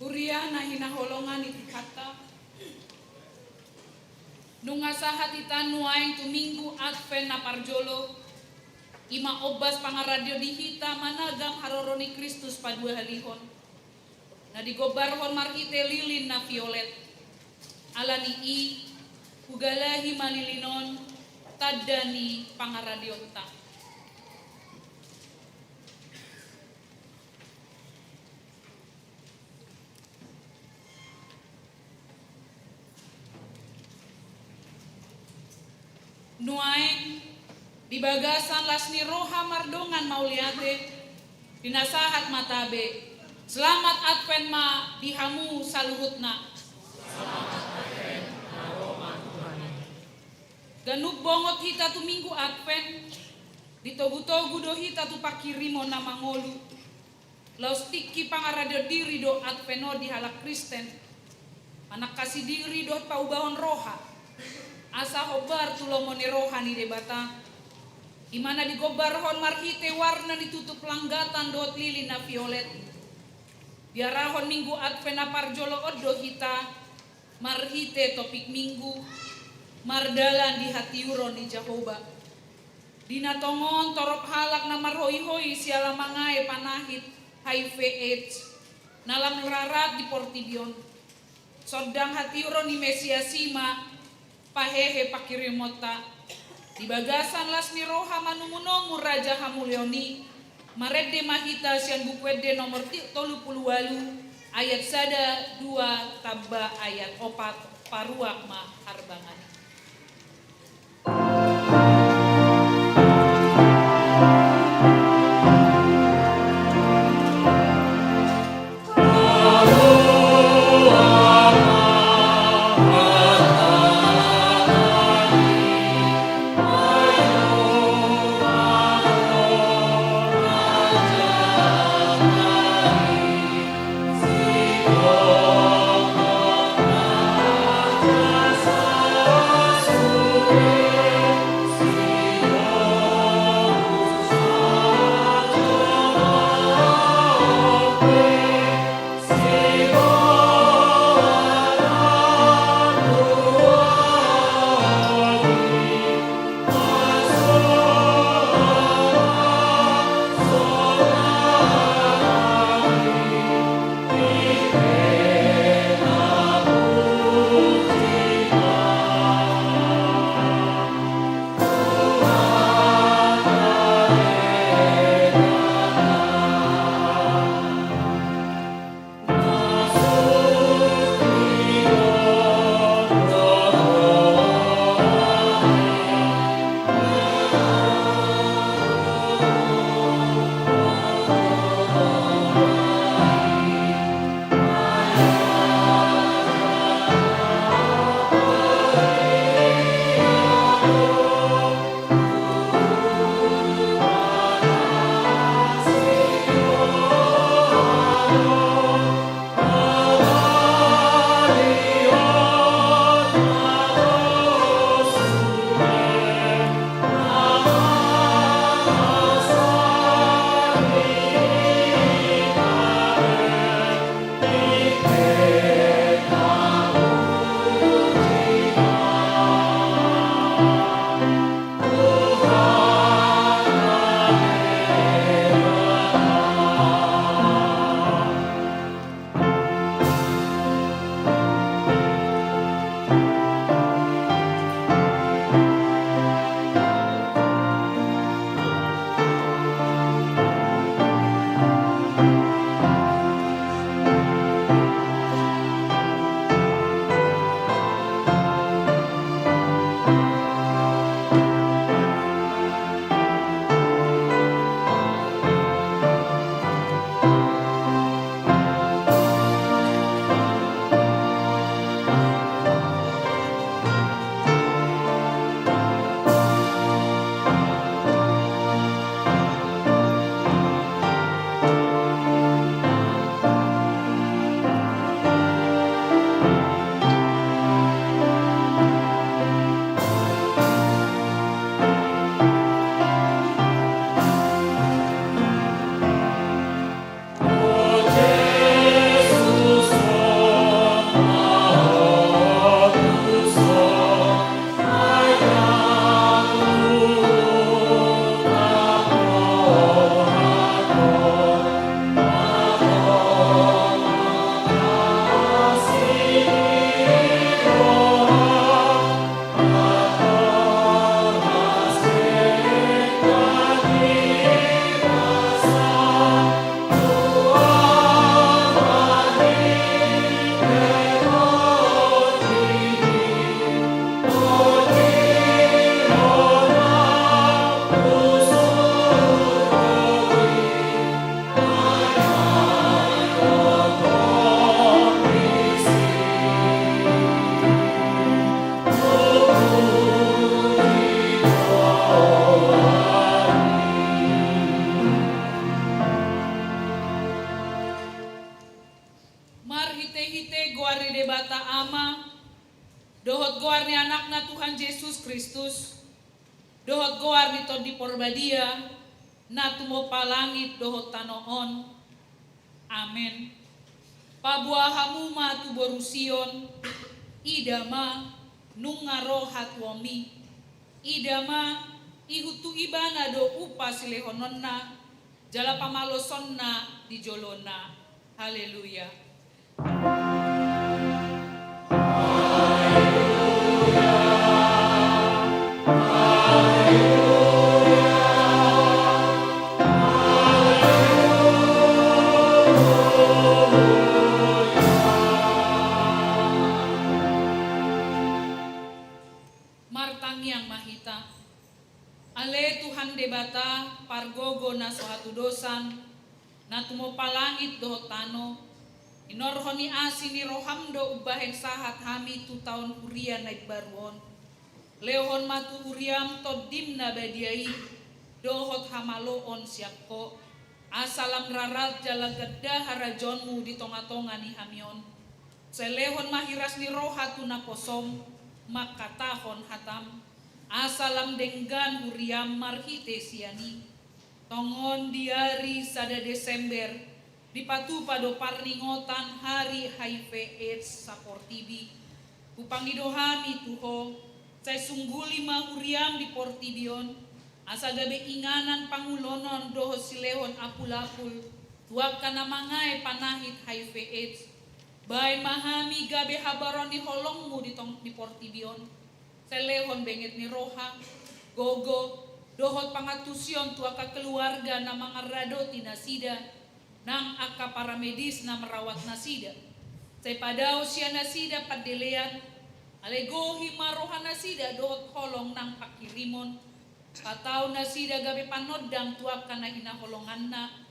Uria na hinaholongan iti kata. Nung asahat ita nuaing tuminggu Advent na parjolo, ima obas pangaradyo dihita managam haroroni Kristus padua halihon. Na digobarhon marhite lilin na violet. Alani i hugalahi malilinon tadani pangaradyonta. Nuaing di bagasan lasni roha mardongan mauliate dinasahat matabe selamat Advent ma dihamu saluhutna ganug bongot hita tu minggu Advent ditogu-togu do hita tu pakirimo na mangolu laus tiki pangarada diri do Advent di halak Kristen anak kasih diri do paubahon roha asa hobar tulomoni rohani debata imana digobarhon marhite warna ditutup langgatan dot lilin na violet diarahon minggu Advent na parjolo oddo hita marhite topik minggu mardalan di hati uron di Jahoba dinatongon torop halak na marhoi-hoi siala mangae panahit HIV AIDS nalam rarat di Portibion sordang hati uron di Mesiasima pahehe pakirimota di bagasan lasni roha manumunomu raja hamuleoni marede mahita sian bukwede nomor 38 ayat sada 2 tabba ayat 4 paruak ma harbangani. Oh debata ama, dohot goar ni anakna Tuhan Yesus Kristus, dohot goar ni to di porbadia, na tumo palangit dohot tanoon. Amen. Pabua hamuma tu borusion, idama nungaro hatwomi, idama ihutu ibana do upa silehononna, jala pamalosonna di jolona. Haleluya. Martangyang mahita, ale Tuhan debata pargogo na sohatu dosan, na tumopalangit dohot tano, inorhoni asin ni rohamdo ubahen sahat hami tu taon hurian naik baruon, leohon matu huriam todim na badiai, dohot hamaloon siapko, asalam rarat jala gedda harajonmu di tonga-tonga ni hamion, selehon mahiras ni rohatu na posom, makatahon hatam, asalam denggan huriam marhite siani, tongon diari sada Desember, dipatu pado parningotan hari HIV AIDS saportibi, upangidohami tuho, say sungguli mahuriam di portibion, asa gabe inganan pangulonon doho silehon apul-apul, tuak kana mangai panahit HIV AIDS, bay mahami gabe habaron di holongmu di portibion, selehon benget ni roha, gogo, dohot pangatusion tuaka keluarga na mga rado tinasida, nang aka para medis na merawat nasida. Say padao siya nasida padelean, alegohi maroha nasida dohot holong nang pakirimon, patao nasida gabe panodang tuaka na hinaholongan na,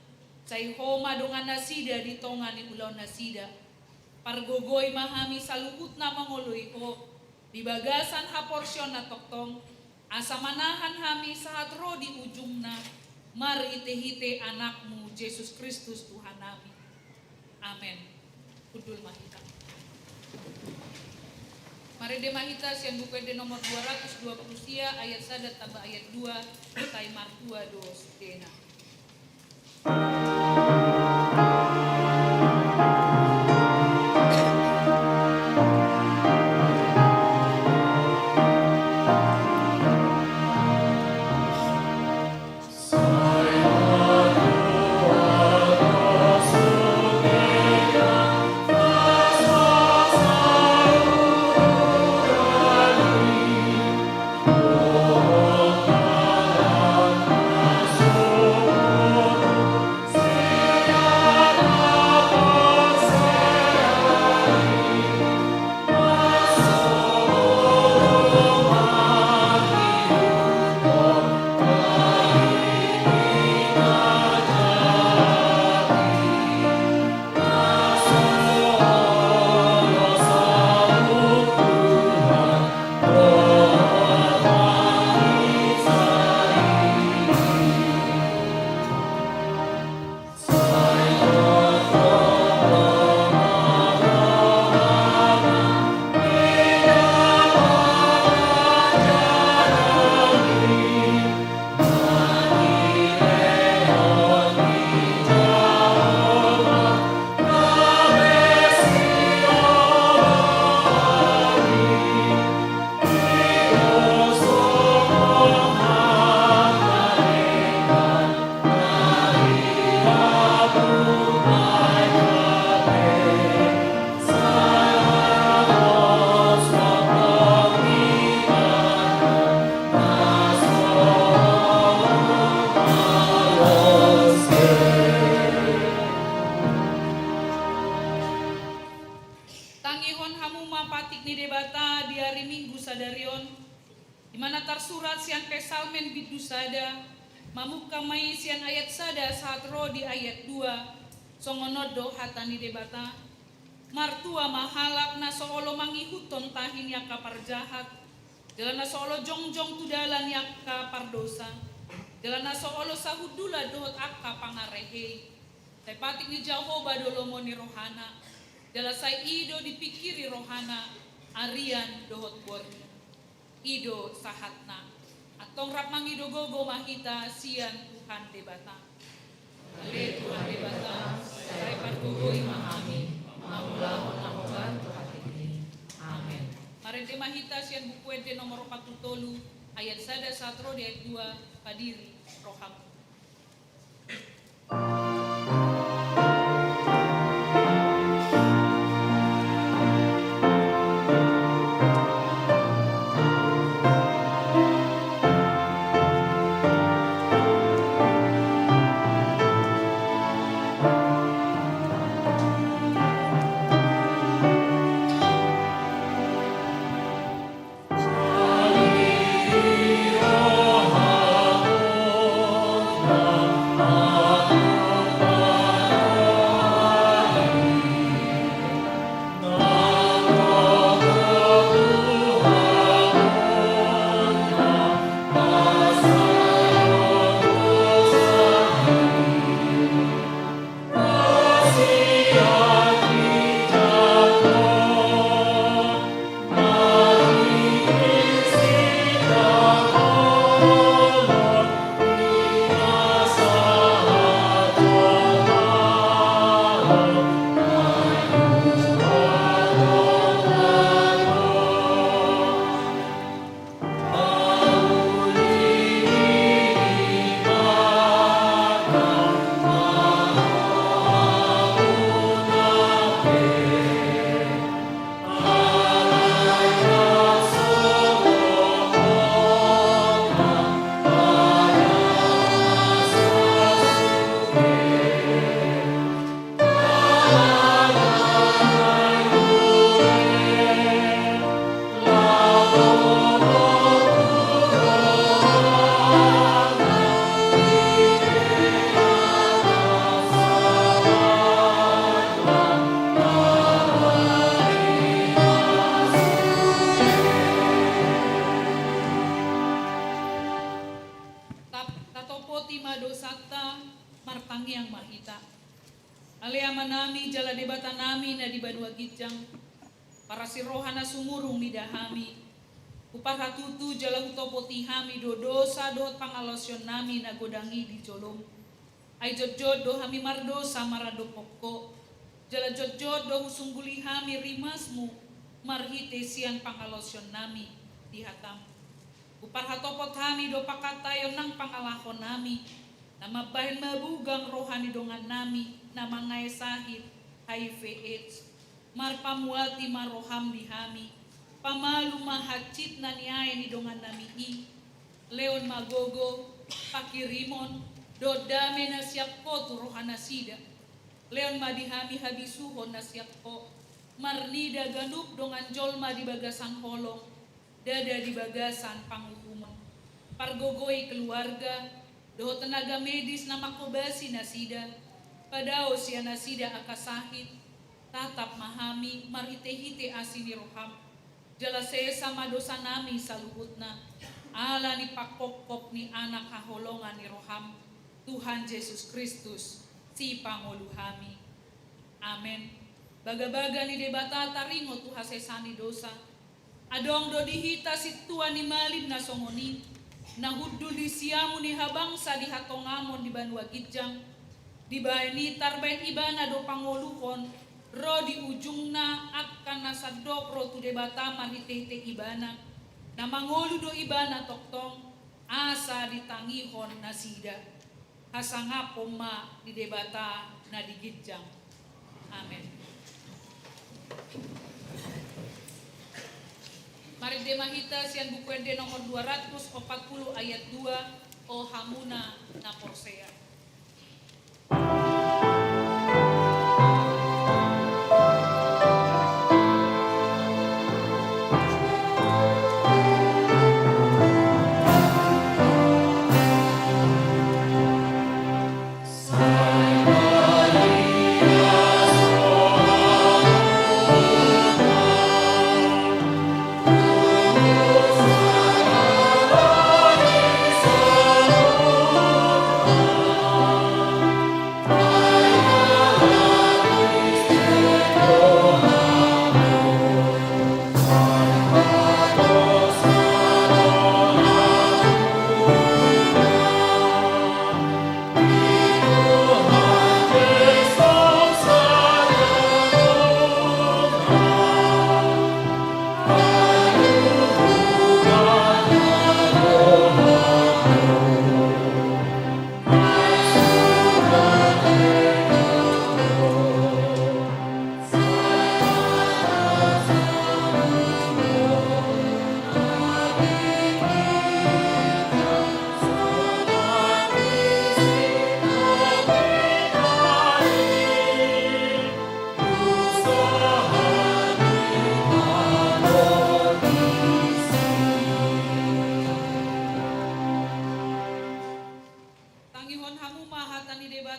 say homa dongan nasida di tonga ni ulaw nasida. Pargogoy mahami salukut na mangoloy o, di bagasan ha porsyon na toktong, asa manahan hami sa hatro di ujung na, marite-hite anakmu Yesus Kristus Tuhan nami. Amen. Kudul mahita. Mari de mahita siang buku de nomor 220 sia ayat 1 tambah ayat 2 tay martua dos dena. Mamukamay siyan ayat sada satro di ayat 2 songonodo hatani debata martua mahalak na soolo mangihuton tahin yaka parjahat jalan na soolo jongjong tudalan yaka pardosa jalan na soolo sahudula dohot akka pangarehe tay patik ni Jehovah dolomo ni rohana Jalasai ido dipikiri rohana arian dohot borni. Ido sahatna. Atong rap mangido gogo mahita sian Tuhan debata. Ale Tuhan debata, saya pargogoi mahami. Maulahon namogan Tuhan ini. Amin. Marende mahita sian buku ede nomor 43 ayat 1 satro di ayat 2 kadiri roham. Para si rohana sumurung midahami uparhatutu jala hutopoti hami do dosa dot pangalosyon nami nagodangi di jolom ay jodjod do hami mardosa marado pokko jala jodjod do husungguli hami rimasmu marhite sian pangalosyon nami di hatam uparhatopot hami do pakatayon nang pangalahon nami nama bahin mabugang rohani dongan nami nama ngay sahid HIV AIDS marpamuati maroham dihami pamalu mahacit na niay ni dongan nami i leon magogo pakirimon dodame na siap ko turohana sida leon madihami habisuhon na siap ko marnida ganup dongan jolma di bagasan holong dada di bagasan panghukuman pargogoi keluarga doho tenaga medis na makobasi na sida padao siya na sida akasahit tatap mahami marhite-hite asini roham jala sama dosa nami saluhutna ala ni pakpokpok ni anak kaholongan ni roham Tuhan Yesus Kristus si pangoluhami amen. Baga-baga ni debata taringo tu hasesani dosa adong do dihita si Tuhan ni malib na songoni na huddu di siamu ni habangsa di hatongamon di banua gijang di baini tarbain ibana do pangoluhon ro di ujungna akan nasadok ro tu debata marhite ibana na mangolu do ibana toktong asa ditangihon nasida hasangapo ma di debata na digijang amen. Mari demahita sian buku ende nomor 240 ayat 2 o hamuna na porsea.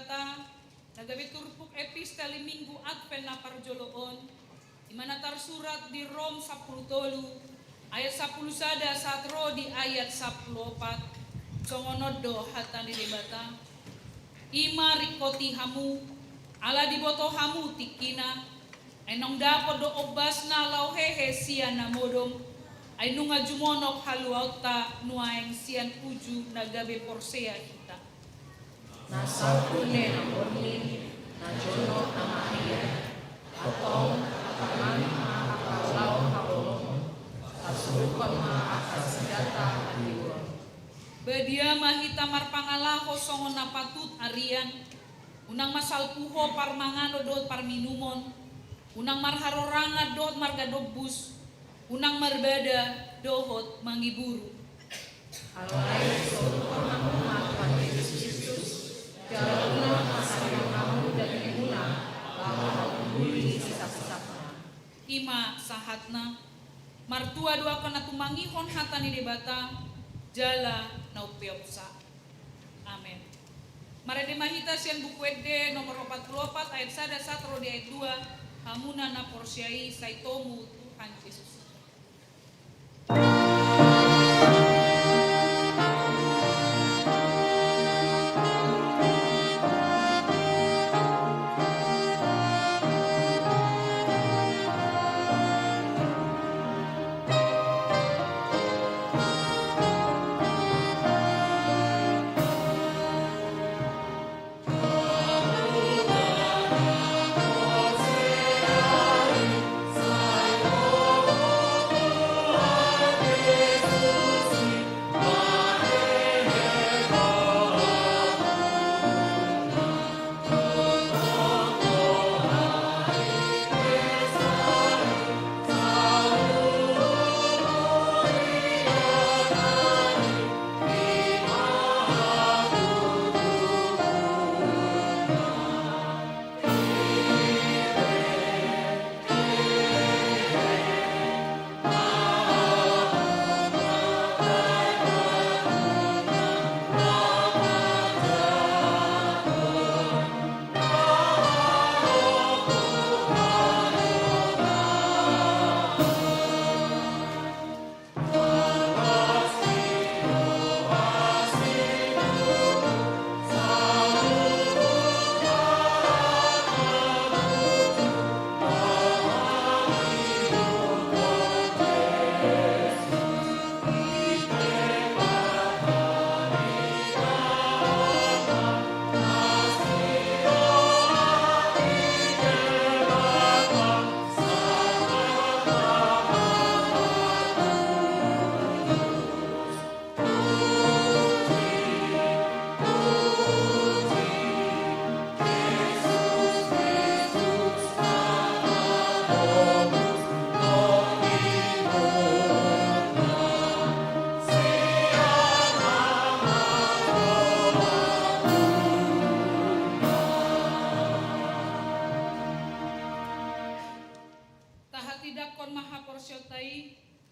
bata nagabi turpuk epistali Minggu Advent na parjoloon di mana tersurat di Rom 10 ayat 10 sada satro di ayat 14 songonodo hatani debata ima rikoti hamu ala diboto hamu tikina enong dapo do obasna lauhehe sian namodom ay nunga jumonok haluauta nuaeng sian uju nagabe porsea kita nasakune na morning na jono na mahiya atong kaman makakalaw na ulong kasulukon makakasigata hatiwa Badia mahita marpangalaho songon napatut arian unang masalpuho parmangano dot parminumon unang marharoranga dot margadobus unang marbada dohot mangiburu alay sulukon na umat Yesus Kristus jaluna masayang namu dan ibuna lawan membuli sisa-sisakna ima sahatna martua dua kana tumangihon hatani debata jala naupiopsa amin. Marade mahita sian buku ede nomor 44 ayat 1 di ayat 2 hamuna na porsiai saitomu Tuhan Yesus.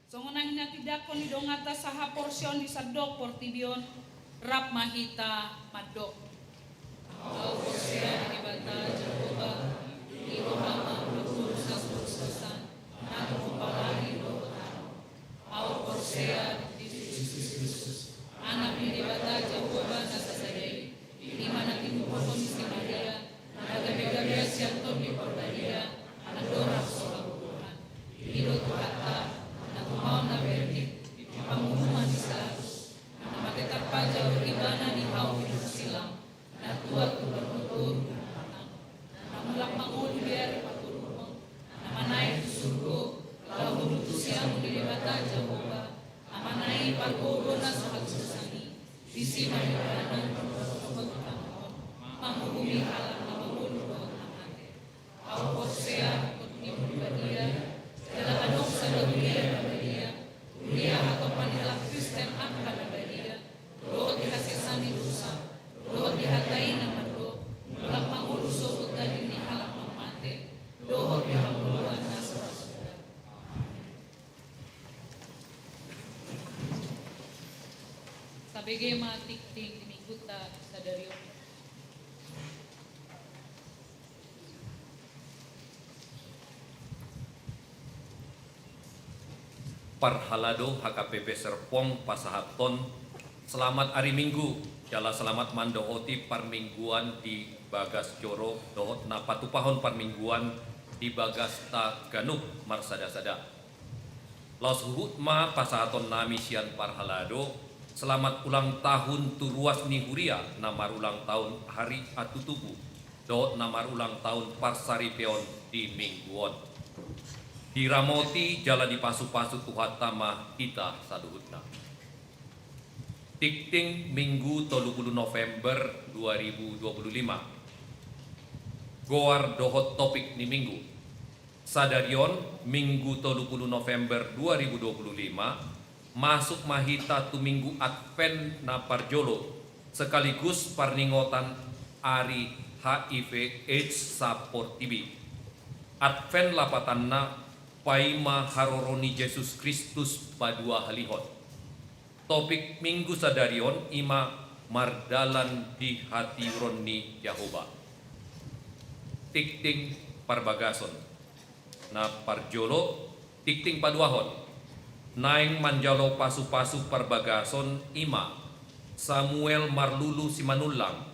Songonahina tidakon di dongata saha porsion di sadok portibion rap mahita madok. Au porsia di bata Jehovah di Roma berusaha nato palari dotan. Au porsia di Yesus anak di bata Jehovah nasasayai di mana timu komisi Maria naga bega sianto di pordaria adora soal Tuhan. Hidup kata mau na verdi pangumuman di salus na matetarpa jauh ibana di hau hidup silam na tua tu bernutur na mulak mangulu biar paturun na manai tu surgo lau hudutus yang di debata Jehovah na manai pargogo na sohat susani bisi manibana manghubungi alam na mangulu doang amate au posea kutni berbadia dalam adong sa dunia Dia atau panilah Kristen akan badia, doa dihasisani dosa, doa dihatai nama doa, mulak mangulu sobut dari ni halak mamate, doa dihamuluan nasra sudah. Sabege matik ting dimingguta sadario. Parhalado HKBP Serpong Pasahaton. Selamat hari Minggu. Jala selamat mandohoti parmingguan di Bagas Joro dohot na patupahon parmingguan di Bagas ta Ganuk marsada-sada. Laos hutma pasahaton nami sian Parhalado. Selamat ulang tahun turuas ni Huria namar ulang tahun hari atutubu. Dohot namar ulang tahun Parsari Peon di Mingguon. Diramoti jala dipasu-pasu Tuhan tama kita saduhutna. Tikting Minggu 30 November 2025. Goar dohot topik ni Minggu. Sadarion Minggu 30 November 2025 masuk mahita tu Minggu Advent na parjolo sekaligus parningotan Ari HIV AIDS Sapor TB. Advent lapatanna paima haroroni Yesus Kristus padua halihon. Topik Minggu sadarion ima mardalan di hati roni Yahova. Tikting parbagason. Na parjolo tikting paduahon. Naing manjalo pasu-pasu parbagason ima Samuel Marlulu Simanulang.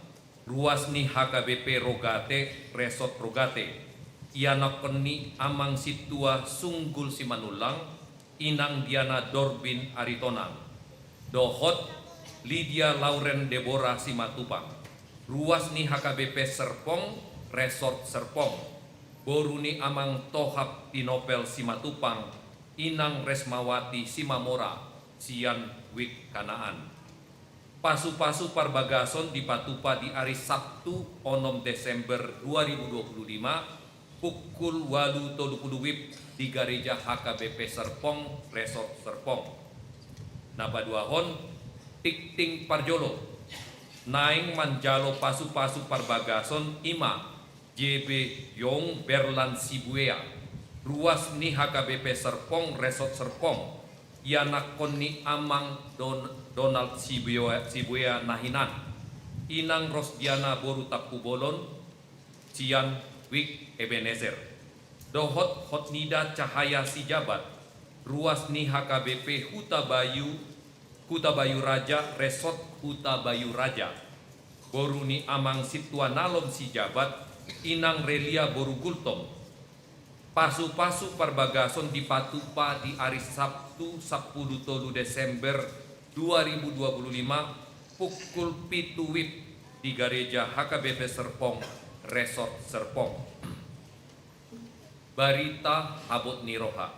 Ruas ni HKBP Rogate Resort Rogate. Ianak ni amang situa Sunggul Simanulang, inang Diana Dorbin Aritonang, dohot Lydia Lauren Deborah Simatupang, ruas ni HKBP Serpong, Resort Serpong, boru ni amang Tohap Tinopel Simatupang, inang Resmawati Simamora, sian Wik Kanaan. Pasu-pasu parbagason dipatupa di hari Sabtu 6 Desember 2025, pukul 8.30 WIB di gereja HKBP Serpong, Resort Serpong. Nabaduahon, tikting parjolo. Naing manjalo pasu-pasu parbagason ima JB Yong Berlan Sibuea. Ruas ni HKBP Serpong, Resort Serpong. Yanakon ni amang Donald Sibuea Nahinan. Inang Rosdiana Boru Tapubolon. Cian Wik Ebenezer. Dohot Hotnida Cahaya Sijabat. Ruas ni HKBP Huta Bayu Raja Resort Huta Bayu Raja. Boru ni amang Situa Nalom Sijabat. Inang Relia Boru Gultom. Pasu-pasu parbagason dipatupa di hari Sabtu 10 Desember 2025 pukul 7 WIB di gereja HKBP Serpong, Resort Serpong. Barita Habot Niroha.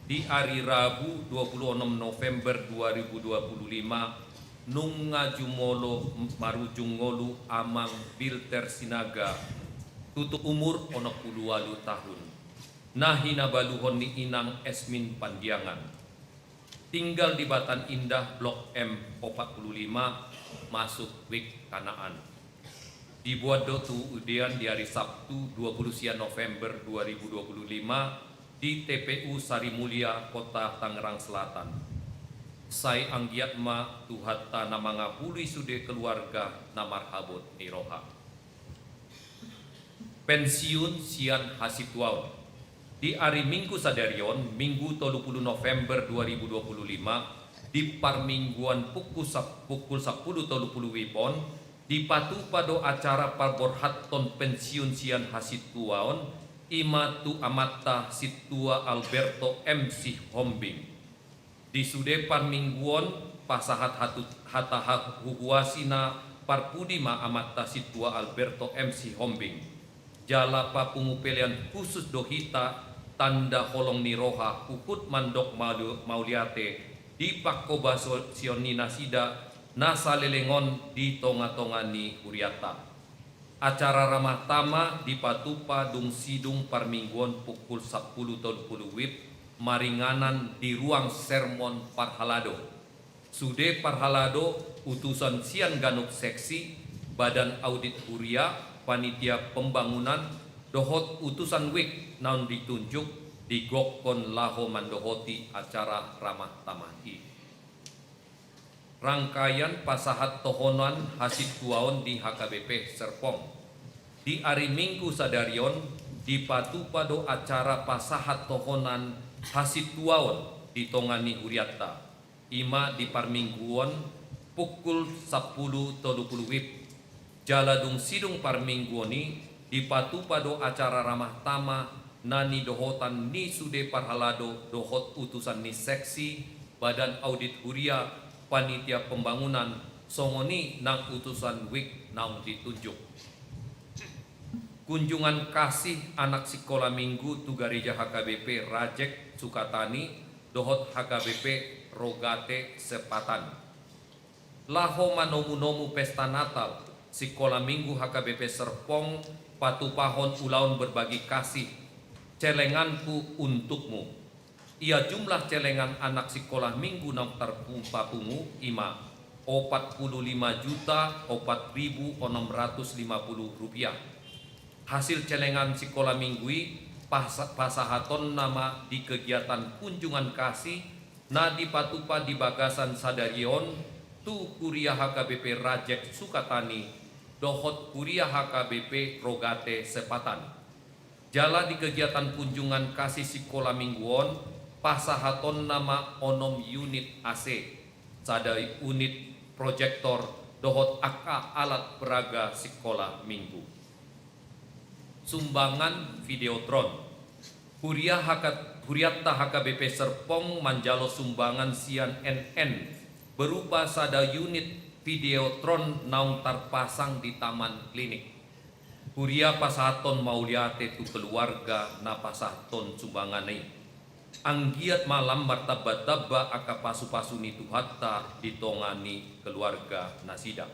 Di hari Rabu 26 November 2025 nunga jumolo marujungolu amang Bilter Sinaga tutup umur 68 tahun. Nahina baluhon ni inang Esmin Pandiangan. Tinggal di Batan Indah Blok M 45 masuk Wik Kanaan. Dibuat dotu udian di hari Sabtu 20 November 2025 di TPU Sarimulia Kota Tangerang Selatan. Sai anggiatma tuhatta namanga puli sude keluarga namar habot niroha. Pensiun sian hasituaun. Di hari Minggu sadarion Minggu 30 November 2025 di parmingguan pukul 10.30 wipon dipatupa do acara parborhaton pensiun sian hasituaon imatu amata situa Alberto MC Hombing di sude parmingguan pasahat hata huguasina parpudima amata situa Alberto MC Hombing jala papungupelian khusus dohita tanda holong niroha ukut mandok mauliate di pakoba sionina sida nasa lelengon di tonga-tongani huriata. Acara ramah tama di patupa dung sidung parmingguan pukul 10.30 WIB maringanan di ruang sermon Parhalado. Sude Parhalado utusan sian ganuk seksi badan audit huria panitia pembangunan dohot utusan wik naun ditunjuk di gokon laho mandohoti acara ramah tamahi. Rangkaian pasahat tohonan hasil tuaon di HKBP Serpong. Di hari Minggu sadarion dipatupado acara pasahat tohonan hasil tuaon ditongani Huriatta. Ima di parmingguan pukul 10.30 WIB. Jaladung sidung parmingguani dipatu pado acara ramah tama nani dohotan ni sude parhalado dohot utusan ni seksi badan audit Huria panitia pembangunan songoni nang utusan WIK naung ditunjuk. Kunjungan kasih anak sekolah minggu tu Gereja HKBP Rajek Sukatani dohot HKBP Rogate Sepatan. Laho manomu-nomu pesta Natal sekolah minggu HKBP Serpong patupahon ulaun berbagi kasih celenganku untukmu. Ia jumlah celengan anak sekolah minggu nang terpapungu ima 45.4.650 rupiah. Hasil celengan sekolah minggui pasahaton nama di kegiatan kunjungan kasih na dipatupa di bagasan sadarion tu kuliah HKBP Rajek Sukatani dohot kuliah HKBP Rogate Sepatan. Jala di kegiatan kunjungan kasih sekolah mingguon pasahaton nama onom unit AC sadai unit proyektor dohot AK alat peraga sekolah minggu. Sumbangan Videotron Huriatta HKBP Serpong manjalo sumbangan sian NN berupa sada unit Videotron naung terpasang di taman klinik. Huria pasaton mauliate tu keluarga na pasaton sumbanganai. Anggiat malam martabba-tabba aka pasu-pasu ni tuhatta ditongani keluarga nasida.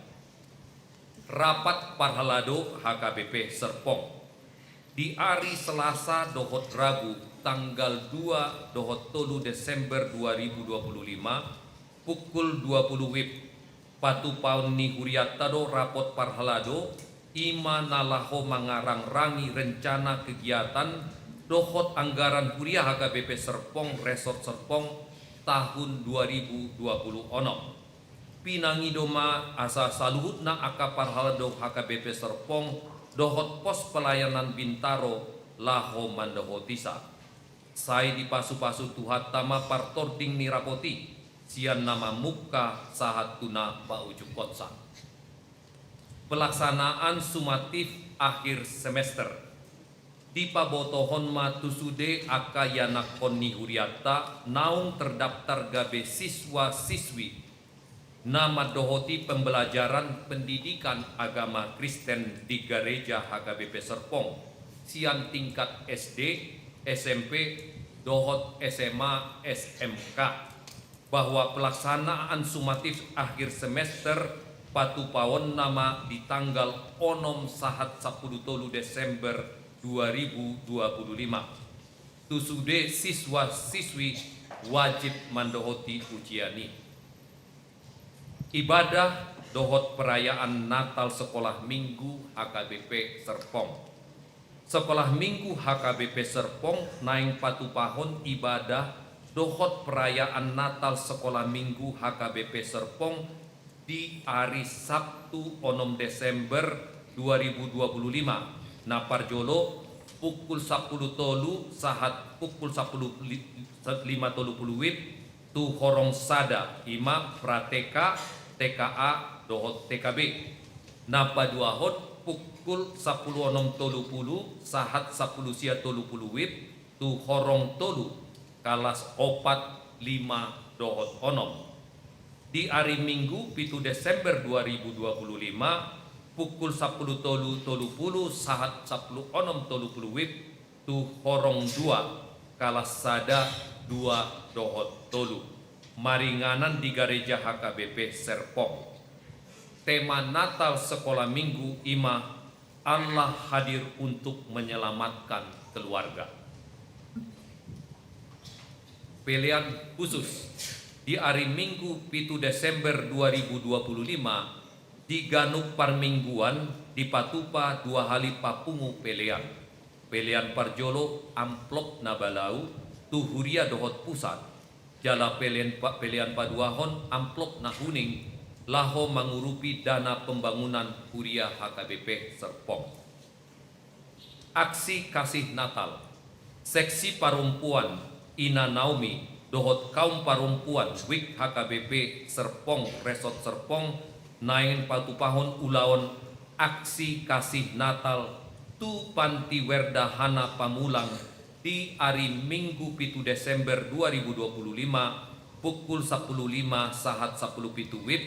Rapat parhalado HKBP Serpong di hari Selasa dohot Rabu tanggal 2 dohot 3 Desember 2025 pukul 20 WIB patupaun ni Huriatta do rapot parhalado ima nalaho mangarang-rangi rencana kegiatan dohot anggaran Huria HKBP Serpong Resort Serpong tahun 2020 ono. Pinangi doma asa saluhutna aka parhalado HKBP Serpong dohot pos pelayanan Bintaro laho mandohotisa. Sai di pasu-pasu tuhat tama partording nirapoti sian nama muka sahat tuna paujuk kotsa. Pelaksanaan sumatif akhir semester di pabotohon matusude aka yanak konni Huriatta naung terdaftar gabe siswa siswi nama dohoti pembelajaran pendidikan agama Kristen di Gereja HKBP Serpong sian tingkat SD, SMP, dohot SMA, SMK bahwa pelaksanaan sumatif akhir semester patupawon nama di tanggal onom sahat 10 Desember 2025 tusude siswa siswi wajib mandohoti ujiani. Ibadah dohot perayaan Natal Sekolah Minggu HKBP Serpong. Sekolah Minggu HKBP Serpong naing patupahon ibadah dohot perayaan Natal Sekolah Minggu HKBP Serpong di hari Sabtu 6 Desember 2025 naparjolo pukul 10 tolu sahat pukul 10.50 WIB tu horong sada ima prateka TKA dohot TKB napa dua hot pukul 10.30 sahat 10 sia 30 WIB tu horong tolu kalas opat 5 dohot onom. Di hari Minggu 7 Desember 2025 pukul 10.30 sahat 10.30 WIB tu horong 2 kalas sada 2 dohot tolu. Maringanan di Gereja HKBP Serpong. Tema Natal Sekolah Minggu ima Allah hadir untuk menyelamatkan keluarga. Pilihan khusus di hari Minggu 7 Desember 2025 di Ganuk Parmingguan di Patupa 2 hali papungu pilihan. Pilihan parjolo amplop nabalau tu Huria dohot pusat. Jala pelian paduahon amplop na huning laho mengurupi dana pembangunan Huria HKBP Serpong. Aksi kasih Natal seksi perempuan Ina Naomi dohot kaum perempuan Wik HKBP Serpong Resort Serpong nain patupahon ulaon aksi kasih Natal tu Panti Werda Hana Pamulang di hari Minggu 7 Desember 2025 pukul 10.05 sahat 10 pitu wib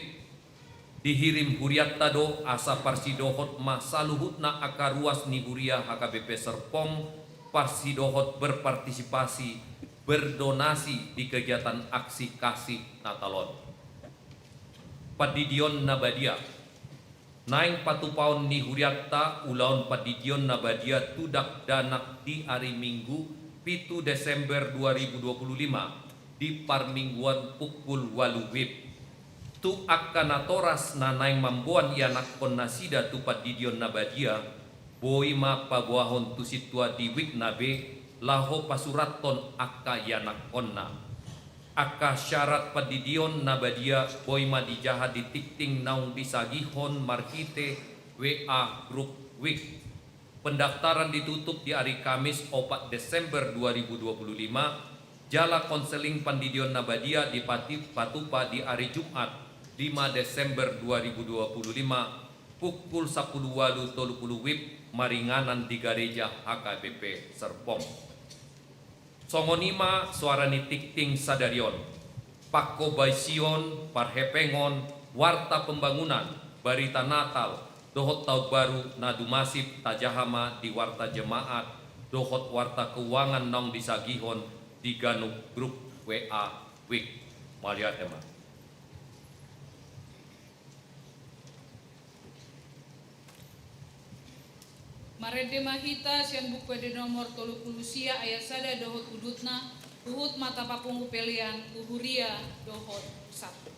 dihirim huriat tado asa parsidohot masaluhutna akaruas ni huria HKBP Serpong parsidohot berpartisipasi berdonasi di kegiatan aksi kasih Natalon. Padidion Nabadia naing patupaon ni huriatta ulaon padidion Nabadia tudak danak di hari Minggu 7 Desember 2025 di parmingguan pukul 8 wib tu akanatoras na naing mambuan ianak kon nasida tu padidion Nabadia boima pabuahon tu situa di wik nabe laho pasuraton akka yanak konna akka syarat padidion Nabadia boima dijahat di tikting naung disagihon markite WA grup wik. Pendaftaran ditutup di hari Kamis 4 Desember 2025. Jala konseling pandidion Nabadia di Patupa di hari Jumat 5 Desember 2025 pukul 10.30 wib maringanan di gereja HKBP Serpong. Songonima suarani tikting sadarion Pakko Baision Parhepengon Warta Pembangunan Barita Natal Dohot Tahun Baru Nadu Masif Tajahama di Warta Jemaat Dohot Warta Keuangan Nong disagihon di Ganuk Grup WA Wik Malihat teman. Marede mahita sian buku de nomor 30 ayat sada dohot udutna uhut mata papungu pelian uhuria dohot 1.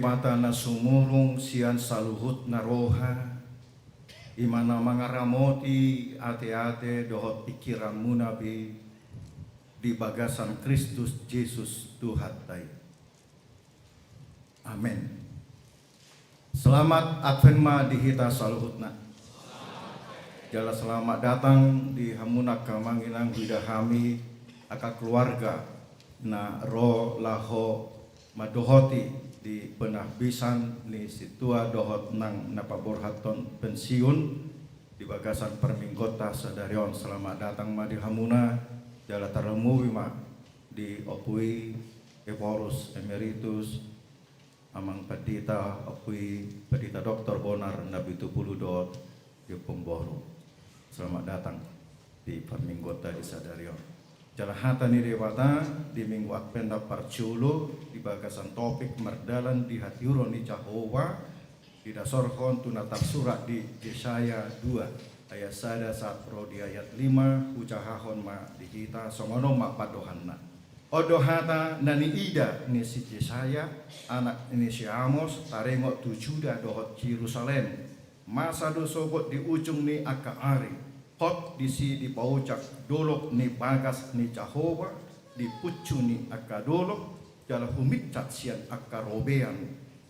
debata na sumulong siyan sa luhut na roha, imana mga ramoti ate-ate dohot pikiran muna di bagasan Kristus Jesus Tuhan tayo. Amin. Selamat Advent ma dihita sa luhut na. Jala selamat datang di hamunak kamanginang hidahami aka keluarga na ro laho madohoti di penahbisan ni situa dohot nang napaborhaton pensiun di bagasan perminggota sadarion. Selamat datang ma di hamuna jala taremu ma di opui Evorus Emeritus amang pedita opui pedita Dr. Bonar Nabitu Puludot di Pemboro. Selamat datang di perminggota di sadarion. Jalahata ni dewata di minggu Advent parculo di bagasan topik merdalan di hatiuron di Jehovah di dasorhon tunatak surat di Yesaya 2 ayat sada saat pro di ayat 5 ucahahon ma di kita songono ma padohanna odohata nani ida ni si Yesaya anak ini si Amos tarengok tujuda dohot Yerusalem masa dosobot di ujung ni aka ari hot di si di paucak dolok ni bagas ni Jehovah di pucu ni aka dolok jala humicat sian aka robean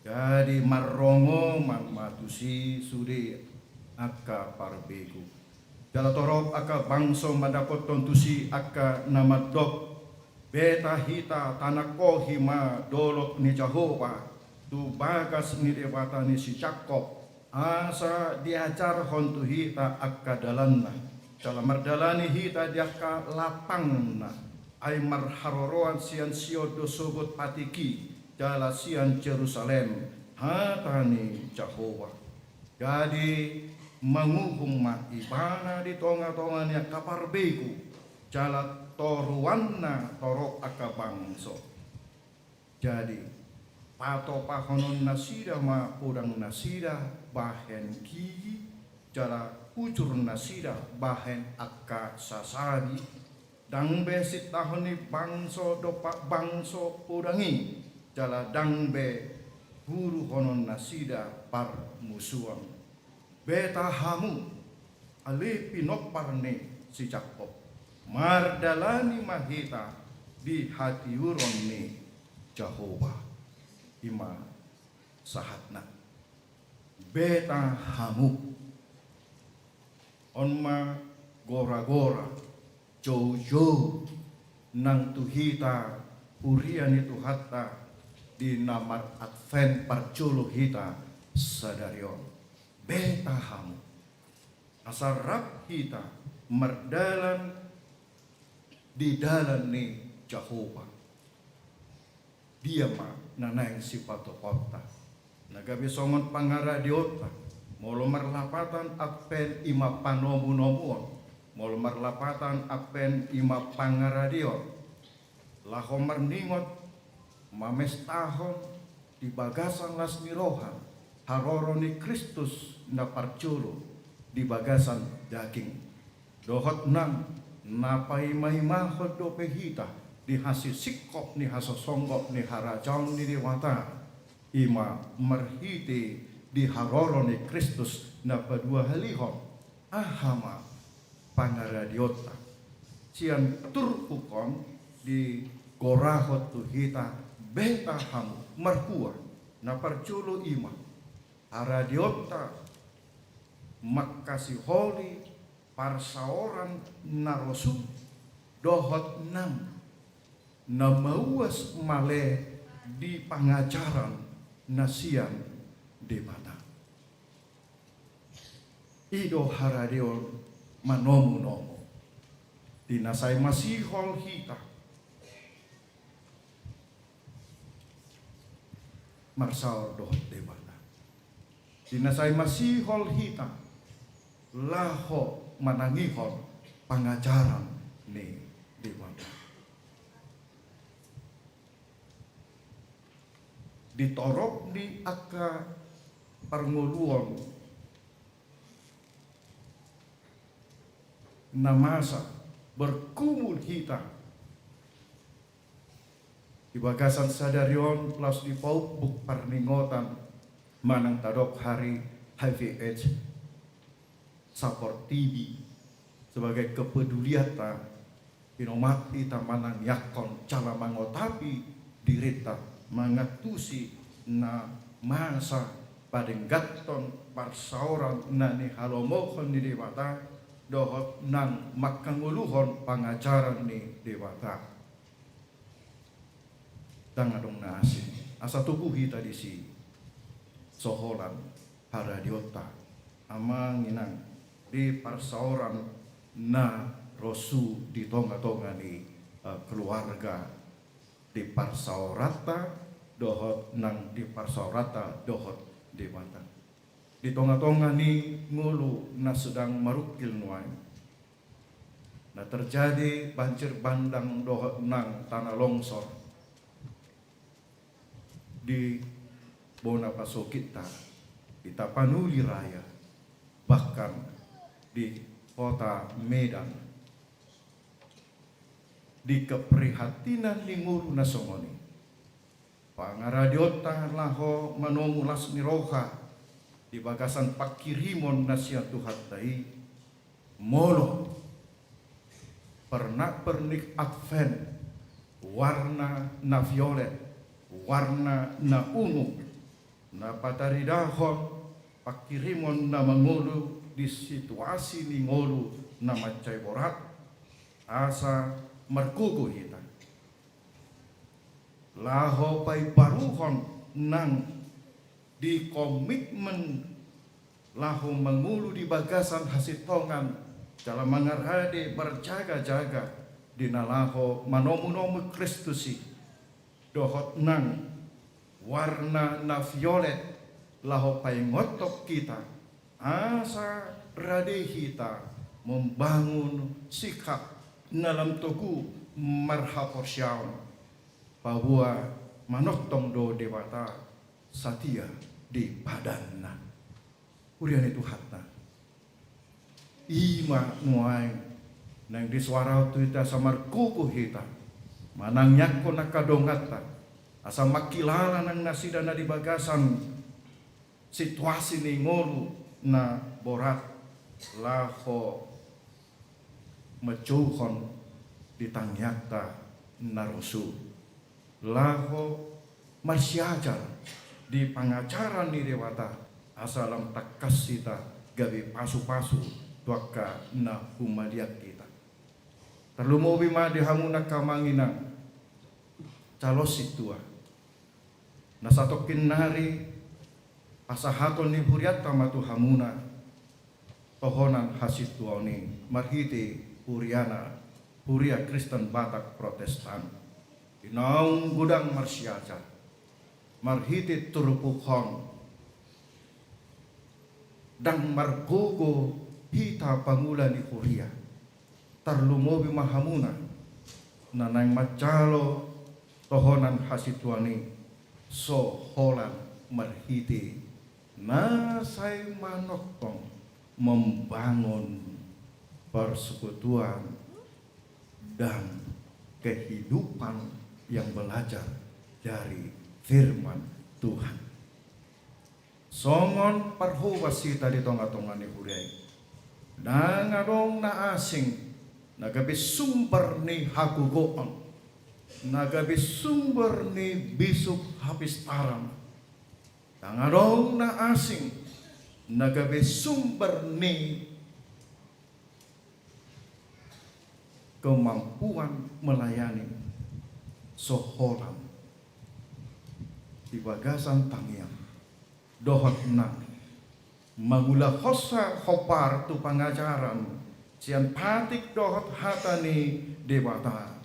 jadi marrongo man matusi sude aka parbegu jala torop aka bangso madapot tontusi aka namadok beta hita tanako hima dolok ni Jehovah tu bagas ni dewata ni si Jakob asa diajar hontu hita akka dalanna dalam merdalani hita diaka lapangna ay marharoroan sian sio dosobot patiki jala sian Jerusalem hatani Jehovah jadi menguhung ma ibana di tonga-tonga nia kaparbegu jala toruanna torok akka bangso jadi pato pahonon nasida ma udang nasida bahen ki jala ucur nasida bahen akka sasadi dang besit tahoni bangso dopak bangso udangi jala dang be guru honon nasida par musuang beta hamu ale pinok parne si Jakob mardalani mahita di hati uron ni Jehovah ima sahatna beta hamu onma gora-gora jojo nang tuhita urian itu hatta di namar Advent parculo hita sadarion beta hamu asarap hita merdalan di dalam ni Jehovah dia ma nanang sipato kota nagabi songon pangara diota molo marlapatan apen ima panomu-nomuon molo marlapatan apen ima pangaradion laho marningot mames tahon di bagasan las mirohan haroro ni Kristus na parculo di bagasan daging dohot nang napai mahimahod do pehita di hasil sikop ni hasosonggok ni harajang ni dewata ima merhiti di haroro ni Kristus na padua halihon ahama pangaradiota sian turukon di gorahot tuhita beta hamu marhua na parculo ima haradiota makasih holi parsaoran na rosul dohot nam na mauas male di pangajaran nasian debata ido haradeon manomu-nomu dinasay masihol hita marsal dohot debata dinasay masihol hita laho manangihon pangajaran ni debata ditorop di aka parnguluan na masa berkumul kita di bagasan sadarion plus di paupuk parningotan manang tadok hari HIV AIDS support TB sebagai kepedulian ta inomati ta manang yakon cala mangotapi dirita mangatusi na masa padenggaton parsauran nani halomokon di dewata dohot nang makanguluhon pangajaran ni dewata tangadong naasin asa tubuhi tadi si soholan haradiota amang inang di parsauran na rosu di tonga-tonga ni keluarga di parsaurata dohot nang di parsaurata dohot dewata di tonga-tonga ni ngulu na sedang marukil nuai na terjadi banjir bandang dohot nang tanah longsor di Bonapaso kita Tapanuli Raya, bahkan di kota Medan, di keprihatinan ni ngulu na songoni pangaradiota laho manomulas ni roha di bagasan pakirimon na siya tuhatai molo pernak-pernik Advent warna na violet warna na ungu na pataridahon pakirimon na mangulu di situasi ni ngulu na macay borat asa markugo hita laho pay baruhon nang di komitmen laho mangulu di bagasan hasitongan dalam mangarade berjaga-jaga di nalaho manomu-nomu Kristusi dohot nang warna na violet laho pay ngotok kita asa radehita membangun sikap nalam tugu marhaporsyaw bahwa manotong do dewata satia di badanna urian itu hatna ima nuai nang disuara tu ita samar kuku hita manang nyakko nakadongata asa makilala nang nasida na di bagasan situasi ni ngolu na borat laho mecuhon ditangyata narusu laho masyajar di pangacaran ni dewata asalam takasita gabi pasu-pasu tuaka na humadiak kita terlumo bima dihamuna kamanginang calos situa nasatokin nari pasahaton ni huriat tamatu hamuna tohonan hasituani marhiti huriana huria Kristen Batak Protestan inaung gudang marsyaja marhiti turupukhon dang margogo hita pangula ni huria tarlumobi mahamuna nanang macalo tohonan hasituani so holan marhiti nasay manokong membangun persekutuan dan kehidupan yang belajar dari firman Tuhan. Songon parhuwasita di tonga-tonga ni huray nangarong na asing nagabi sumber ni hagugoon nagabi sumber ni bisuk hapistaram nangarong na asing nagabi sumber ni kemampuan melayani soholan di bagasan tangian dohot nang magula hosa hopar tu pangajaran sian patik dohot hatani dewata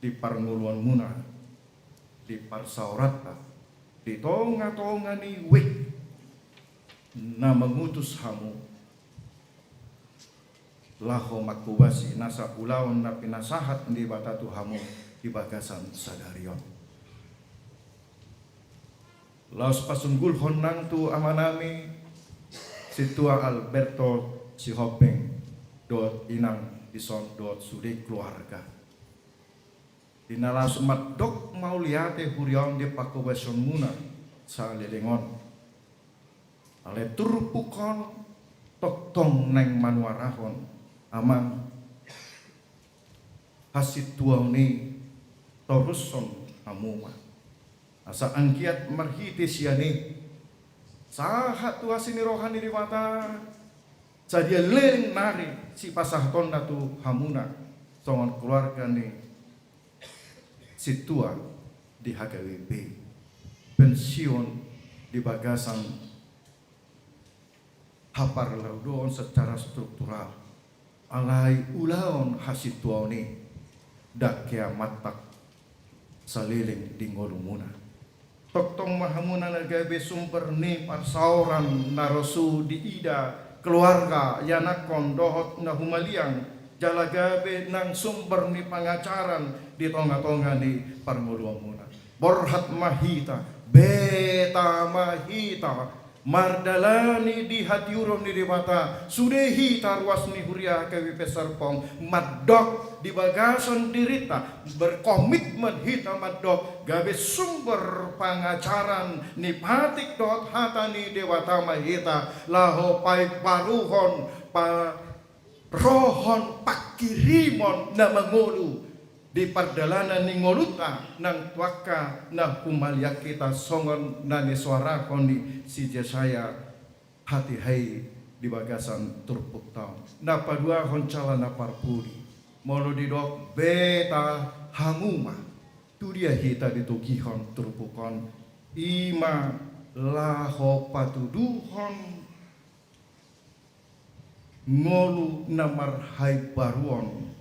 di parnguluan muna di parsaurata di tonga-tonga ni wik na mengutus hamu laho makubasi nasa ulawan na pinasahat di batatu hamu di bagasan sadarion laos pasunggul honang tu amanami situa Alberto Sihopeng dot inang ison dot sude keluarga dinalas madok mauliate huriaon de pakobason muna sa lelengon ale turpukon toktong neng manuarahon amang hasit tuaw ni toruson amuma asa angkiat marhiti siani sahat tua sini rohani riwata sadia leleng nari si pasahton natu hamuna songon keluarga ni si tua di HKWP pensiun di bagasan hapar laudon secara struktural alai ulaon hasit tua ni dak kiamat tak saliling di ngolumuna toktong mahamuna nagabe sumber ni parsauran narosu di ida keluarga yanakon dohot na humaliang jalagabe nang sumber ni pangacaran di tonga-tonga ni parngoluamuna borhat mahita beta mahita mardalani di hatiuron ni dewata sudehi tarwas ni huria kewi pesarpong madok di bagasan dirita berkomitmen hita madok gabe sumber pangacaran ni patik dot hata ni dewata mahita laho pai paruhon pa rohon pakirimon na mangolu di pardalanan ni ngoluta nang tuaka na pumalya kita songon na ni suara kondi si Jesaya hati hai di bagasan turpuk taon na padua honcala na parpuri molo di dok beta hanguma tu dia hita ditugihon turpukon ima laho patuduhon ngolu namar hai baruon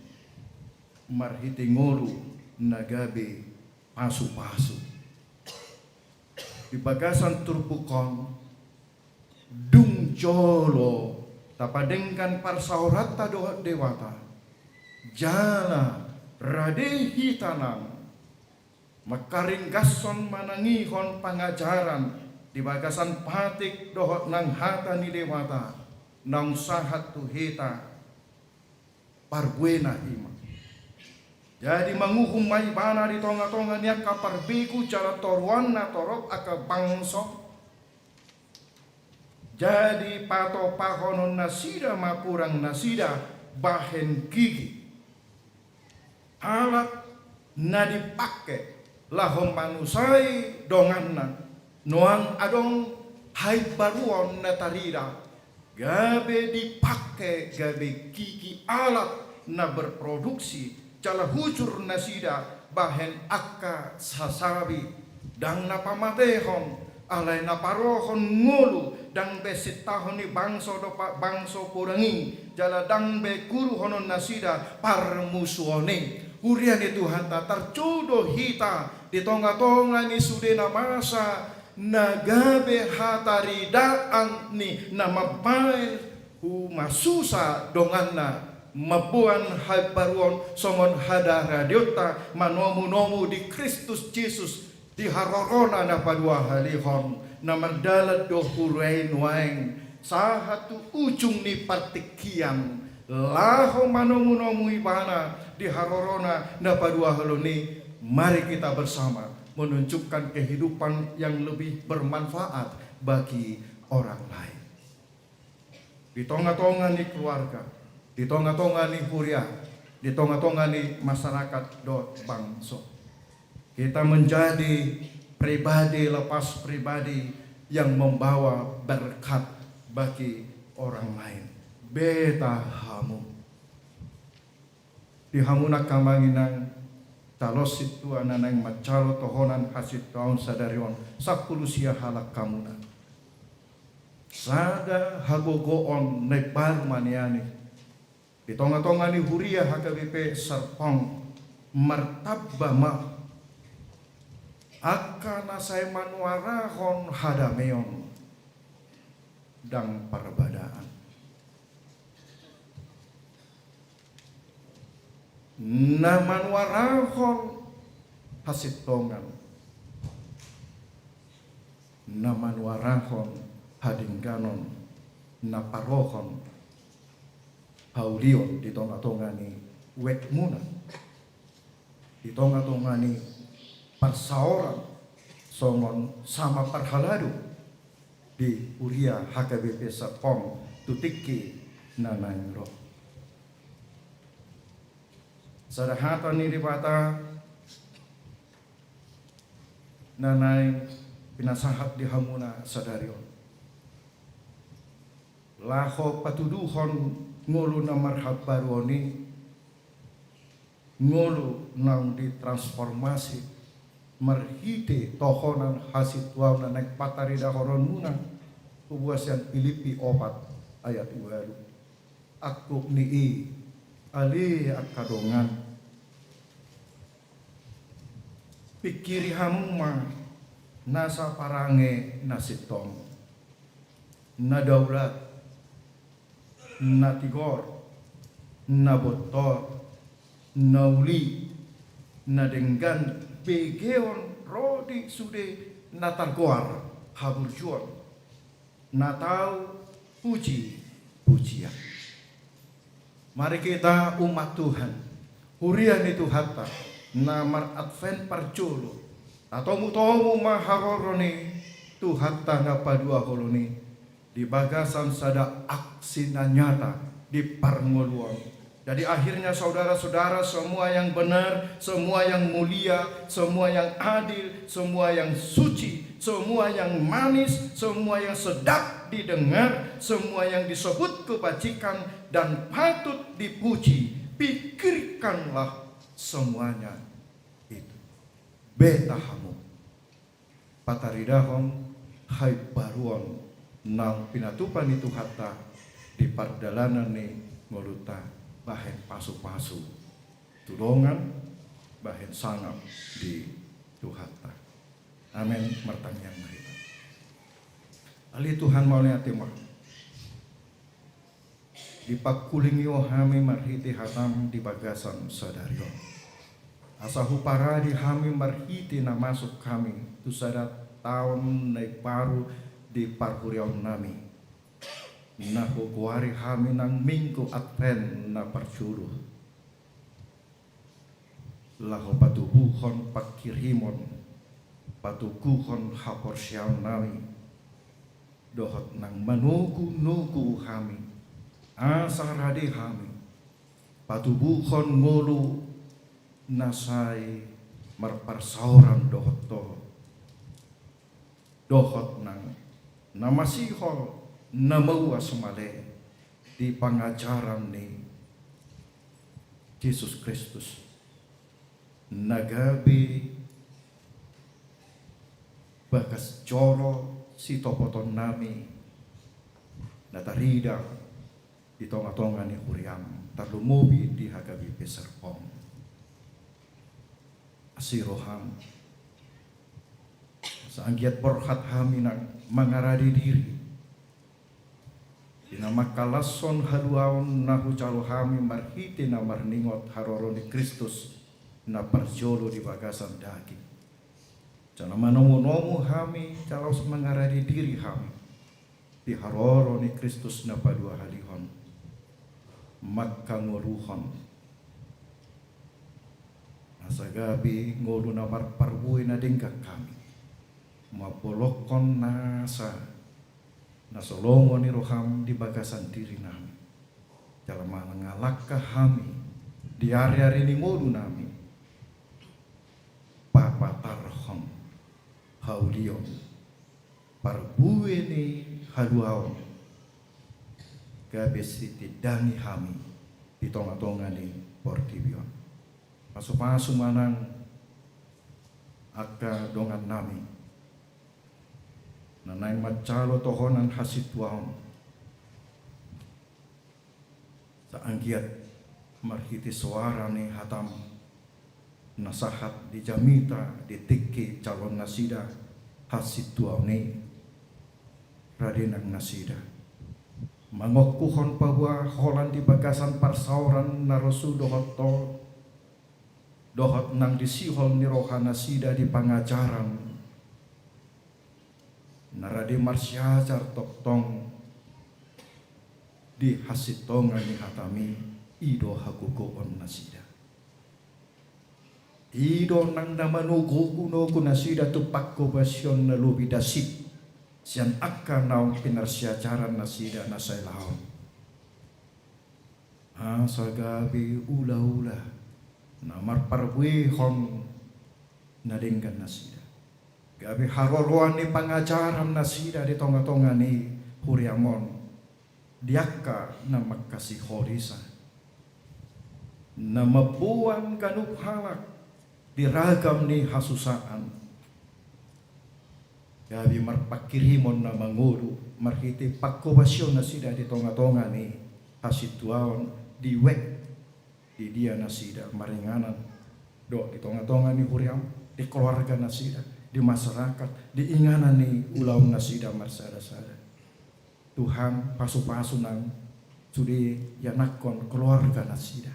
marhiti ngolu nagabe pasu-pasu di bagasan turpukon dung jolo tapadengkan parsaurata doa dewata jala radehi tanang makaring gason manangihon pangajaran di bagasan patik dohot nang hata ni dewata nang sahat tuhita parbuena ima jadi manguhum may bana di tonga-tonga niya kaparbiku cara toruan na torop aka bangso jadi pato pahonon nasida mapurang nasida bahen gigi alat na dipake lahom manusai donganna noang adong hai baruon na tarida gabe dipake gabe gigi alat na berproduksi cala hujur nasida bahen akka sasabi dang napamatehon alay naparohon ngulu dang besit tahon ni bangso do bangso purangi jala dang be guru honon nasida parmusuone hurian itu hanta tercudo hita di tonga-tonga ni sudena masa nagabe hataridaan ni namabail humasusa donganna mabuan hai paruon songon hada radiota manomu-nomu di Kristus Yesus di harorona na padua halihon na mandalat do hurain waeng sahatu ujung ni partikian laho manomu-nomu ibana di harorona na padua haloni mari kita bersama menunjukkan kehidupan yang lebih bermanfaat bagi orang lain di tonga-tonga ni keluarga di tonga-tonga ni huria, di tonga-tonga ni masyarakat dot bangso. Kita menjadi pribadi lepas pribadi yang membawa berkat bagi orang lain. Beta hamu. Di hamuna kamanginang talos itu ananang macalo tohonan hasit tahun sadarion sapulusia halak kamuna. Sada hagogoon nebar maniani. Di tonga-tonga ni huria HKBP serpong martabama akana saya manuarahon hadameon dang perbadaan na manuarahon hasit tongan na manuarahon hadingganon na parohon haulion di tonga-tonga ni wet muna di tonga-tongani persaoran songon sama parhaladu di uria HKBP Serpong tutiki nanangro. Sadahatan ni ribata nanay pinasahat di hamuna sadarion. Laho patuduhon ngulu na marhab baroni, ngulu nang ditransformasi marhite tohonan hasit waw na nagpatarida horon muna kubuasan Filipi 4 ayat 2. Akuk ni ali akadongan pikiri hamuma nasa parange nasitong na daulat na tigor na botor na uli na denggan begeon rodi sude na targoar haburjuan na tahu pujian. Mari kita umat Tuhan hurian itu hatta na mar advent parjolo atau mutomu maharoroni Tuhatta na padua holoni di bagasan sada aksi na nyata di parngoluan. Jadi akhirnya saudara-saudara semua yang benar, semua yang mulia, semua yang adil, semua yang suci, semua yang manis, semua yang sedap didengar, semua yang disebut kebajikan dan patut dipuji, pikirkanlah semuanya itu. Betahamu pataridahon hai baruon nang pinatupan itu hatta di pardalanan ni ngoluta bahen pasu-pasu tulongan bahen sangap di tuhatta. Amin mertanyang mereka. Ali Tuhan mau lihatimah di pakulingyo hami marhiti hatam di bagasan sadario. Asahu para di hami marhiti na masuk kami tu sada tahun naik baru di parhuriaw nami na kukuari hami ng minggu advent na parsuruh laho patubuhon pakirimon patuguhon haporsyaw nami dohot ng manugu-nugu hami asaradi hami patubuhon ngulu nasay marparsauran dohot to dohot ng namasihol na mawas mali di pangajaran ni Jesus Kristus nagabi bakas joro si topoton nami natarida di tonga-tonga ni huriam tarlumubi di hagabi Serpong asiroham saanggiat borhat hami nang mangaradi diri ina makalason haluaon na hucalo hami marhiti na marningot haroro ni Kristus na parjolo di bagasan daging. Jana manomu-nomu hami calos mangaradi diri hami di haroro ni Kristus na padua halihon makkanguruhon nasagabi ngolu na marparbuy na dinggak kami mapolokon nasa nasolongo ni roham di bagasan diri nami dalam mengalakah hami di hari-hari ni modu nami papa tarhom haulion parbuwe ni haluaon gabesiti dani hami di tonga-tonga ni portibion pasu-pasu manang akka dongan nami nanay macalo tohonan hasitwaon sa anggiat marhiti suara ni hatam nasahat di jamita di tikki calon nasida hasitwaon ni radinang nasida mangokuhon pabua holan di bagasan parsauran narosu dohot nang disihol ni rohana sida di pangajaran naradi marsyajar toktong di hasitongan ni hatami ido hakukoon nasida Ido nang namanugo kuno kunasida tupakko basyon na lubidasit. Siyan akka naong pinarsyacaran nasida na sa ilaw. Sa gabi ula-ula na marparwihon na dinggan nasida. Gabi haroroan ni pangajaran nasida di tonga-tonga ni Huriamon. Diaka na magkasihorisa. Na mabuang kanuphalak diragam ni hasusaan. Gabi marpakirimon na manguru, marhiti pagkubasyon na sida di tonga-tonga ni hasituaon diwek di dia na sida maringanan. Do di tonga-tonga ni Huriam, di keluarga na sida, di masyarakat, di inganan ni ulaw na sida marsada-sada. Tuhan pasu-pasu nang sudi yanakon keluarga na sida.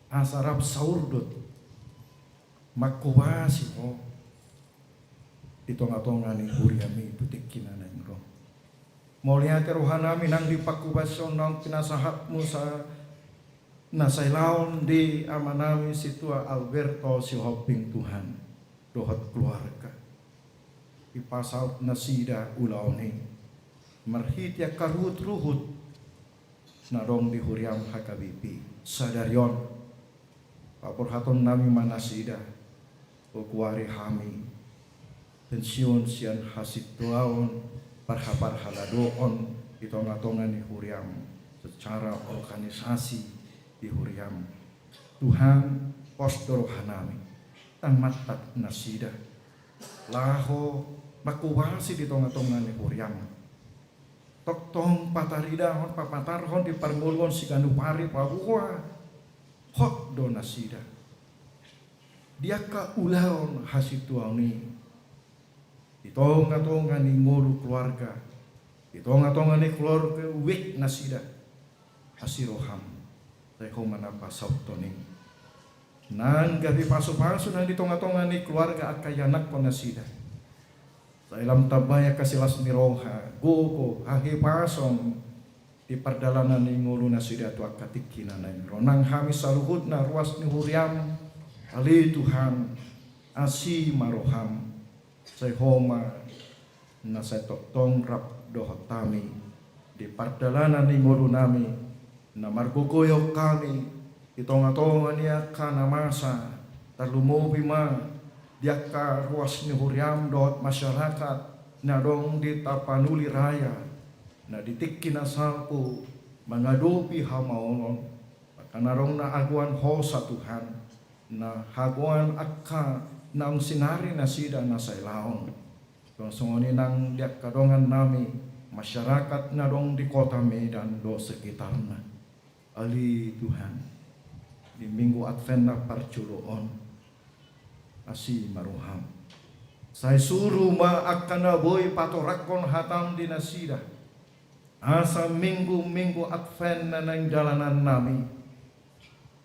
Asarap saurdot makubasi mo di tonga-tonga ni Huriami putik kinanay mo. Maulihat rohanami nang dipakubasyon ng pinasahat mo sa nasailaon di amanami situa Alberto si hoping Tuhan dohot keluarga. Ipasaut na sida ulaw ni marhitya karut-ruhut na rong di Huriam hakabipi sadaryon paporhaton nami manasida kuwari hami pensiun sian hasituaon parha-parhaladoon itonga-tonga ni Huriam secara organisasi di Huriam. Tuhan posdoro hanami tamatat nasida laho makuwasi di tonga-tonga ni Huriam. Toktong pataridahon papatarhon di parmulon si kanupari pabuwa hot do nasida. Diaka ulaon hasituani. Itonga-tonga ni ngulu keluarga. Itonga-tonga ni keluarga wik nasida. Hasiroham. Teko manapa sautoning. Nang gabi pasu-pasu nang ditonga-tonga ni keluarga akayanak ko nasida. Sa ilam tabaya kasilas ni roha. Gugo hahipason. Di perdalanan ni ngulu nasida tu akatikinan na ronang hamis saluhud na ruas ni Huriam. Ali Tuhan asi maroham say homa na say toktong rap dohotami di pardalanan ni ngulu nami na margugoyo kami itonga-tonga niya ka na masa talumobi ma diaka ruas ni Huriam dohot masyarakat na dong di tapanuli raya na ditikki na sampu mangadupi hamaonon makanarong na aguan ho sa Tuhan na haguan akka na sinari na sida na sa ilaon. Kung sungoni nang diak kadongan nami masyarakat na dong di kota Medan do sekitar na. Ali Tuhan di minggu Advent na parculoon asi maruham. Say suru ma akka na boy patorakon hatam di nasida. Asa minggu Advent na nang dalanan nami.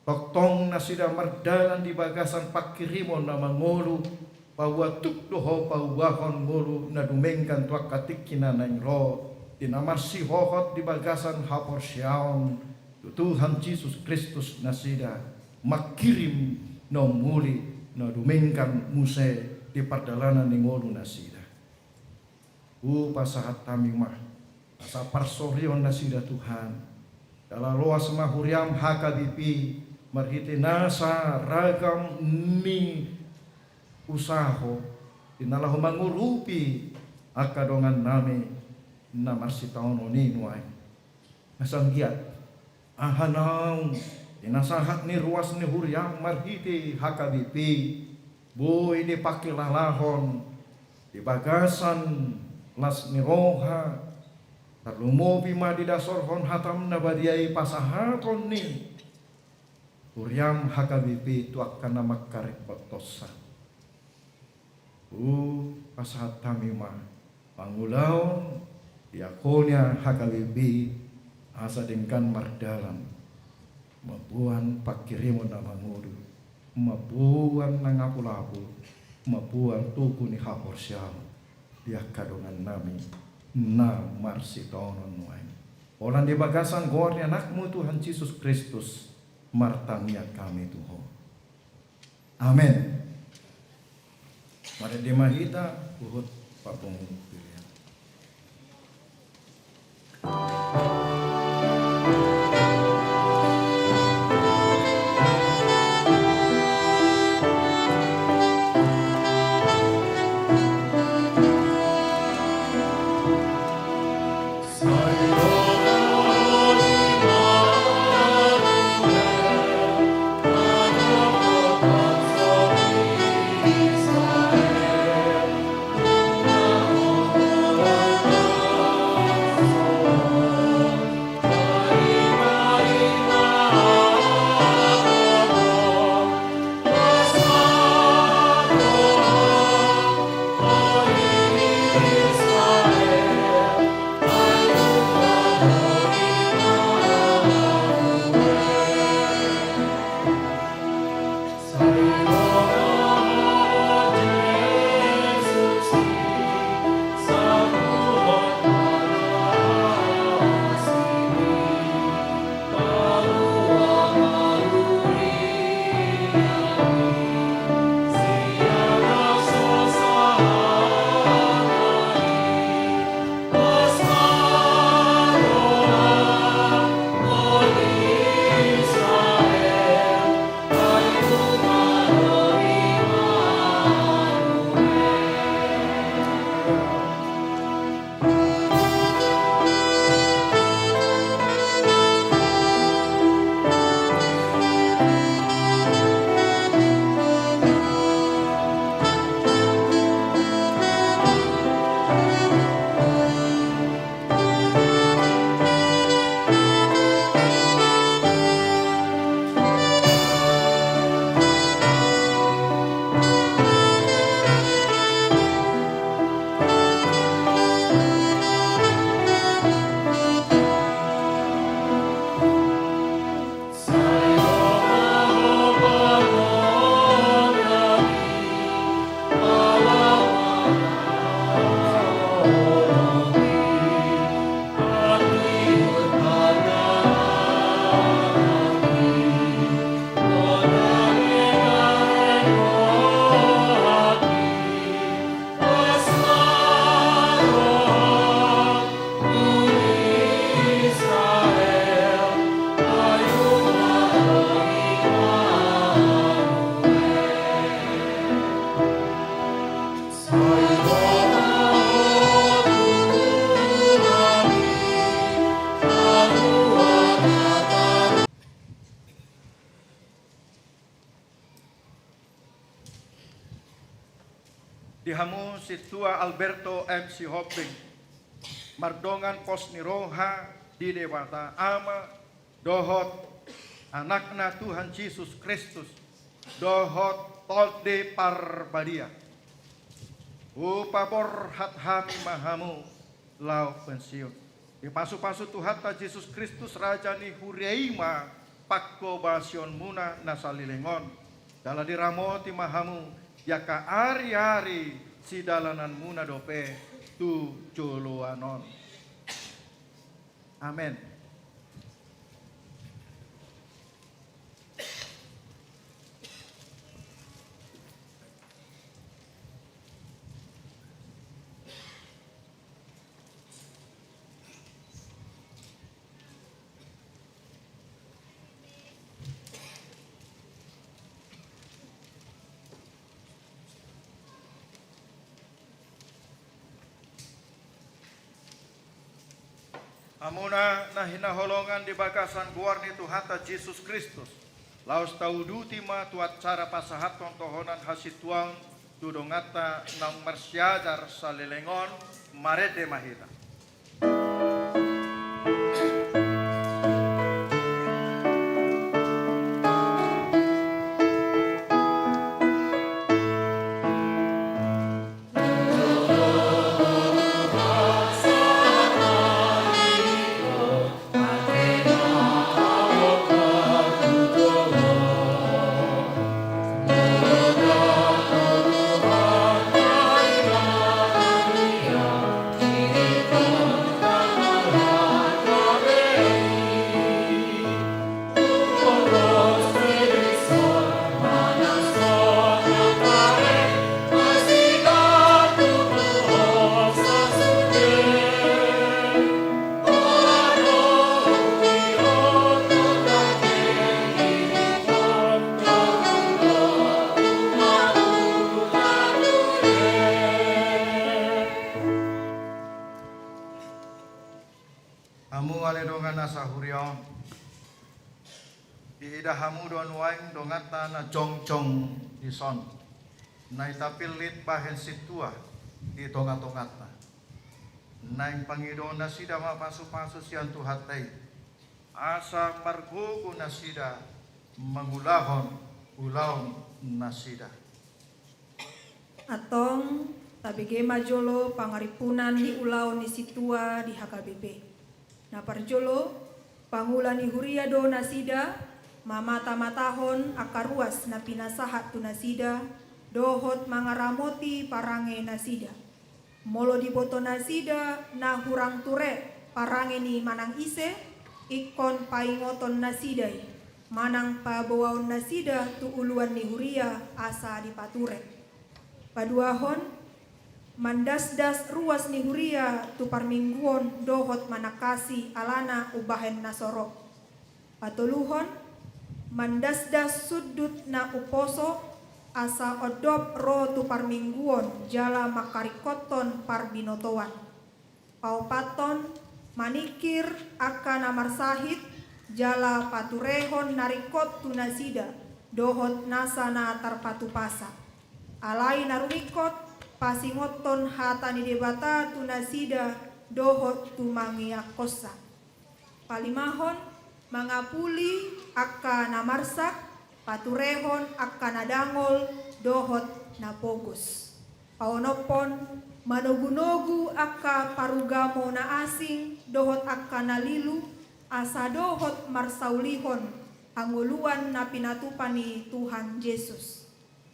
Toktong na sida mardalan di bagasan pakirimon na mangulu bahwa tukdoho pauwahon ngulu na dumengkan tuak katikina na ro dinamasi hohot di bagasan hapor syaon Tuhan Yesus Kristus na sida makirim na muli na dumengkan muse di pardalanan ni ngulu na sida. Pasahat kami mah asa parsorion na sida Tuhan dalam luas mahuriam hakabipi marhiti nasa ragam ni usaho inalahu mangurupi akadongan nami na marsitaon ni nuay nasanggiat ahanaw inasahat ni ruas ni Huriam marhiti hakabipi boy di pakilalahon di bagasan las ni roha tarlumobi ma di dasorhon hatam na badiay pasahaton ni Huriam hakabipi tuak kana makarek potosa. Pasahat kami ma pangulaon diakonya hakabipi asa dengkan mardalan mabuan pakirimon na mangudu mabuan nangapu-lapu mabuan tuku ni hapor syam dia kadongan nami na marsitonon nuay. Olan di bagasan gornya anakmu Tuhan Yesus Kristus martangnya kami Tuhan. Amin. Mari dimahita uhut papung pilihan. Dihamu si tua Alberto MC Hopping, mardongan pos niroha di dewata ama, dohot anakna Tuhan Yesus Kristus, dohot tolde parbadia. Upapor hathami mahamu lau pensiun. Di pasu-pasu Tuhan ta Yesus Kristus Raja ni huriaima pakko basion muna nasalilengon. Dala diramoti mahamu yaka ari-ari si dalanan muna dope tu joloanon. Amin. Amuna na hinaholongan di bagasan guar ni Tuhan ta Yesus Kristus. Laos tauduti ma tuat cara pasahat tontohonan hasituang tudongata nang marsyadar sa lilengon marete mahita. Diriku Hamu ale dongan asa hurion. Ida hamu don waing dongata na jong ison. Nai tapilit bahen situa di tongat-tongata. Naing pangidon na sida mapasu-pasu siyan tuhatay. Asa margugo na sida mangulahon ulaw na sida. Atong tabige majolo pangaripunan ni ulaw ni situa di HKBP. Na parjolo pangulan ni huriado nasida mamata-matahon akaruas na pinasahat tu nasida dohot mangaramoti parange nasida. Molo di boto nasida na hurang ture parange ni manang ise ikon paingoton nasidai manang pabawaon nasida tu uluan ni huria asa di pature. Paduahon mandasdas ruas ni huria tu parmingguon dohot manakasi alana ubahen nasoro. Patuluhon mandasdas sudut na uposo asa odop ro tu parmingguon jala makarikoton parbinotoan. Paupaton manikir akan amar sahid jala paturehon narikot tu nasida dohot nasana tarpatupasa. Alai narumikot pasingoton hatani debata tunasida dohot tumangiakosa. Palimahon mangapuli akka namarsak paturehon akka nadangol dohot napogos. Paonopon manogu-nogu akka parugamo na asing dohot akka nalilu asa dohot marsaulihon anguluan na pinatupan ni Tuhan Yesus.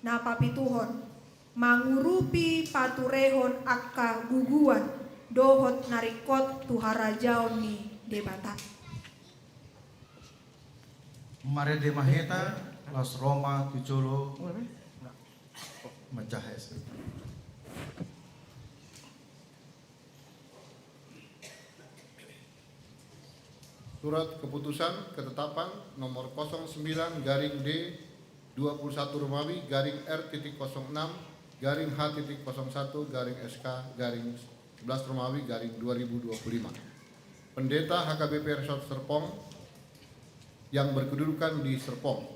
Napapituhon mangurupi paturehon akka guguan dohot narikot tuharajaon ni debata. Mare de maheta las Roma tujolo majahes. Surat Keputusan Ketetapan nomor 09 garing D 21 Romawi garing R.06 garing H.01 garing SK garing 11 Romawi garing 2025. Pendeta HKBP Resort Serpong yang berkedudukan di Serpong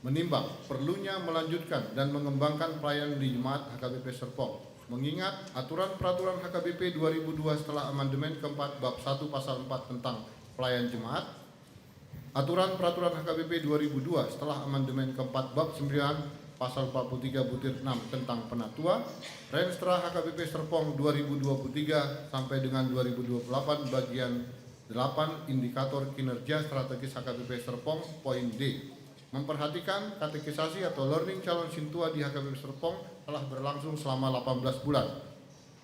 menimbang perlunya melanjutkan dan mengembangkan pelayanan di Jemaat HKBP Serpong mengingat aturan peraturan HKBP 2002 setelah amandemen keempat bab 1 pasal 4 tentang pelayan jemaat, aturan peraturan HKBP 2002 setelah amandemen keempat bab 9 pasal 43 butir 6 tentang penatua, Renstra HKBP Serpong 2023 sampai dengan 2028 bagian 8 indikator kinerja strategis HKBP Serpong poin D. Memperhatikan katekisasi atau learning calon sintua di HKBP Serpong telah berlangsung selama 18 bulan.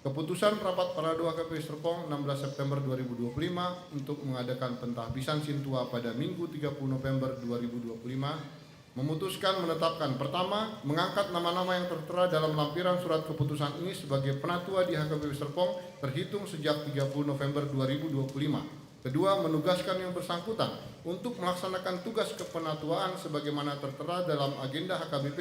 Keputusan rapat parado HKBP Serpong 16 September 2025 untuk mengadakan pentahbisan sintua pada Minggu 30 November 2025 memutuskan menetapkan pertama, mengangkat nama-nama yang tertera dalam lampiran surat keputusan ini sebagai penatua di HKBP Serpong terhitung sejak 30 November 2025. Kedua, menugaskan yang bersangkutan untuk melaksanakan tugas kepenatuaan sebagaimana tertera dalam agenda HKBP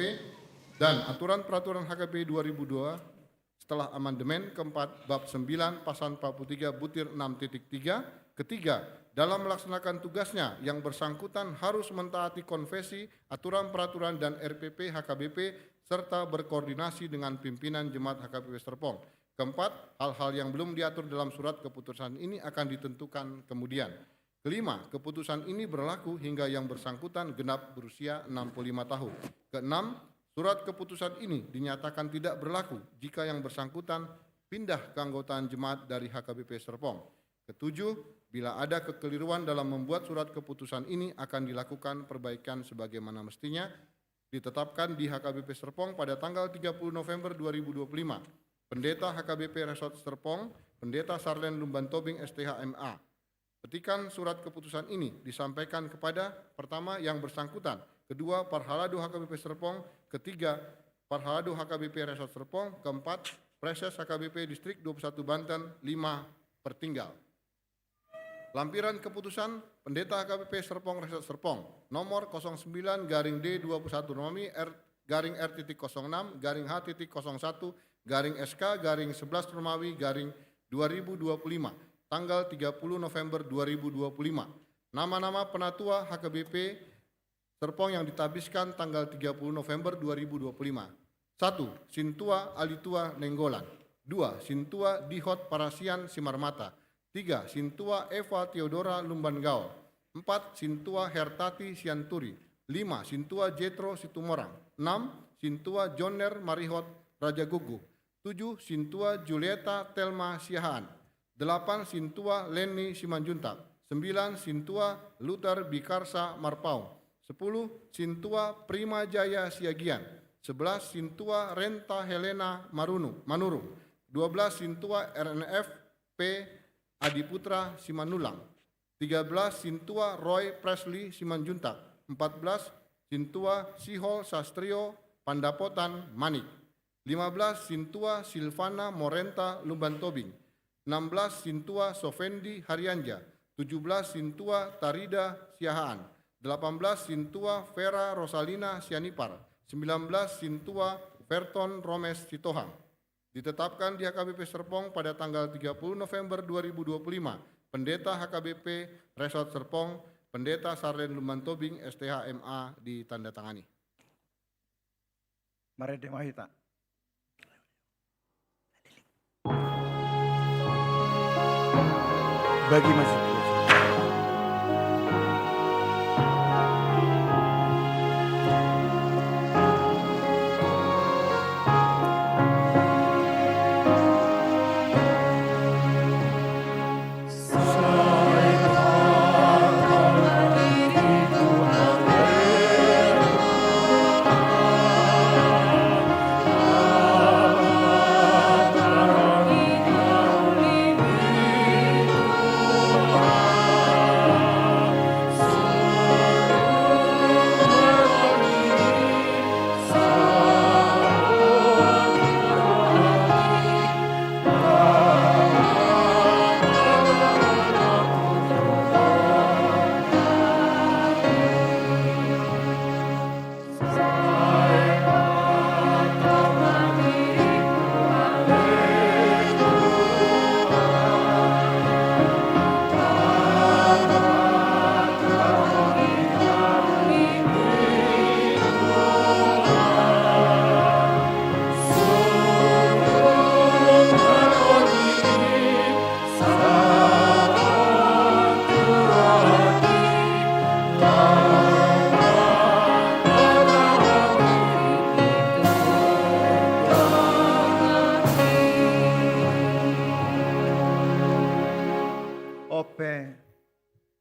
dan aturan peraturan HKBP 2002 setelah amandemen keempat bab 9 pasal 43 butir 6.3. Ketiga, dalam melaksanakan tugasnya yang bersangkutan harus mentaati konvensi, aturan peraturan dan RPP HKBP serta berkoordinasi dengan pimpinan Jemaat HKBP Serpong. Keempat, hal-hal yang belum diatur dalam surat keputusan ini akan ditentukan kemudian. Kelima, keputusan ini berlaku hingga yang bersangkutan genap berusia 65 tahun. Keenam, surat keputusan ini dinyatakan tidak berlaku jika yang bersangkutan pindah keanggotaan jemaat dari HKBP Serpong. Ketujuh, bila ada kekeliruan dalam membuat surat keputusan ini akan dilakukan perbaikan sebagaimana mestinya, ditetapkan di HKBP Serpong pada tanggal 30 November 2025. Pendeta HKBP Resort Serpong, Pendeta Sarlen Lumban Tobing STHMA. Petikan surat keputusan ini disampaikan kepada pertama yang bersangkutan, kedua Parhalado HKBP Serpong, ketiga Parhalado HKBP Resort Serpong, keempat Preses HKBP Distrik 21 Banten, 5 Pertinggal. Lampiran keputusan Pendeta HKBP Serpong Resort Serpong nomor 09 garing D 21 Romawi garing R.06 garing H.01 garing SK garing 11 Romawi garing 2025 tanggal 30 November 2025. Nama-nama penatua HKBP Serpong yang ditabiskan tanggal 30 November 2025. 1. Sintua Alitua Nenggolan. 2. Sintua Dihot Parasian Simarmata. 3. Sintua Eva Theodora Lumbangao. 4. Sintua Hertati Sianturi. 5. Sintua Jetro Situmorang. 6. Sintua Joner Marihot Raja Gugu. 7. Sintua Julieta Telma Siahaan. 8. Sintua Leni Simanjuntak. 9. Sintua Luther Bikarsa Marpaung. 10. Sintua Prima Jaya Siagian. 11. Sintua Renta Helena Manuru. 12. Sintua RNF P. Adiputra Simanulang. 13. Sintua Roy Presley Simanjuntak. 14. Sintua Sihol Sastrio Pandapotan Manik. 15. Sintua Silvana Morenta Lumbantobing. 16. Sintua Sofendi Haryanja. 17. Sintua Tarida Siahaan. 18. Sintua Vera Rosalina Sianipar. 19. Sintua Verton Romes Sitohang. Ditetapkan di HKBP Serpong pada tanggal 30 November 2025. Pendeta HKBP Resort Serpong, Pendeta Sarlen Lumbantobing STH MA ditandatangani. Mari Demahita. Bagi masjid.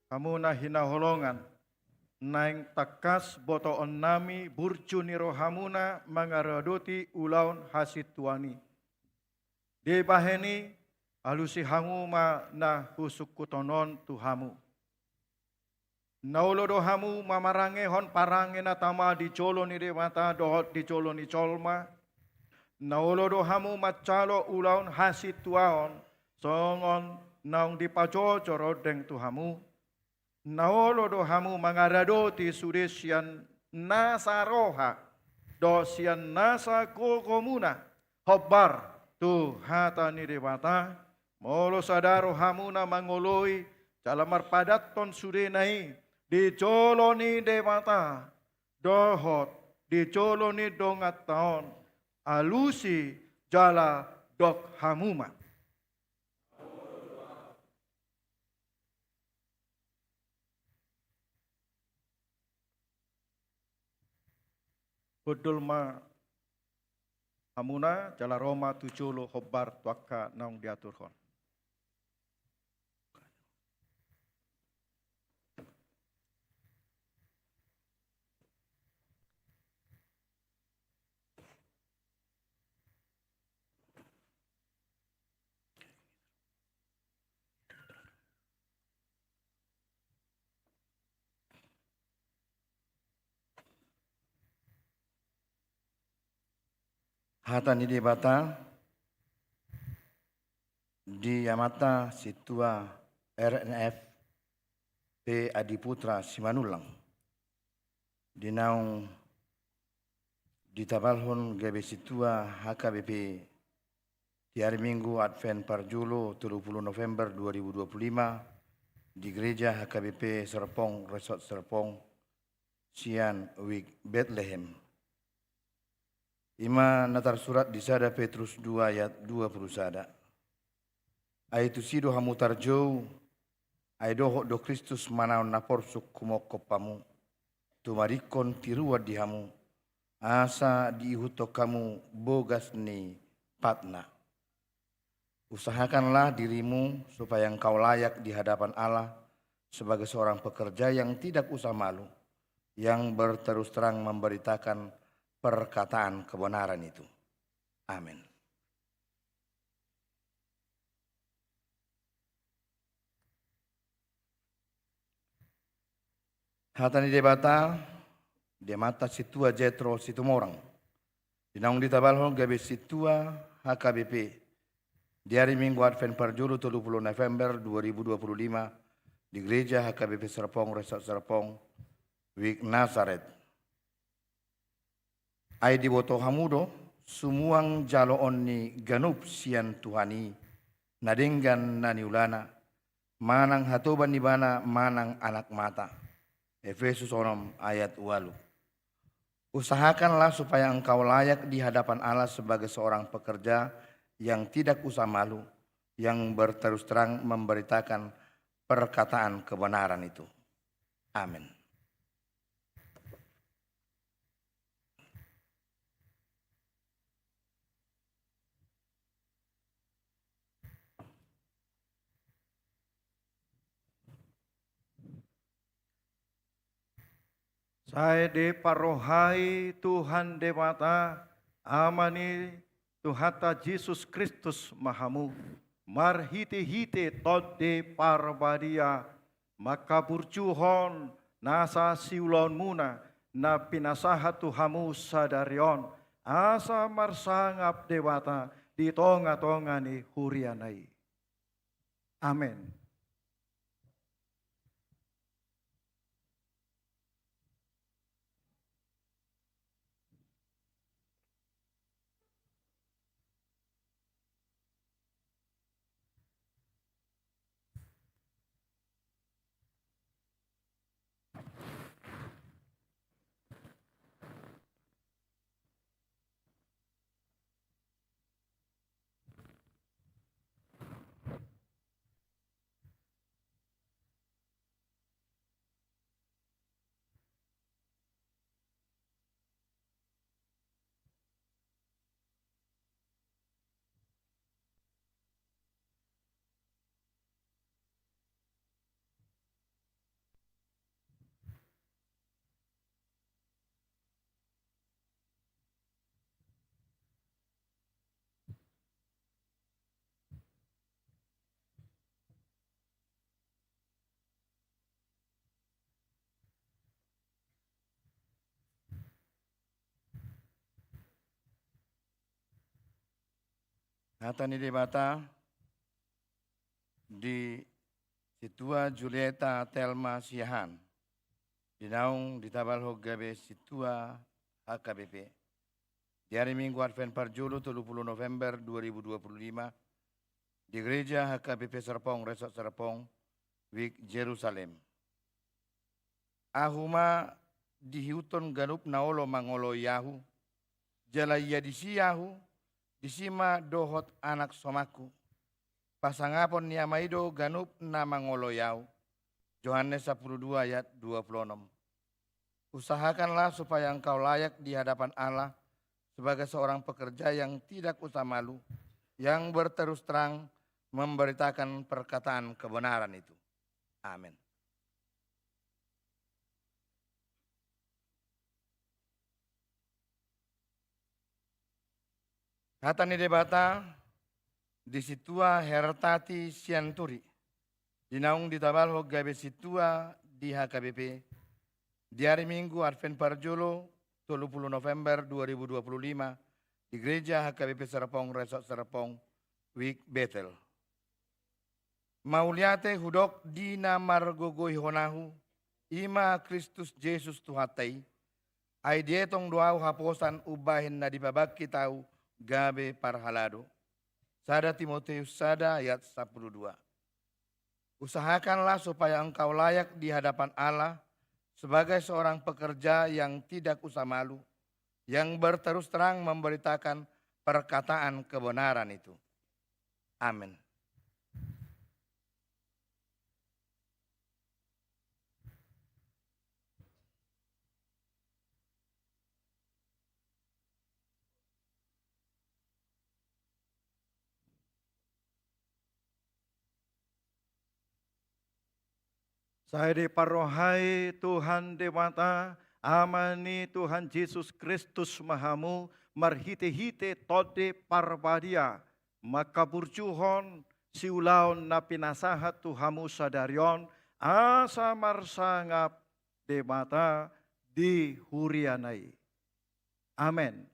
Hamuna hinaholongan, naing takas boto onnami burcuniro hamuna mangaradoti ulaun hasit tuani. Debaheni alusi hanguma na husuk kutonon tuhamu. Naulodo hamu mamarange hon parange na tama di colo ni dewata dohot di colo ni colma. Naulodo hamu macalo ulaun hasit tuaon songon naung dipaco corodeng tuhamu. Naolodo hamu mangaradoti sudesian nasaroha dosian nasa kokomuna hobbar tu hata ni dewata molo sadaro hamuna mangoloi calamar padaton sudenai di coloni dewata dohot di coloni dongat taon alusi jala dok hamuma. Bedul ma hamuna jala Roma tujulo hobbar tuaka naung diaturhon. Hata ni debata di Yamata Situa RNF P Adiputra Simanulang di naung di tabalhon gabe Situa HKBP di hari Minggu Advent Parjulo 30 November 2025 di Gereja HKBP Serpong, Resort Serpong, Sian Wik Bethlehem. Ima natar surat di sada Petrus 2 ayat 20 sada. Aitu sido hamutar jauh, aidoho do Kristus manaon naporsuk kumoko pamu, tumarikon tirua dihamu, asa diihuto kamu bogas ni patna. Usahakanlah dirimu supaya engkau layak di hadapan Allah sebagai seorang pekerja yang tidak usah malu, yang berterus terang memberitakan perkataan kebenaran itu. Amin. Hatani debata, demata situa Jetro Situmorang. Dinaung ditabalhol gabe situa HKBP. Di hari Minggu Advent Parjulo 30 November 2025 di Gereja HKBP Serpong, Resort Serpong, Wik Nazaret. Ai di boto hamudo, sumuang jaloon ni ganup sian Tuhani, nadenggan naniulana, manang hatoban ni bana, manang anak mata. Efesus 6 ayat 8. Usahakanlah supaya engkau layak di hadapan Allah sebagai seorang pekerja yang tidak usah malu, yang berterus terang memberitakan perkataan kebenaran itu. Amin. Saya de parohai Tuhan Dewata, amani Tuhata Yesus Kristus Mahamu, marhite-hite tot de parbadia, maka burcuhon nasa siulon muna, na pinasahat Tuhamu sadarion, asa marsangap Dewata, di tonga-tonga ni hurianai. Amin. Hatani debata di situa Julieta Telma Siahan. Dinaung ditabalho gabe situa HKBP. Di hari Minggu Advent Parjulo 30 November 2025 di Gereja HKBP Serpong, Resort Serpong, Wik Jerusalem. Ahuma dihiuton ganup naolo mangolo yahu, jalaya disiyahu, disima dohot anak somaku. Pasangapon ni amaido ganup na mangolo yahu. Yohanes 12 ayat 26. Usahakanlah supaya engkau layak di hadapan Allah sebagai seorang pekerja yang tidak usah malu, yang berterus terang memberitakan perkataan kebenaran itu. Amin. Hatani debata di situa hertati sianturi. Dinaung ditabalho gabe situa di HKBP. Di hari Minggu Advent Parjulo 30 November 2025 di Gereja HKBP Serpong, Resort Serpong, Wik Bethel. Mauliate hudok dina margogoi honahu, ima Kristus Yesus Tuhatai, ay dietong doau haposan ubahin na dibabag kitau gabe parhalado. Sada Timotius sada ayat 12. Usahakanlah supaya engkau layak di hadapan Allah sebagai seorang pekerja yang tidak usah malu, yang berterus terang memberitakan perkataan kebenaran itu. Amin. Saya diparohai Tuhan Dewata, amani Tuhan Yesus Kristus Mahamu, marhite-hite tode parbadia, maka burjuhon siulaon na pinasahat Tuhamu sadarion, asa marsangap Dewata di hurianai. Amin.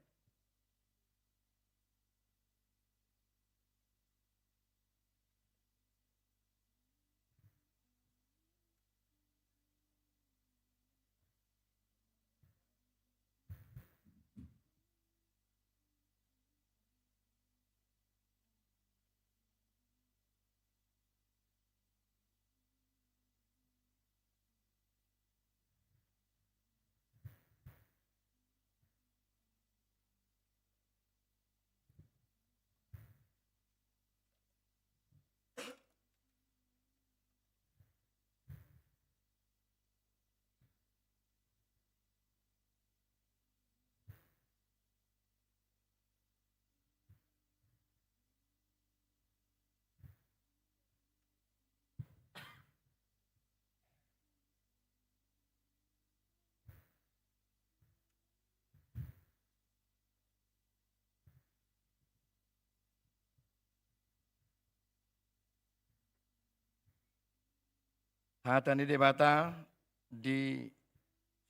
Hatani debata di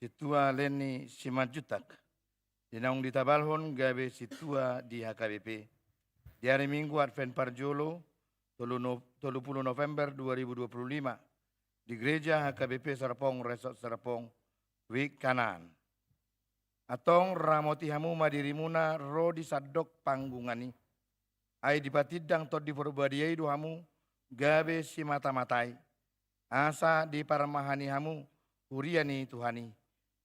situa leni simajutak. Dinaung ditabalhon gabe situa di HKBP. Di hari Minggu Advent Parjolo, 30 November 2025. Di gereja HKBP Serpong, Resort Serpong, Wik Kanan. Atong ramoti hamu madirimuna ro di sadok panggungani. Ai dipatidang tot di perbadiai hamu gabe si mata-matai. Asa di paramahani hamu huriani Tuhani.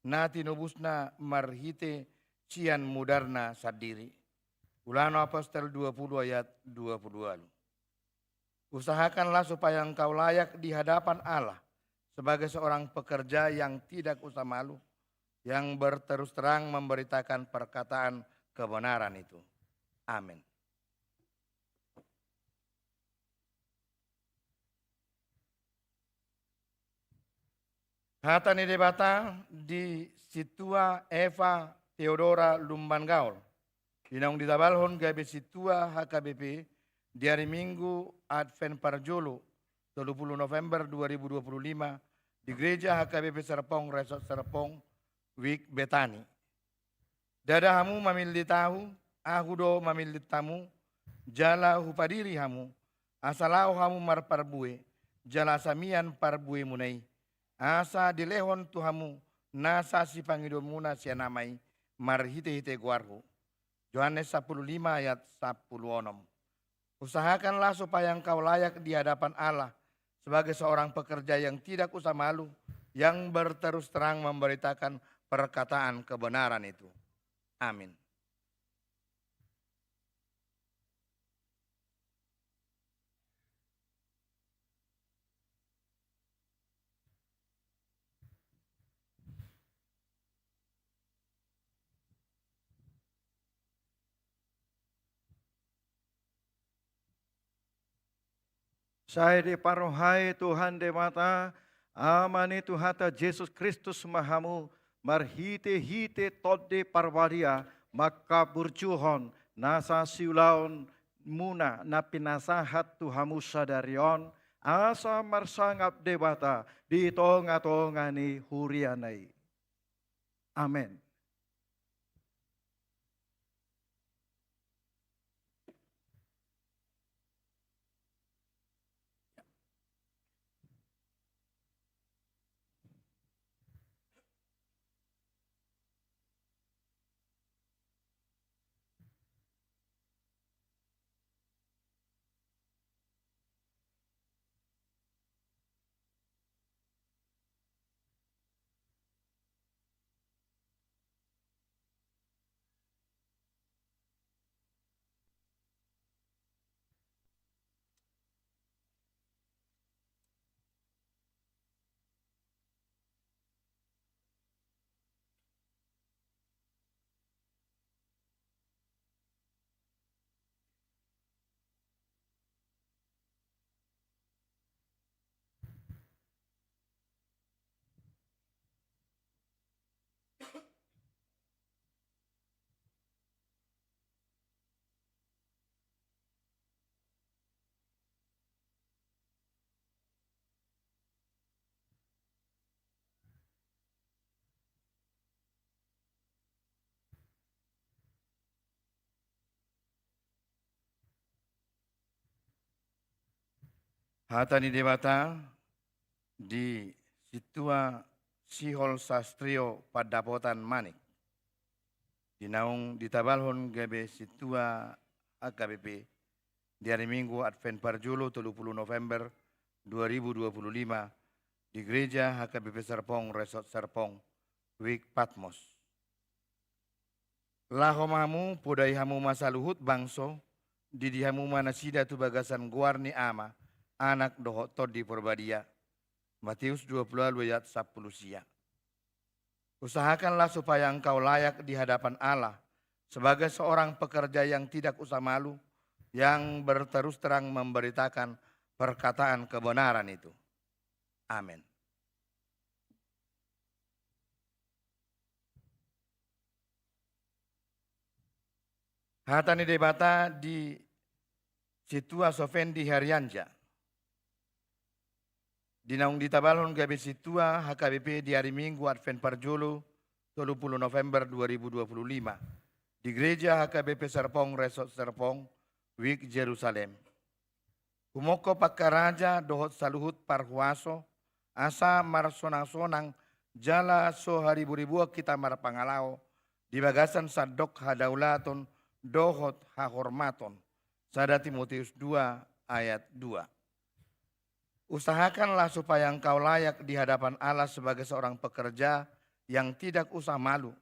Na tinubusna marhite cian mudarna sadiri. Ulano Apostel 20 ayat 22. Usahakanlah supaya engkau layak di hadapan Allah sebagai seorang pekerja yang tidak usah malu, yang berterus terang memberitakan perkataan kebenaran itu. Amin. Hatani debata di situa Eva Theodora Lumban Gaul. Dinaung ditabalhon gabe situa HKBP di hari Minggu Advent Parjolo 30 November 2025 di gereja HKBP Serpong, Resort Serpong, Wik Betani. Dadahamu mamildi tahu, ahudo mamildi tamu, jala hupadiri hamu, asalau hamu marparbue, jala samian parbue munai. Asa dilehon Tuhamu, nasa si pangidomuna sianamai, marhite-hite guarhu. Yohanes 15 ayat 16. Usahakanlah supaya engkau layak di hadapan Allah sebagai seorang pekerja yang tidak usah malu, yang berterus terang memberitakan perkataan kebenaran itu. Amin. Saya diparohai Tuhan Dewata, amani Tuhata Yesus Kristus Mahamu, marhite-hite tode parbadia, maka burjuhon, nasa siulaon muna na pinasahat Tuhamu sadarion, asa marsangap Dewata, di tonga-tongani hurianai. Amin. Hatani debata di situa Sihol Sastrio Padapotan Manik. Dinaung ditabalhon gabe situa AKBP di hari Minggu Advent Parjulo 30 November 2025 di Gereja HKBP Serpong Resort Serpong Wik Patmos. Lahomamu podai hamu masa luhut bangso di hamu manasida tu bagasan guarni ama anak dohot todi perbadia. Matius 20 ayat 10 sia. Usahakanlah supaya engkau layak di hadapan Allah sebagai seorang pekerja yang tidak usah malu, yang berterus terang memberitakan perkataan kebenaran itu. Amin. Hatani debata di situa Sofendi Haryanja. Dinaung ditabalhon gabe situa HKBP di hari Minggu Advent Parjolo 30 November 2025 di Gereja HKBP Serpong Resort Serpong Wik Jerusalem. Humoko pakaraja dohot saluhut parhuaso asa marsonang-sonang jala so haribu-ribu kita marpangalao di bagasan sadok hadaulaton dohot hahormaton. Sada Timotius 2 ayat 2. Usahakanlah supaya engkau layak di hadapan Allah sebagai seorang pekerja yang tidak usah malu,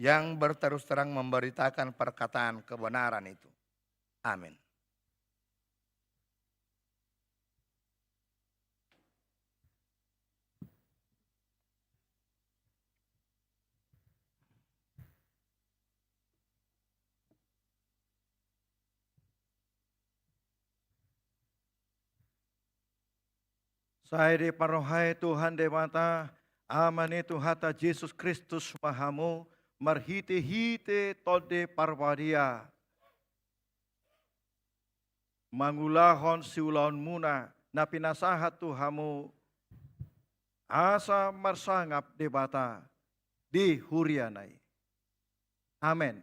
yang berterus terang memberitakan perkataan kebenaran itu. Amin. Saya di parohai Tuhan Dewata, amane Tuhata Yesus Kristus mahamu, marhite-hite tode parwadia. Mangulahon siulaon muna, na pinasahat Tuhamu, asa marsangap debata, di hurianay. Amen.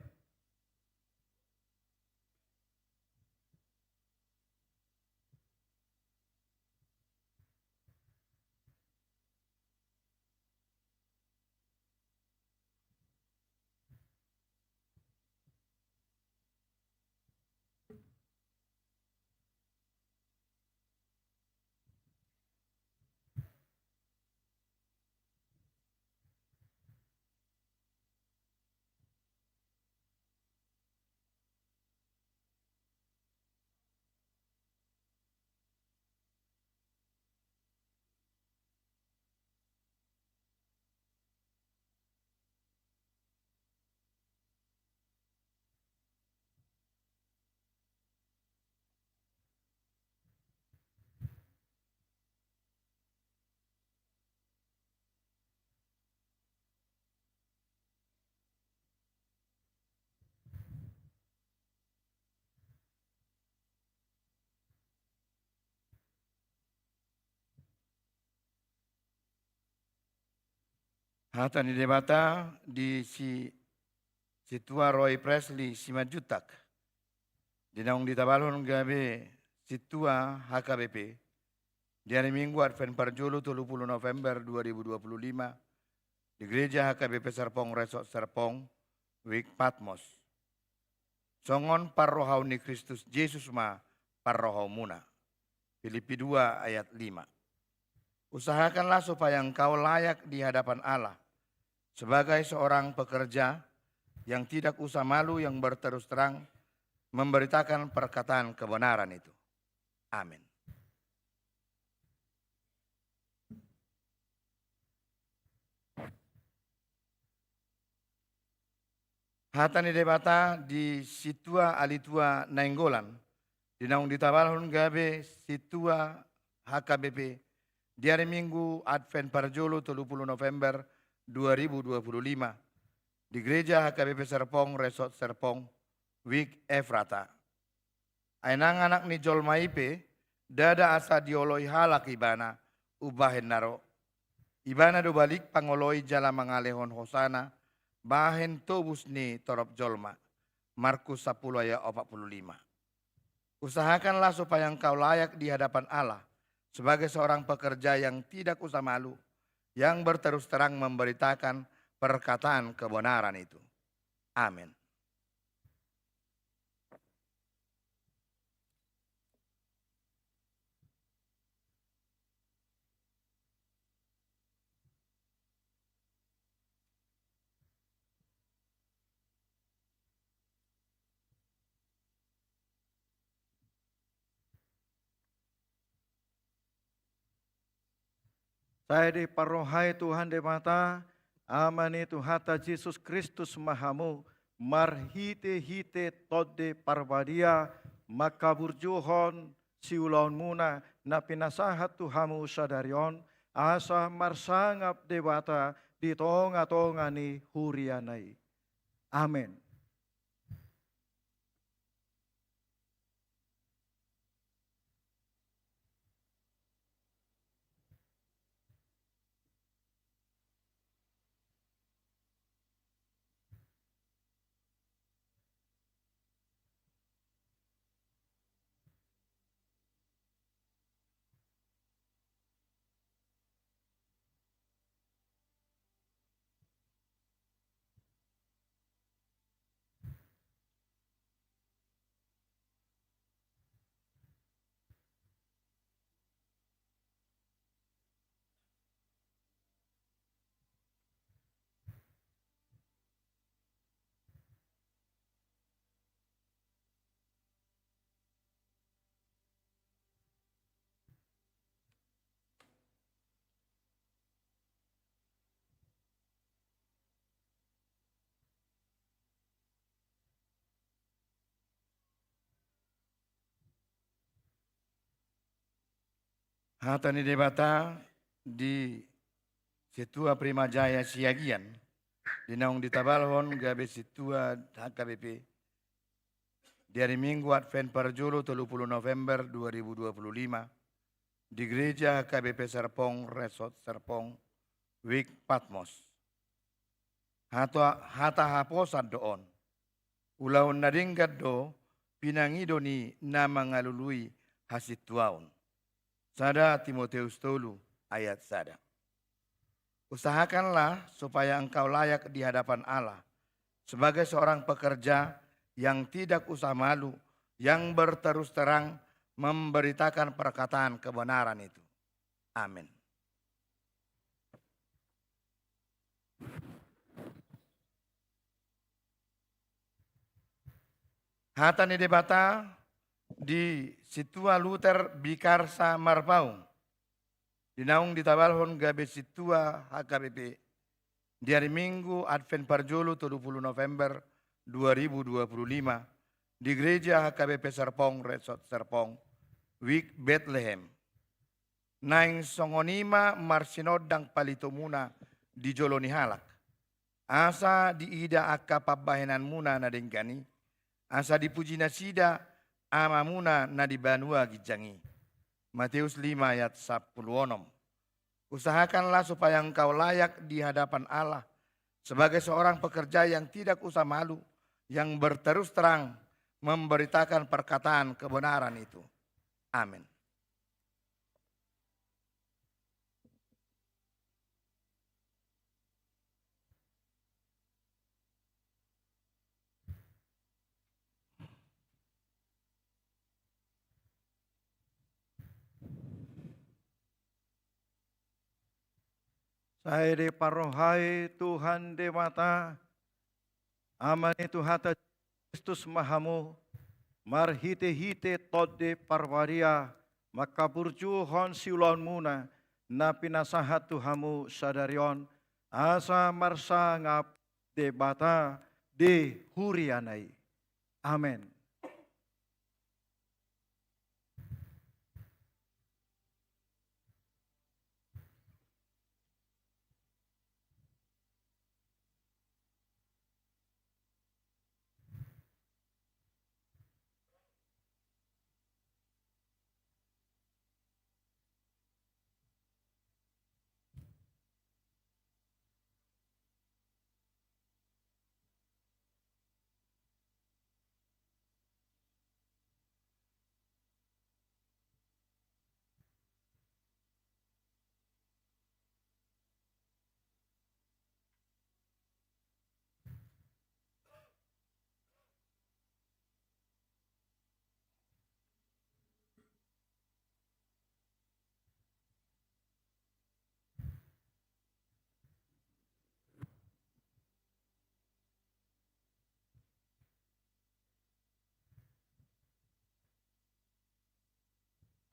Hatani debata di situa Roy Presley Simajutak. Dinaung ditabalhon gabe situa HKBP di hari Minggu Advent Parjolo 30 November 2025 di Gereja HKBP Serpong Resort Serpong Wik Patmos. Songon parrohau ni Kristus Yesus ma parrohau muna. Filipi 2 ayat 5. Usahakanlah supaya engkau layak di hadapan Allah sebagai seorang pekerja yang tidak usah malu, yang berterus terang memberitakan perkataan kebenaran itu. Amin. Hatani debata di situa alitua Nainggolan, dinaung ditabalhon gabe situa HKBP di hari Minggu Advent Parjolo 30 November 2025 di Gereja HKBP Serpong Resort Serpong Wik Efrata. Ainang anak ni Jolmaipe dada asa dioloi halak ibana ubahen naro. Ibana do balik pangoloi jala mangalehon hosana bahen tobus ni torop jolma. Markus 10 ayat 45. Usahakanlah supaya engkau layak di hadapan Allah sebagai seorang pekerja yang tidak usah malu, yang berterus terang memberitakan perkataan kebenaran itu. Amin. Saya diparohai Tuhan di mata, amani Tuhata Yesus Kristus mahamu, marhite tode parvadia, makaburjuhon siulaun muna, na pinasahat Tuhamu sadarion, asa marsangap debata di tonga-tonga ni hurianai. Amin. Hatani debata di Situa Prima Jaya Siagian, di naung ditabalhon gabe Situa HKBP, di hari Minggu Advent Parjolo 30 November 2025, di Gereja HKBP Serpong, Resort Serpong, Wik Patmos. Hata haposan doon, ulaun nadingkat do, pinangido ni na mangalului hasituaun. Sada Timoteus tolu ayat sada. Usahakanlah supaya engkau layak di hadapan Allah sebagai seorang pekerja yang tidak usah malu, yang berterus terang memberitakan perkataan kebenaran itu. Amin. Hatani debata di Situa Luther Bikarsa Marpaung, di naung ditabalhon gabe Situa HKBP, di hari Minggu Advent Parjolo 30 November 2025, di Gereja HKBP Serpong, Resort Serpong, Wik Bethlehem. Naing songonima marsinodang palitomuna di Joloni Halak. Asa di ida akka pabahenan muna na denggani, asa dipuji na sida ama muna na di banua gijangi. Matius 5 ayat 10. Usahakanlah supaya engkau layak di hadapan Allah sebagai seorang pekerja yang tidak usah malu, yang berterus terang memberitakan perkataan kebenaran itu. Amin. Saya diparohai Tuhan di mata, amani Tuhata Kristus mahamu, marhite tode parvaria, makaburjuhon siulaun muna, na pinasahat Tuhamu sadarion, asa marsangap debata de hurianai. Amin.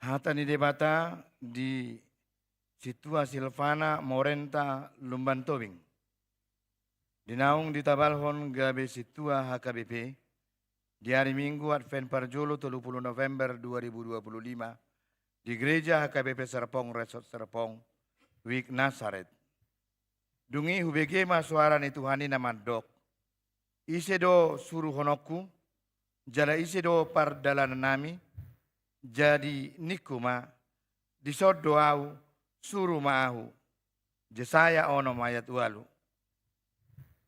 Hata ni debata di Situa Silvana Morenta Lumban Tobing. Dinaung di Tabalhon gabe Situa HKBP di hari Minggu Advent Parjolo 30 November 2025 di Gereja HKBP Serpong Resort Serpong, Wik Nazaret. Dungi hubege suara ni Tuhani namadok. Isedo suruh honoku, jala isedo pardalan nami, jadi nikuma, disod doau, suruh maahu, jesaya ono mayat walu.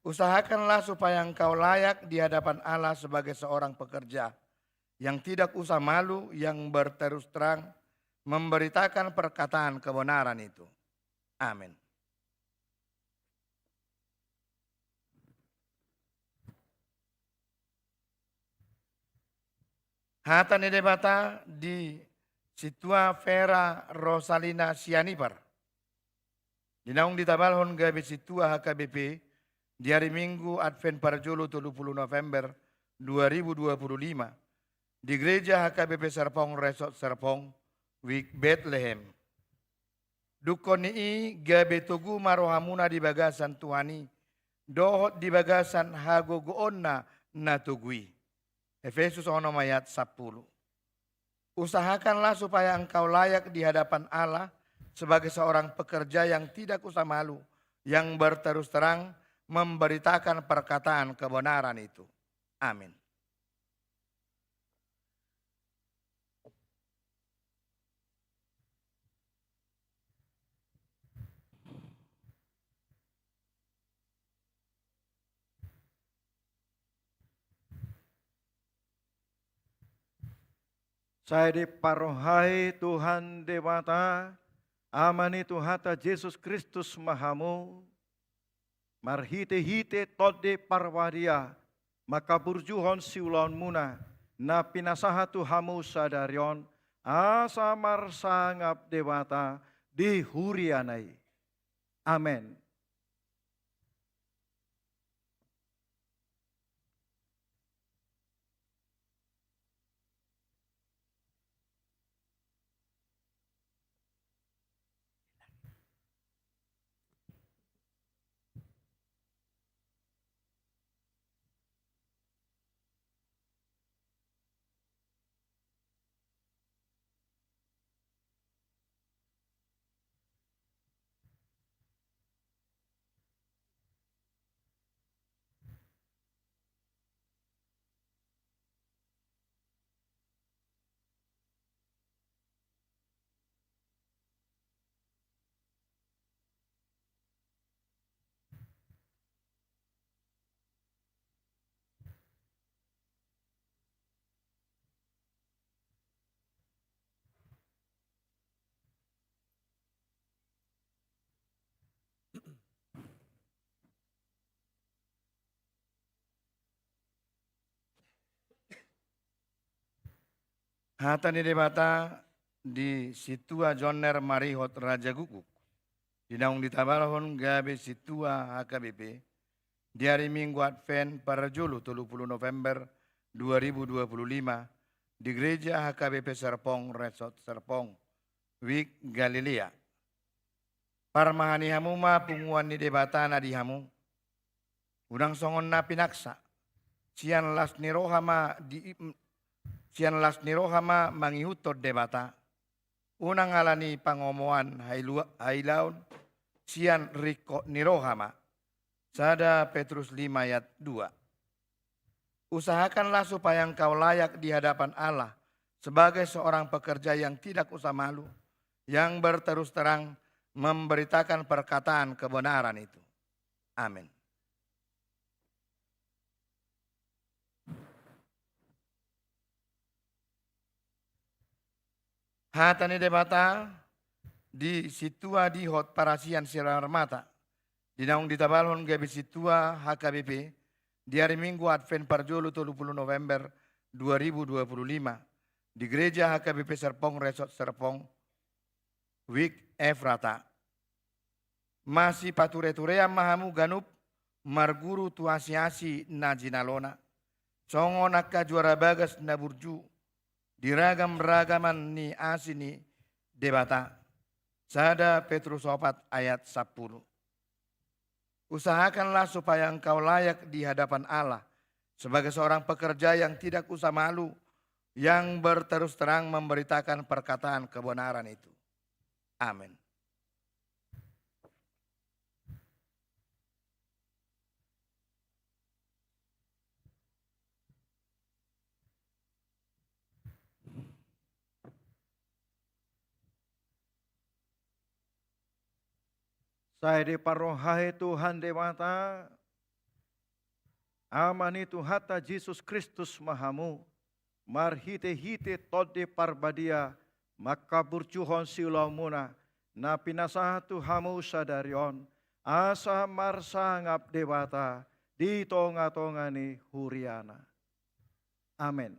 Usahakanlah supaya engkau layak di hadapan Allah sebagai seorang pekerja yang tidak usah malu, yang berterus terang memberitakan perkataan kebenaran itu. Amin. Hata ni debata di Situa Vera Rosalina Sianipar. Dinaung di Tabalhon gabe Situa HKBP di hari Minggu Advent Parjolo 30 November 2025 di Gereja HKBP Serpong Resort Serpong, Wik Bethlehem. Dukon ni gabe tugu marohamuna di bagasan Tuhani, dohot di bagasan hagogoonna na tugui. Efesus 6 ayat 10. Usahakanlah supaya engkau layak di hadapan Allah sebagai seorang pekerja yang tidak usah malu, yang berterus terang memberitakan perkataan kebenaran itu. Amin. Saya diparohai Tuhan Dewata, amani Tuhata Yesus Kristus Mahamu, marhite-hite tode parwadia, maka burjuhon siulon muna, na pinasaha Tuhamu sadarion, asa marsangap Dewata di hurianai. Amin. Hata ni debata di Situa Jonner Marihot Raja Guguk. Dinaung di Tabalhon gabe Situa HKBP di hari Minggu Advent Parjolo 30 November 2025 di Gereja HKBP Serpong Resort Serpong, Wik Galilea. Parmahani hamu ma punguan ni debata na di hamu. Udang songon na pinaksa. Sian las ni rohama mangihutod debata. Unang alani pangomoan hailaun sian riko ni rohama. Sada Petrus 5 ayat 2. Usahakanlah supaya engkau layak di hadapan Allah sebagai seorang pekerja yang tidak usah malu, yang berterus terang memberitakan perkataan kebenaran itu. Amin. Hata ni debata di Situa Dihot Parasian Sirar Mata. Dinaung di Tabalhon gabe Situa HKBP di hari Minggu Advent Parjolo 30 November 2025 di Gereja HKBP Serpong Resort Serpong, Wik Efrata. Masih pature-turea mahamu ganup marguru tuasiasi na jinalona. Songo nakka juara bagas na burju. diragam-ragaman ni asini debata. Sada Petrus 4 ayat 10. Usahakanlah supaya engkau layak di hadapan Allah sebagai seorang pekerja yang tidak usah malu, yang berterus terang memberitakan perkataan kebenaran itu. Amin. Saya diparohai Tuhan Dewata, amani Tuhata Jesus Kristus Mahamu, marhite-hite tode parbadia, maka burcuhon siulau muna, na pinasaha Tuhamu sadarion, asa marsangap Dewata, di tonga-tongani huriana. Amin.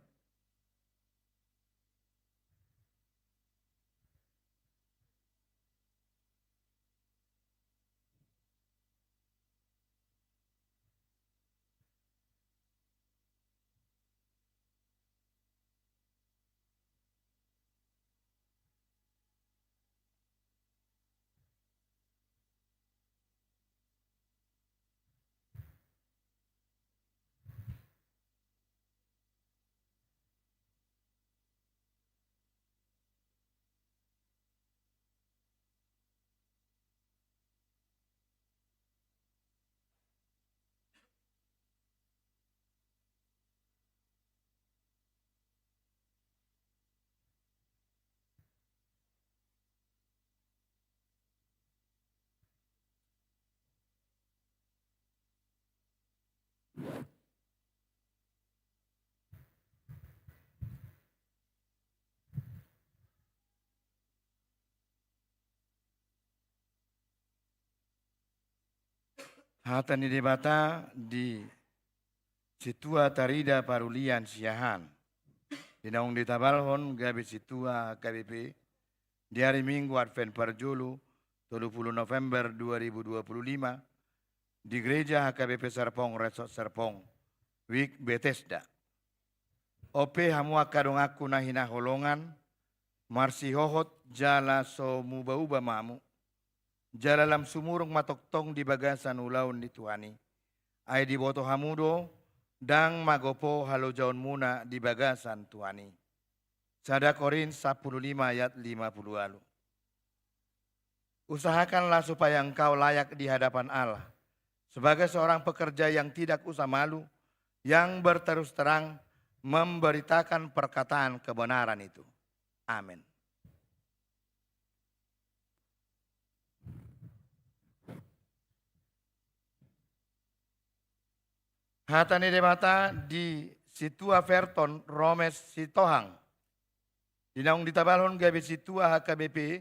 Hata ni debata di situa tarida parulian siahan. Dinaung ditabalhon gabi situa KBP di hari Minggu Advent Parjolo 30 November 2025 di Gereja HKBP Serpong Resort Serpong, Wik Bethesda. Ope hamua kadong aku nahina holongan, marsi hohot jala so muba-uba mamu. Jala lam sumurung matoktong di bagasan ulaun di Tuhani. Ay di boto hamudo, dang magopo halo jaun muna di bagasan Tuhani. Sada Korin 15 ayat 50. Usahakanlah supaya engkau layak di hadapan Allah. Sebagai seorang pekerja yang tidak usah malu, yang berterus terang memberitakan perkataan kebenaran itu. Amin. Hatani debata di situa Verton Romes Sitohang. Dinaung ditabalhon gabi situa HKBP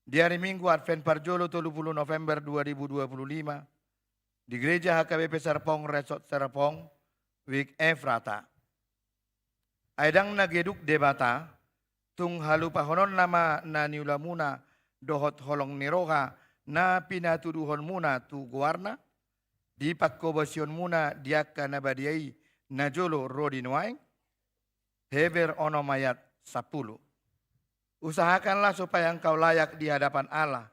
di hari Minggu Advent Parjolo 30 November 2025 di Gereja HKBP Serpong Resort Serpong, Wik Efrata. Aidang nageduk debata tung halupahonon nama na niulamuna dohot holong niroha na pinatuduhon muna tu guarna di pakkobasion muna diaka nabadiai najolo rodinwaing heber ono mayat 10. Usahakanlah supaya engkau layak di hadapan Allah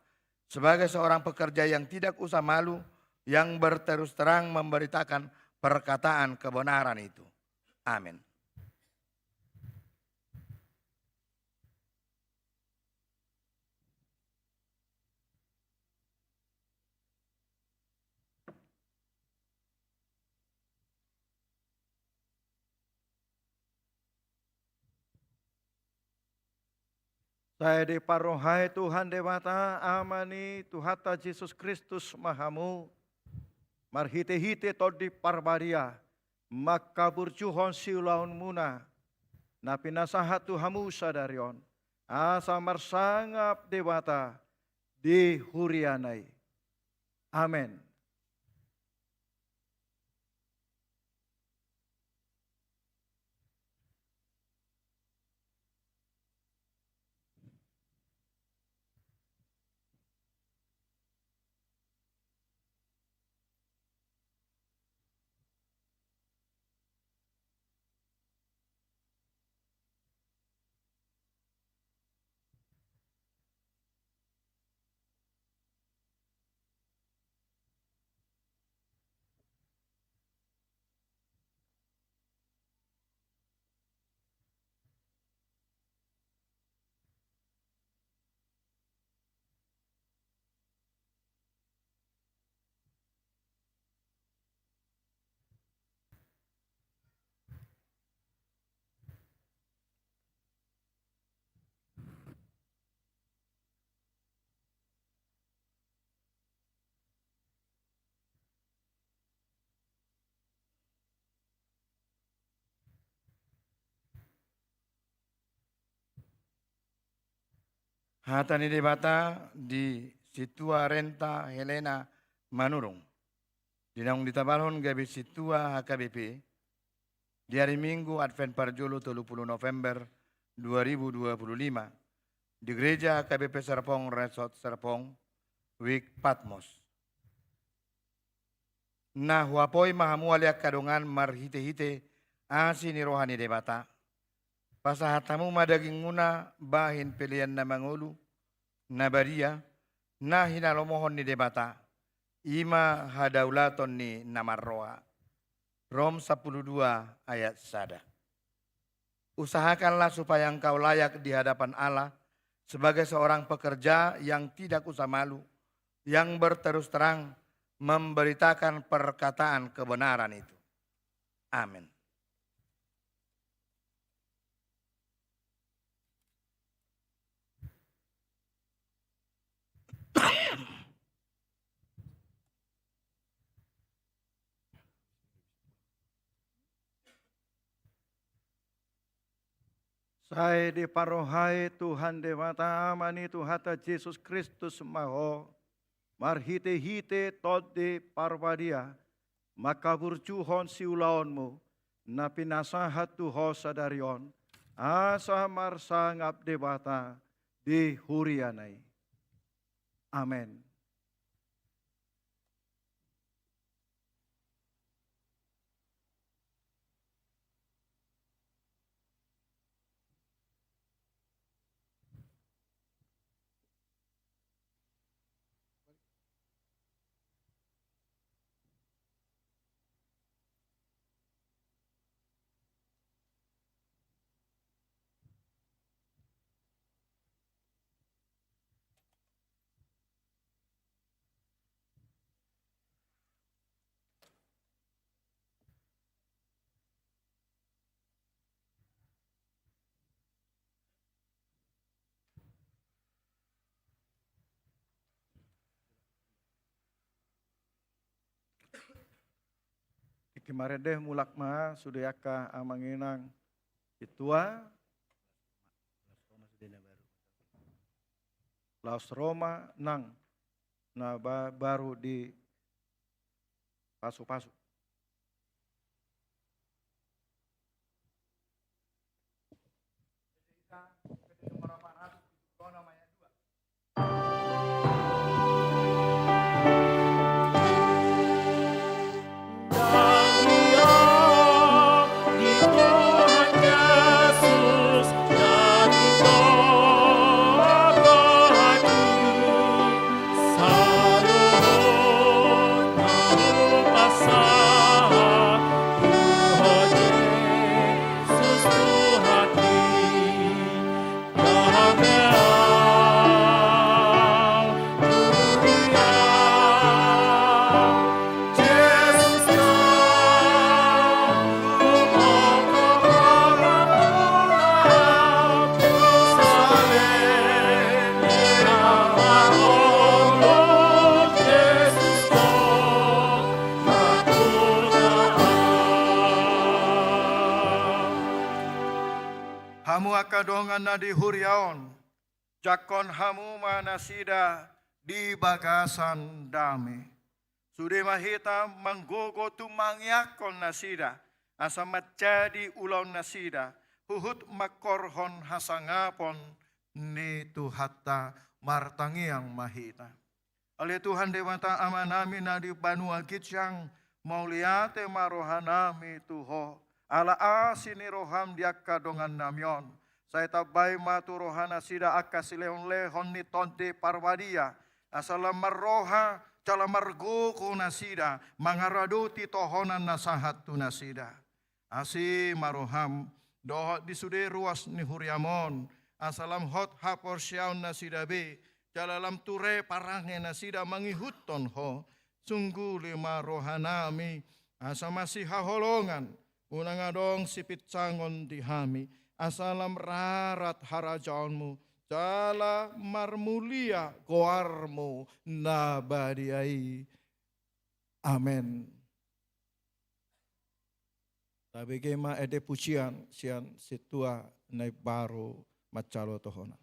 sebagai seorang pekerja yang tidak usah malu, yang berterus terang memberitakan perkataan kebenaran itu. Amin. Saya diparohai Tuhan Dewata, amani Tuhata Jesus Kristus Mahamu, marhite-hite todi parbaria, maka burcuhon siulaun muna, na pinasahat Tuhamu sadarion, asa marsangap Dewata di hurianai. Amin. Hatani debata di situa renta Helena Manurung. Dinang ditabalhon gabi situa HKBP di hari Minggu Advent Parjolo 30 November 2025 di Gereja HKBP Serpong Resort Serpong, Wik Patmos. Nah huapoi mahamu aliak kadongan marhite-hite asini rohani debata. Pasahatamu madaging muna bahin pilihan na mangulu, na baria, na hinalomohon ni debata, ima hadaulaton ni namarroa. Rom 12 ayat 1. Usahakanlah supaya engkau layak di hadapan Allah sebagai seorang pekerja yang tidak usah malu, yang berterus terang memberitakan perkataan kebenaran itu. Amin. Saya diparohai Tuhan Dewata amani Tuhata Yesus Kristus maho marhite-hite tode parwadia makabur cuhon siulaonmu na pinasahat tuho sadarion asa marsangap debata di hurianai. Amin. Kimaredeh mulak ma sudayaka amanginang itua Laos Roma nang na baru di pasu-pasu. Hamu akadongan na di huriaon, jakon hamu manasida di bagasan dami. Sudah mahita manggogo tu mangyakon nasida, asa macadi ulaw nasida, huhut makorhon hasangapon ni tuhata martangiang mahita. Oleh Tuhan Dewata amanami na di banua kitsyang mauliate marohanami tuho. Ala asini roham diakka dongan namyon. Saya tabay matu rohana sida akka sileon lehon ni tonte parwadia. Asala marroha cala margo ko nasida. Mangaraduti tohonan nasahat tu nasida. Asi maroham dohot di sude ruas ni huriamon. Asalam hot hapor syaun nasida be. Jalalam ture parange nasida mangihuton ho. Sungguh lima rohanami asa masih haholongan. Unang adong sipit sangon di hami, asalam rarat harajaonmu, jala marmulia koarmu nabadiai. Amin. Tapi kema ede pujian sian situa naik baru macalo tohona.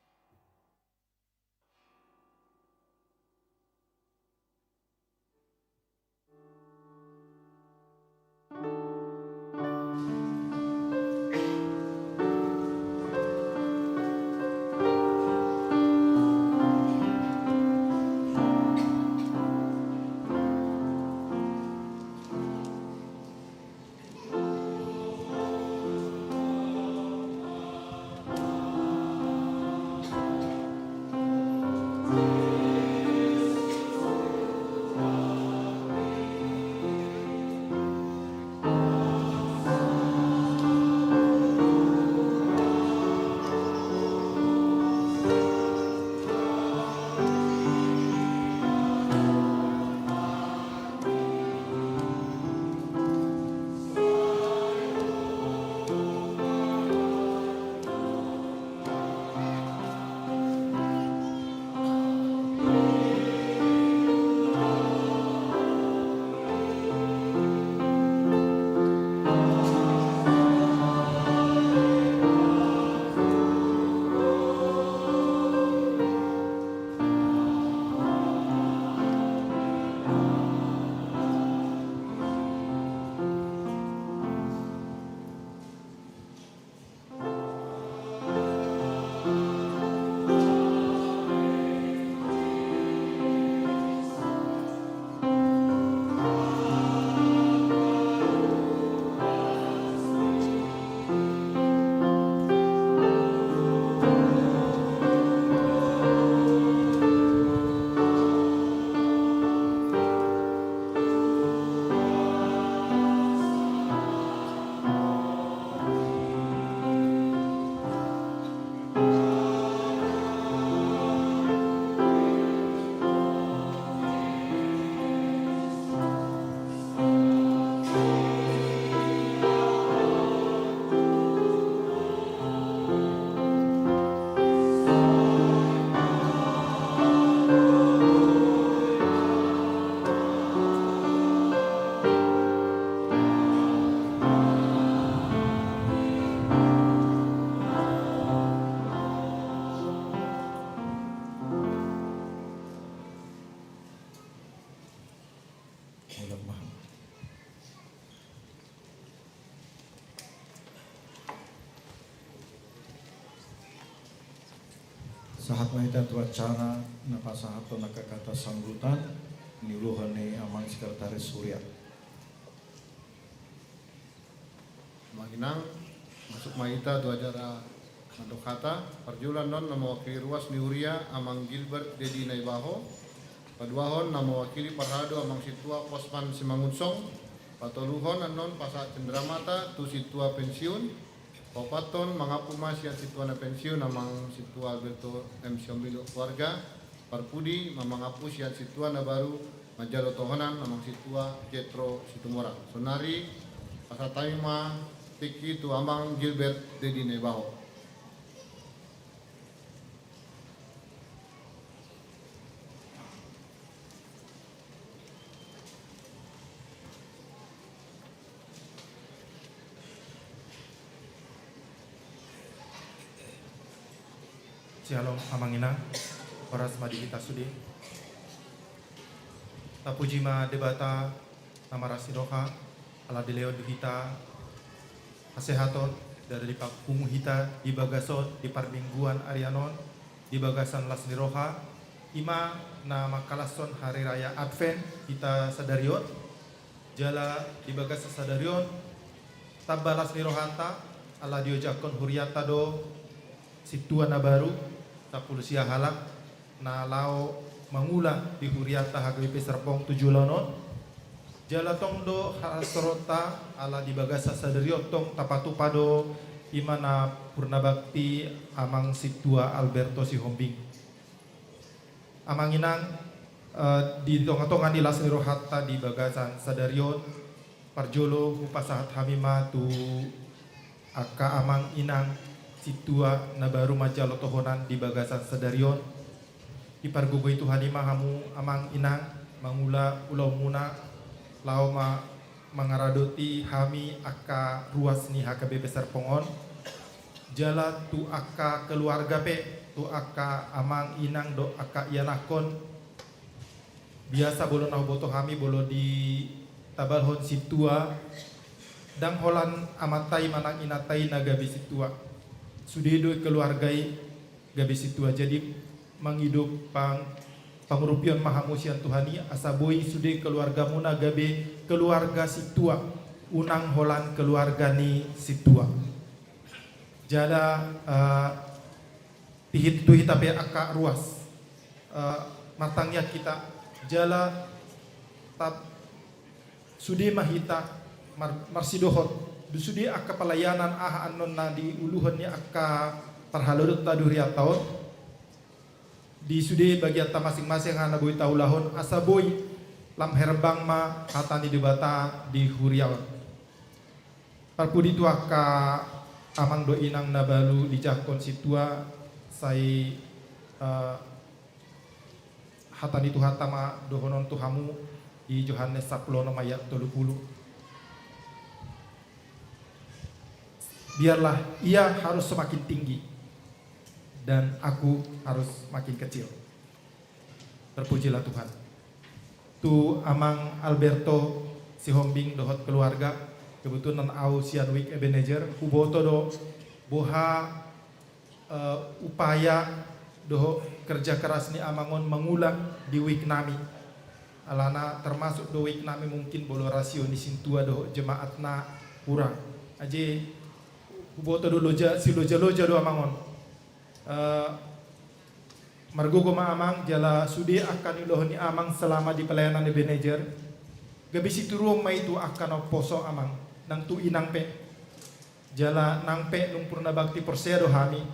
sahat mahita tu acara na pasahato nakakata sambutan niluhan ni amang sekretaris Surya. Manginang masuk mahita tu acara Mandokata perjulan non na mewakili ruas ni Huria amang Gilbert Dedi Naibaho, paduahon na mewakili Parhado amang Situa Posman Simangunsong, patoluhon anon Pasa Cendramata tu Situa pensiun, papaton mangapuma sian Situa na pensiun amang Situa Alberto M. Siombilo keluarga, parpudi mamangapu sian Situa na baru Majalo Tohonan amang Situa Jetro Situmora, sonari pasataima tiki tu amang Gilbert Dedi Naibaho. Shalom amangina, oras madi kita sudi. Tapuji ma debata namarasi roha ala deleo kita kasehaton dari pakungu hita di bagason di parmingguan arianon di bagasan las roha ima na makalason hari raya Advent kita sadarion jala di bagasan sadarion tabalas rohata ala diojakon huriata do Situa na baru tapulusia halak na lao mangula di huriata HGBP Serpong 7 lonon jala tongdo hasrota ala di bagasa sadarion tong tapatu pado imana purna bakti amang Situa Alberto Sihombing amang inang di tonga-tonga di lasni rohata di bagasan sadarion parjolo upasahat hamima tu aka amang inang Situa na baru Majalo Tohonan di bagasan sadarion di pargugoy Tuhan hamu amang inang mangula ulau muna lao mangaradoti hami aka ruas ni HKBP Serpongon jala tu aka keluarga pe tu aka amang inang do aka ianakon biasa bolo nah boto hami bolo di tabalhon Situa dang holan amatai manang inatai na gabi Situa sudedo keluargai gabi Situa jadi manghidup pangurupion mahamusian Tuhani asaboi sude keluarga muna gabe keluarga Situa unang holan keluarga ni Situa jada tihit tapi aka ruas matangnya kita jala tap sude mahita marsidohot dusudi aka pelayanan anon na di uluhan ni aka parhalurut taduhri tahun di sudi bagian ta masing-masing hana boy taulahon asaboy lam herbang ma hatani debata di huriaw parpudi tu aka amang do inang nabalu di jakon Situa sai hatani tu hatama dohonon tu hamu di Yohanes 10 ayat 30 biarlah ia harus semakin tinggi dan aku harus makin kecil. Terpujilah Tuhan. Tu amang Alberto Sihombing dohot keluarga kebetulan au sian week Ebenezer huboto do boha upaya doho kerja keras ni amangon mengulang di week nami alana termasuk do week nami mungkin bolo rasio ni sintua doho jemaatna kurang aje huboto do loja si loja do amangon margogo ma amang jala sudi akan ilohoni amang selama di pelayanan Ebenezer gabi situruong may itu akan poso amang nang tu inang pe jala nang pe nung purna bakti porsedo hami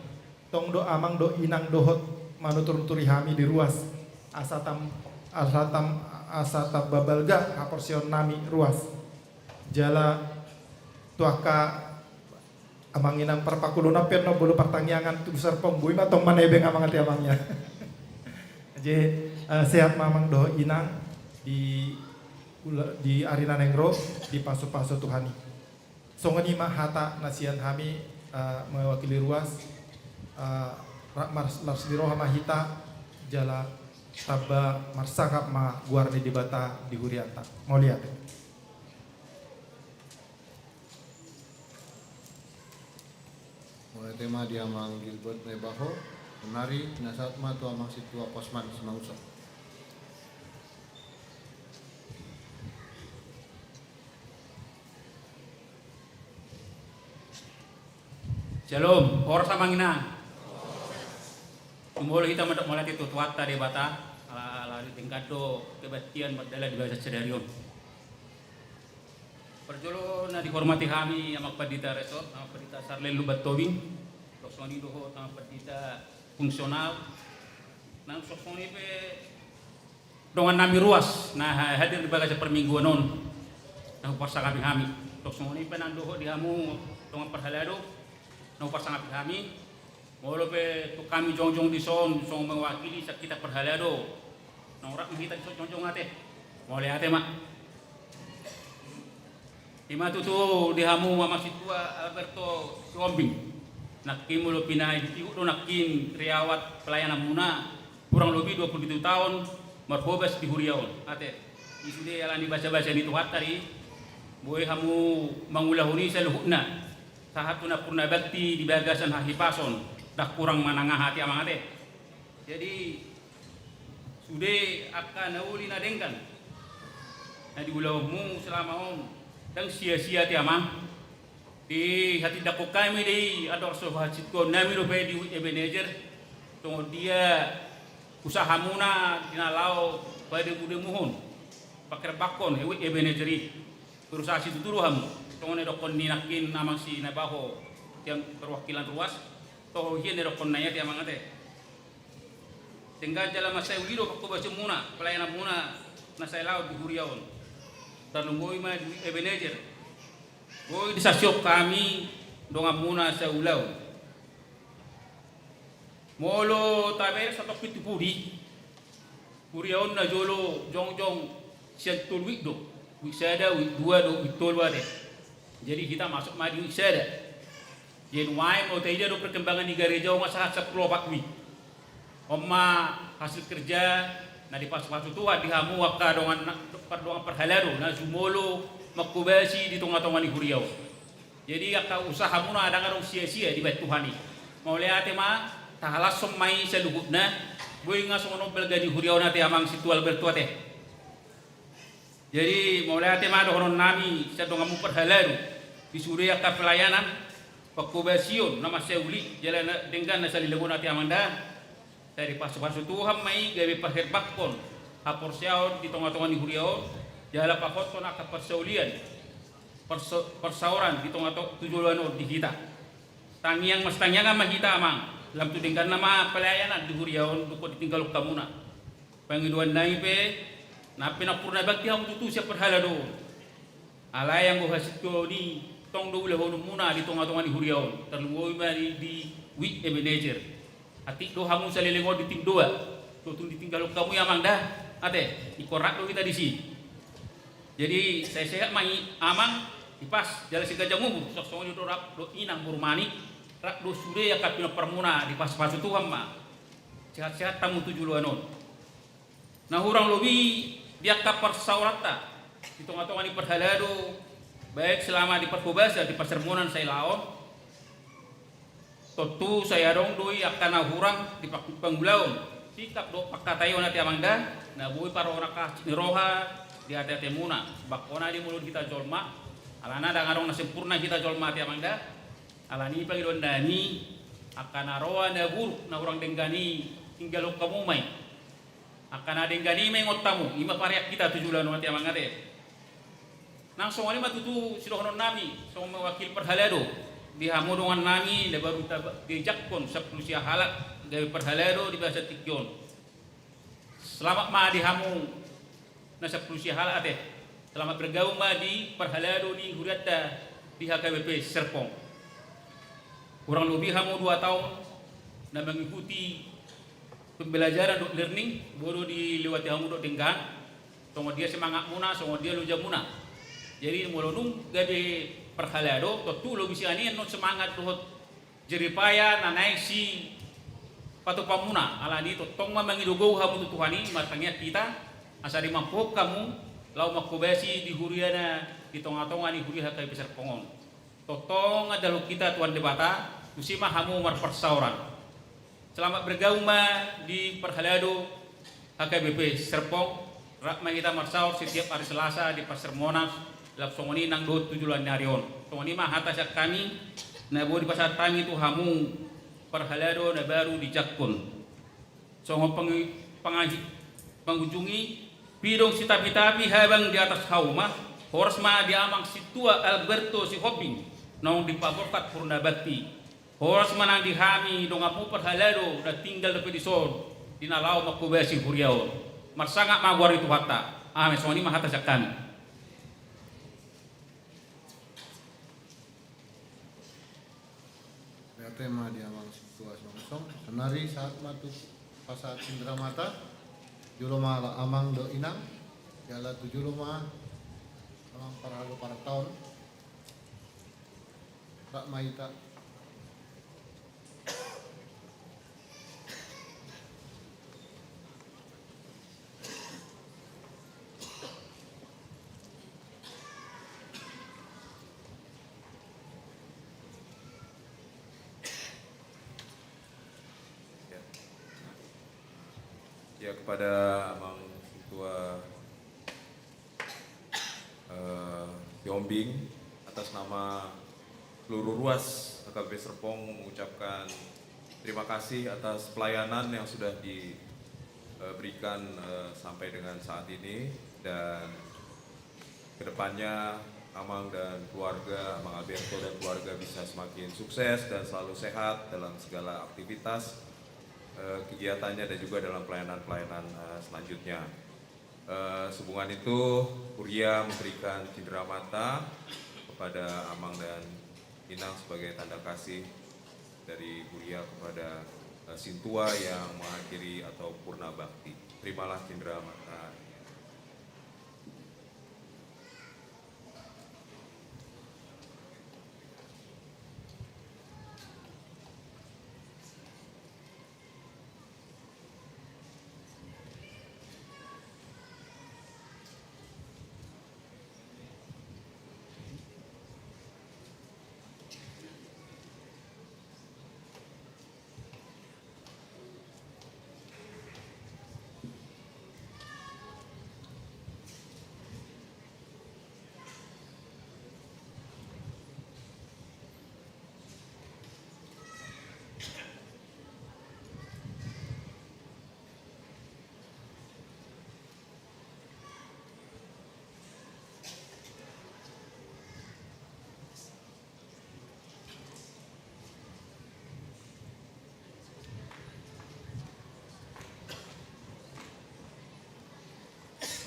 tong do amang do inang dohot manutur-turi hami di ruas asatam babalga haporsion nami ruas jala tuaka amang inang perpakuluna perno bulu pertangyangan tu Serpong bui matong manebeng amang ati amangnya je sehat mamang do inang di arina nengro di paso-paso Tuhani songani mah hata nasian hami mewakili ruas larsdiro mahita jala taba marsakap ma guarni di bata di huriata mau lihat Mulai tema dia Mang Gilbert Naibaho Mari nasihat ma tua maksud tua posman semangusok. Shalom, or sa mangina. Tumolo kita mulai itu tuata di bata, ala tingkado kebatian berdala di bahasa Cedarion. Perjolo na dihormati kami yang magpadita resort, ang padita Sarlen Lubat Tobing, soksoni doho ang padita fungsional, nang soksoni pe dongan nami ruas, nah hadir di bagasa permingguan non, nah upasa kami, soksoni pe nang doho dihamu dongan perhalado, nah upasa kami, molo pe tu kami jongjong di son mewakili sa kita perhalado, nang rak kita jongjong ate, mole ate mak. Ima tutu dihamu mama situa Alberto Sombing nakim mulo pinai diu nakim riawat pelayanan muna kurang lebih 27 tahun marhobas di Huriaon ate isude alani baca-baca di tuhat tadi boy hamu mangulahuni saluhna sahatuna purna bakti di bagasan hahipason dah kurang manangah hati amang ate jadi sude akan nauli nadengkan na di ulahmu selama on dan sia-sia ti amang di hati dako kami di ador sohasit ko nami ro di Ebenezer tong dia usaha muna dinalau pada bude muhun pakar bakon hewi Ebenezeri berusaha situ turu hamu tong ne dokon ninakin amang si nabaho yang perwakilan ruas toh hien ne dokon naya ti amang ate tinggal dalam masa wiro ko baca muna pelayanan muna na sa laut di Huriaon tanunggoy ma di Ebenezer goy di sasyok kami donga muna sa ulaw molo tabe sa tokpit pudi Huriaon na jolo jongjong siya tulwik do wisada dua do itolwa de jadi kita masuk madi wisada jadi wae mo taida do perkembangan di gereja masalah sa kelopak wi omma hasil kerja na di pas-pasu tuwa dihamu waka dongan perhalado na sumolo makubasi di tonga-tonga ni Huriaw. Jadi aka usaha muna ada ngarong sia-sia di bait Tuhani. Maule ate ma tahalas somai sa luhutna boy nga sono belga di Huriaw nate amang situ Alberto ate. Jadi maule ate ma dohonon nami sa donga mu perhalado di sure aka pelayanan pakubasiyon nama seuli jalan dengan nasa lilegon ate amanda dari pasu-pasu Tuhan mai gawe paherbakon hapor siaon di tengah-tengah ni Huriaon jala pakot na kapersaulian persauran di tengah-tengah tujuan di kita tangiang mas tangiang ama kita amang lam tudingkan nama pelayanan di Huriaon duko ditinggal kamuna pangiduan nai pe na pinapurna bakti ham tutu sia perhalado alayang go hasit ko ni tong do lehon muna di tengah-tengah ni Huriaon terluoi mari di wi Ebenezer ati do hamu sa lilingon di tingdoa tutun ditinggal kamu ya mang dah ate ikorak do kita di sini jadi saya sehat mai amang dipas jalan si gajah mubur sok sok do rap do inang burmani rak do sude ya kapina permuna di pas pasu Tuhan ma sehat-sehat tamu tujuh luanon nah urang lobi dia kapar saurata di tengah-tengah ni perhalado baik selama di perkobasa di pasar monan saya laon tentu saya dong doi akan hurang di panggulaon sikap do pakatayo nati amangda na bui para orang kasih roha di hati muna bakona di mulut kita jolma alana dangarong na sempurna kita jolma ti amangda alani pangilon dani akan aroa na buruk na orang denggani tinggal kamu mai akan ada denggani mengot tamu ima pariak kita tujulan nati amangate nang songani matutu sidohonon nami song mewakil perhalado di hamu dongan nami le baru dijakon sepulusia halak gawe perhalado di bahasa Tikyon selamat ma di hamu na sepulusia halak ate selamat bergaul ma di perhalado di Huriata di HKBP Serpong kurang lebih hamu 2 tahun na mengikuti pembelajaran dok learning baru dilewati hamu dok denggan songo dia semangat muna songo dia luja muna jadi molonung gawe perhalado tentu lo bisa ani non semangat dohot jeripaya nanai si patu pamuna alani to tong mangidogo hamu Tuhani matangnya kita asari mampu kamu lau makubasi di Huriana di tongah-tongah ni Huri hakai besar pongon totong adalah kita tuan debata usima hamu mar persauran selamat bergauma di Perhalado HKBP Serpong. Rakma kita marsaur setiap hari Selasa di Pasar Monas. Lap songoni nang 27 harion. Songoni mah atas kami. Na di pasar kami itu hamu Perhalado na baru di Jakpun. Songo pengunjungi pidong si tapi-tapi habang di atas hauma. Horas ma di amang si tua Alberto si Hobing. Nong di paborkat Purna Bakti. Horas manang di hami dong apu Perhalado na tinggal di pedison. Dinalau makubasi huriao. Marsanga magwar itu hatta. Amin songoni mah atas kami. tema di amang situa song senari saat matu pasat Indra Mata juloma amang do inang jala tu juloma amang Perhalado para tahun tak maita ya kepada Amang Ketua Yombing atas nama seluruh ruas HKBP Serpong mengucapkan terima kasih atas pelayanan yang sudah diberikan sampai dengan saat ini, dan kedepannya Amang dan keluarga, Amang Alberto dan keluarga bisa semakin sukses dan selalu sehat dalam segala aktivitas kegiatannya dan juga dalam pelayanan-pelayanan selanjutnya. Sehubungan itu, Kuria memberikan cindera mata kepada Amang dan Inang sebagai tanda kasih dari Kuria kepada Sintua yang mengakhiri atau Purna Bakti. Terimalah cindera mata.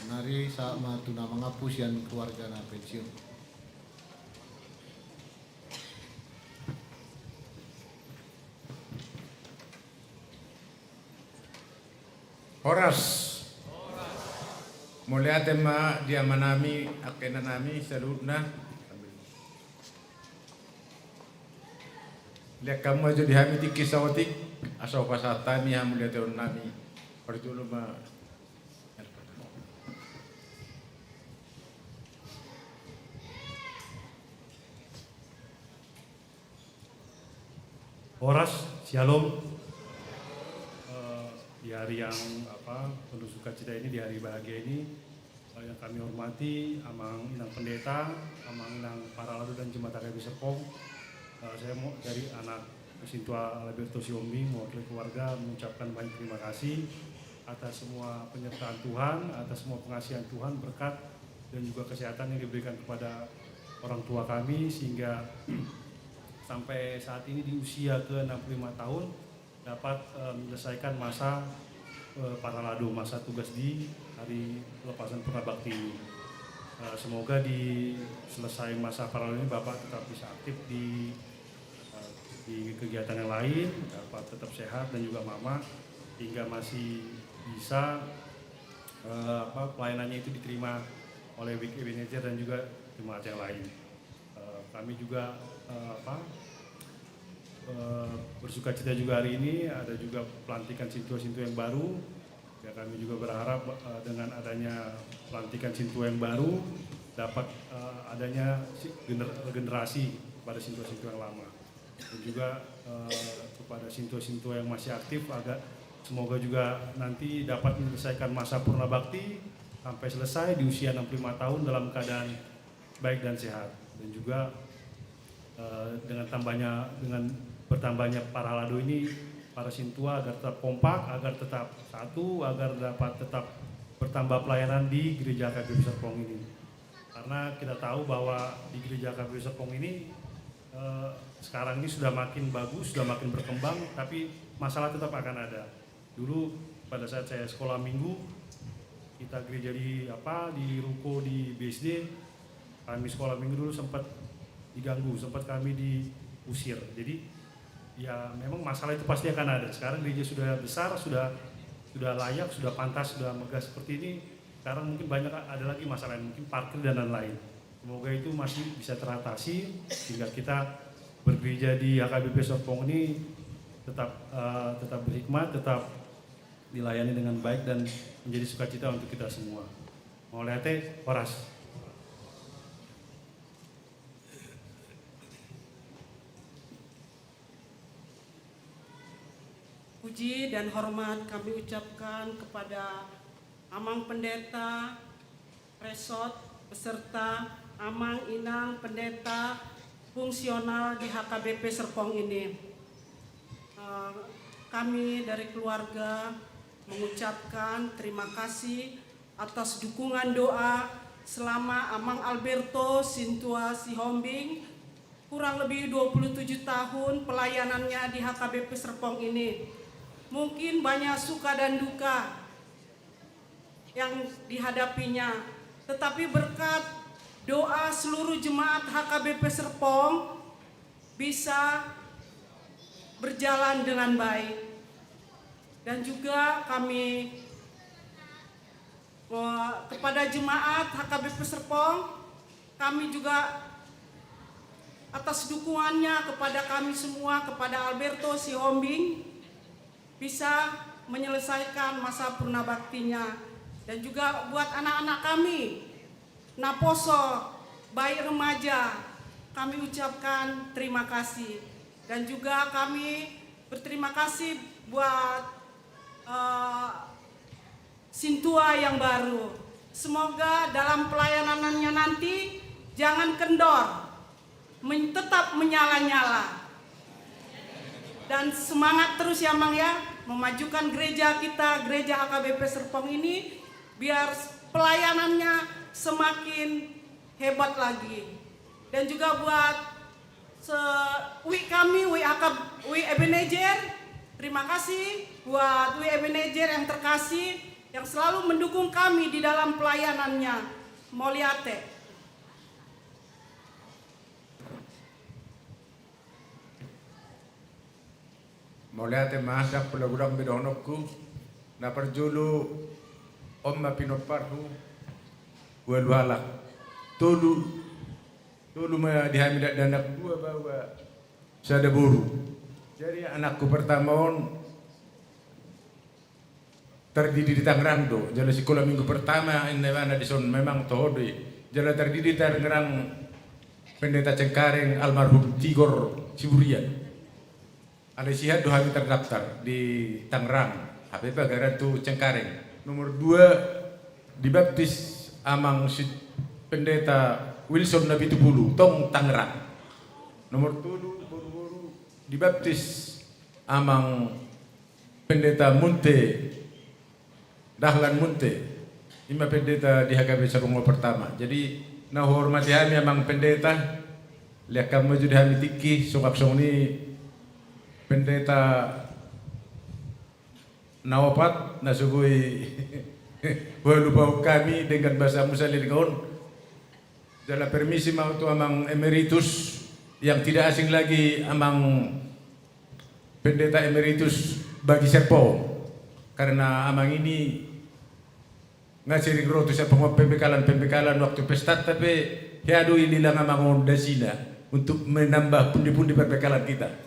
senari saat matu na mangapusian keluarga na pensiun. Horas. Mulai tema dia manami akena nami saludna. Lihat kamu aja dihami tiki sawatik asal pasatami hamu lihat nami. Perjulu ma. Horas, Shalom. Di hari yang penuh sukacita ini, di hari bahagia ini, yang kami hormati Amang Inang Pendeta, Amang Inang Perhalado dan Jemaat HKBP Serpong. Saya mau dari anak Sintua Alberto Yombing mewakili keluarga mengucapkan banyak terima kasih atas semua penyertaan Tuhan, atas semua pengasihan Tuhan, berkat dan juga kesehatan yang diberikan kepada orang tua kami sehingga sampai saat ini di usia ke-65 tahun dapat menyelesaikan masa Perhalado, masa tugas di hari pelepasan Purna Bakti ini. Semoga di selesai masa Perhalado ini Bapak tetap bisa aktif di kegiatan yang lain, dapat tetap sehat dan juga Mama hingga masih bisa pelayanannya itu diterima oleh week manager dan juga jemaat yang lain. Kami juga bersukacita juga hari ini ada juga pelantikan sintua-sintua yang baru. Ya, kami juga berharap dengan adanya pelantikan sintua yang baru dapat adanya regenerasi pada sintua-sintua yang lama. Dan juga kepada sintua-sintua yang masih aktif, agar semoga juga nanti dapat menyelesaikan masa purna bakti sampai selesai di usia 65 tahun dalam keadaan baik dan sehat. Dan juga dengan bertambahnya para lado ini, para sintua agar tetap kompak, agar tetap satu, agar dapat tetap bertambah pelayanan di Gereja AKBP Serpong ini. Karena kita tahu bahwa di Gereja AKBP Serpong ini sekarang ini sudah makin bagus, sudah makin berkembang, tapi masalah tetap akan ada. Dulu pada saat saya sekolah minggu, kita gereja di ruko di BSD, kami sekolah minggu dulu sempat diganggu, sempat kami diusir. Jadi ya memang masalah itu pasti akan ada. Sekarang gereja sudah besar, sudah layak, sudah pantas, sudah megah seperti ini. Sekarang mungkin banyak ada lagi masalah, mungkin parkir dan lain-lain. Semoga itu masih bisa teratasi sehingga kita bergereja di AKBP Serpong ini tetap berhikmat, tetap dilayani dengan baik dan menjadi sukacita untuk kita semua. Mau lihat Horas. Puji dan hormat kami ucapkan kepada Amang Pendeta, Resort, beserta Amang Inang Pendeta fungsional di HKBP Serpong ini. Kami dari keluarga mengucapkan terima kasih atas dukungan doa selama Amang Alberto Sintua Sihombing kurang lebih 27 tahun pelayanannya di HKBP Serpong ini. Mungkin banyak suka dan duka yang dihadapinya, tetapi berkat doa seluruh jemaat HKBP Serpong bisa berjalan dengan baik. Dan juga kami kepada jemaat HKBP Serpong, kami juga atas dukungannya kepada kami semua, kepada Alberto Sihombing, bisa menyelesaikan masa purna baktinya. Dan juga buat anak-anak kami, Naposo, bayi remaja, kami ucapkan terima kasih. Dan juga kami berterima kasih buat sintua yang baru. Semoga dalam pelayanannya nanti jangan kendor, tetap menyala-nyala. Dan semangat terus ya Mang ya, memajukan gereja kita, gereja AKBP Serpong ini, biar pelayanannya semakin hebat lagi. Dan juga buat kami, Wi Ebenezer, terima kasih buat Wi Ebenezer yang terkasih, yang selalu mendukung kami di dalam pelayanannya. Moliate. Moliate masak pelagulang bidonokku na perjulu omma pinoparhu waluhalak tolu dihamilat dan anak dua bawa sada buru. Jadi anakku pertama terdiri di Tangerang do. Jadi sekolah minggu pertama ini mana di son memang tohodi. Jadi terdiri di Tangerang Pendeta Cengkareng almarhum Tigor Siburian. Ada sihat dua kami terdaftar di Tangerang, HPP Agaran tu Cengkareng. Nomor 2 dibaptis Amang Pendeta Wilson Nabi Tubulu, Tong Tangerang. Nomor 3 baru-baru dibaptis Amang Pendeta Munte, Dahlan Munte, 5 pendeta di HKBP Serpong pertama. Jadi nah hormati kami Amang Pendeta, lihat kamu juga kami tiki, songap-song ni Pendeta Nawapat nasugui walau kami dengan bahasa Musa Lirgaon dalam permisi mau tu Amang Emeritus yang tidak asing lagi Amang Pendeta Emeritus bagi Serpong, karena Amang ini ngasih rotu sa pembekalan waktu pesta, tapi hiadu ini lang Amang Dasina untuk menambah pundi-pundi perbekalan kita.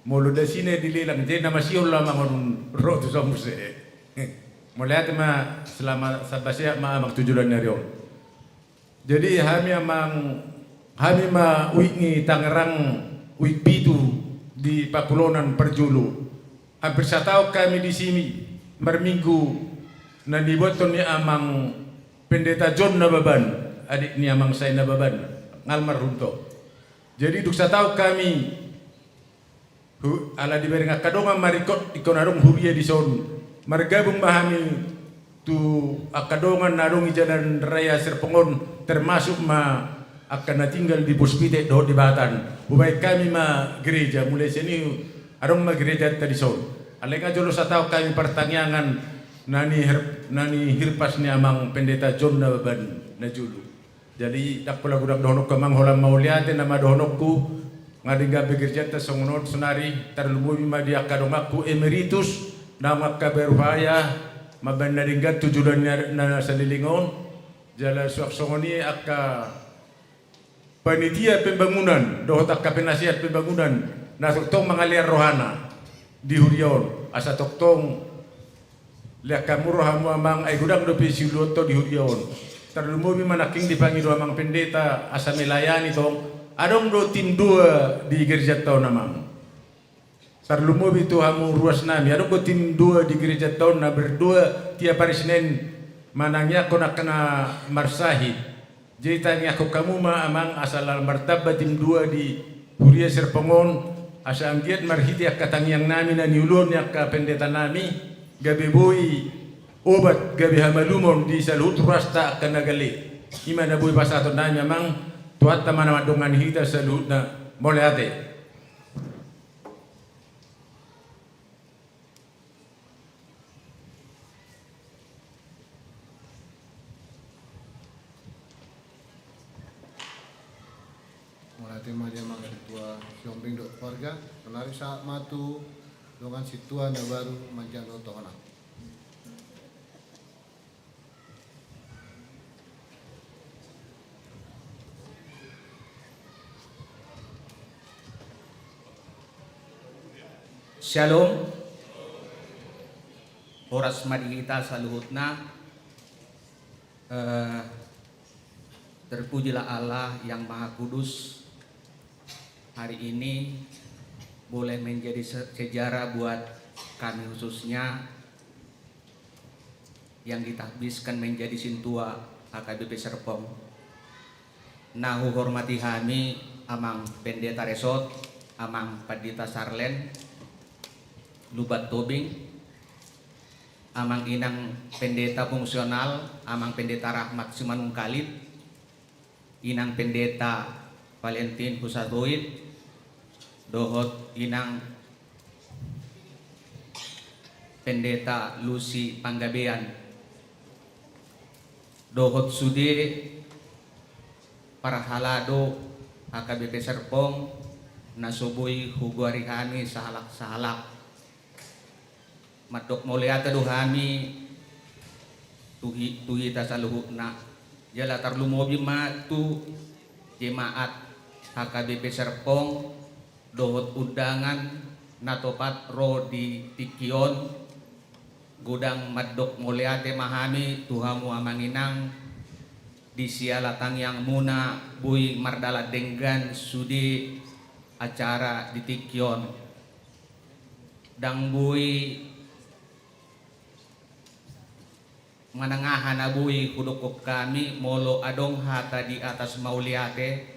Mulu da sini dililang jadi nama siul lama ngon rotu somuse. Melihat ma selama sabasya ma amak tujuan nyarion. Jadi kami ma uingi Tangerang uik pitu di Pakulonan Perjulu. Hampir 1 tahun kami di sini berminggu na dibuat ni amang pendeta John Nababan, adik ni amang saya Nababan, almarhum to. Jadi duk 1 tahun kami ala diberi akadonga marikot ikonarong huria di son margabung bahami tu akadongan narong jalan raya Serpongon termasuk akan tinggal di Puspite do di Batan. Ubay kami gereja mulai sini arong gereja tadi son. Alenga jolo 1 tahun kami pertanyaan nani hirpas ni amang pendeta John Nababan na julu. Jadi dak pula budak dohonok kamang holam mauliate nama dohonokku ngadingga bekerja ta songonot sonari terlumui madi akadongaku emeritus nama kaberhaya mabandaringga tujuan na salilingon jala songoni akka panitia pembangunan dohot akka penasihat pembangunan na toktong mangalian rohana di Huriaon asa toktong lihat kamu rohamu amang ay gudang do pisiluto di Huriaon terlumui manaking dipanggil amang pendeta asa melayani tong adong do tim 2 di gereja tahun namang terlumui itu hamu ruas nami adong do tim 2 di gereja tahun na berdua tiap hari Senin manangnya kona kena marsahid. Jadi tanya aku kamu amang asal martabat tim 2 di Huria Serpongon asa anggiat marhiti akatang yang nami na niulon yak pendeta nami gabi boy obat gabi hamalumon di salut rasta akan nagali imana boy pasato nami amang tuat tamana madongan hita salut na moleate. Tema dia mang situa siombing dok keluarga kenari saat matu dengan situa na baru manjang do tohona. Shalom. Oras mari kita saluhutna. Terpujilah Allah yang Maha Kudus. Hari ini boleh menjadi sejarah buat kami khususnya yang ditakbiskan menjadi sintua AKBP Serpong. Nahu hormati kami amang pendeta resort, amang pendeta Sarlen, Lubat Tobing, amang inang pendeta fungsional, amang pendeta Rahmat Simanung Kalit, inang pendeta Valentin Husatoid, dohot inang pendeta Lucy Panggabean, dohot sude para halado AKBP Serpong nasuboy hugwari kami sahalak madok moleata do kami tuhita saluhukna jala tarlumobi matu jemaat AKBP Serpong dohot undangan natopat ro di Tikion gudang madok moleate mahami tuhamu amanginang di sialatang yang muna bui mardala denggan sudi acara di Tikion dang bui manangahan abui kudukok kami molo adong hata di atas mauliate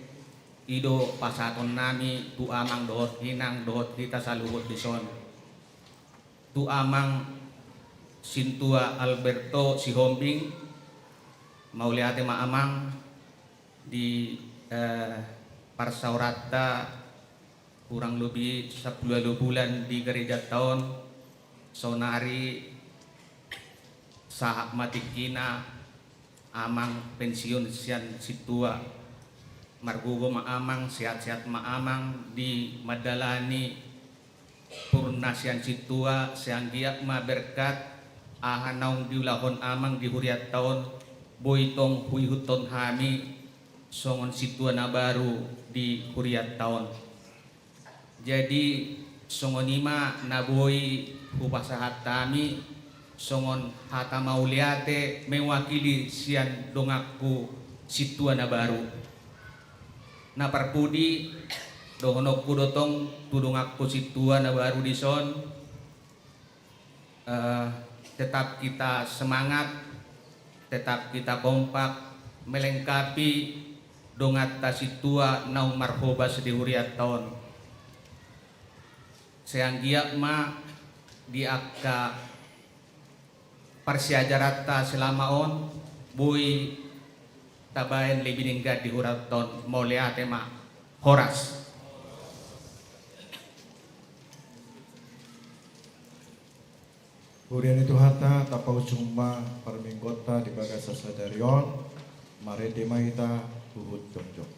ido pasaton nami tu amang dohot hinang dohot kita saluhut bison tu amang sintua Alberto Sihombing mauliate maamang di parsaurata kurang lebih 10 bulan di gereja tahun sonari sahak matikina amang pensiun sian situa margugo maamang sehat-sehat maamang di madalani purnasian situa seanggiak ma berkat ahanaung diulahon amang di huriat tahun boitong huihuton hami songon situa na baru di huriat tahun jadi songonima naboi hupasahat kami songon hata mauliate mewakili sian dongakku situa na baru na parpudi dohono kudotong tudung aku situa na baru dison. Tetap kita semangat, tetap kita kompak melengkapi dongat tasitua nau marhoba sedihuriat tahun. Seanggiak ma di akka parsiajarata selama on bui tabayan lebih ninggat di huraton moliate ma horas. Hurian itu hata tapau cuma perminggota di bagasa sadarion mare demaita uhud jongjong.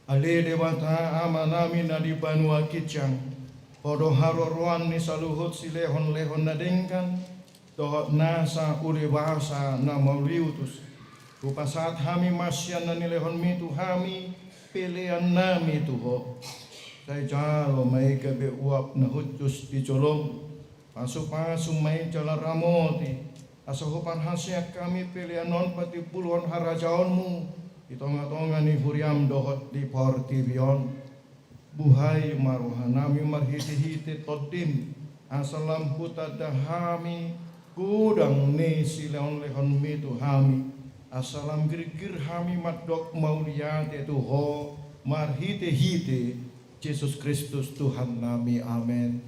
Ale dewata amanami nadi banua kicang podo haroruan ni saluhut si lehon nadengkan dohot nasa ure bahasa na mauliutus upasat hami masyan na nilehon mitu hami pilihan nami tuho say jalo may gabi uap na hutus di colom pasu may jala ramoti asahupan hasyak kami pilihan non pati puluhan harajaonmu itonga-tonga ni huriam dohot di portivion buhay maruhanami marhiti-hiti todim asalam hutadahami kudang ni sileon lehon mitu hami asalam girgir hami madok mauliyate tuho marhiti-hiti Yesus Kristus Tuhan nami amin.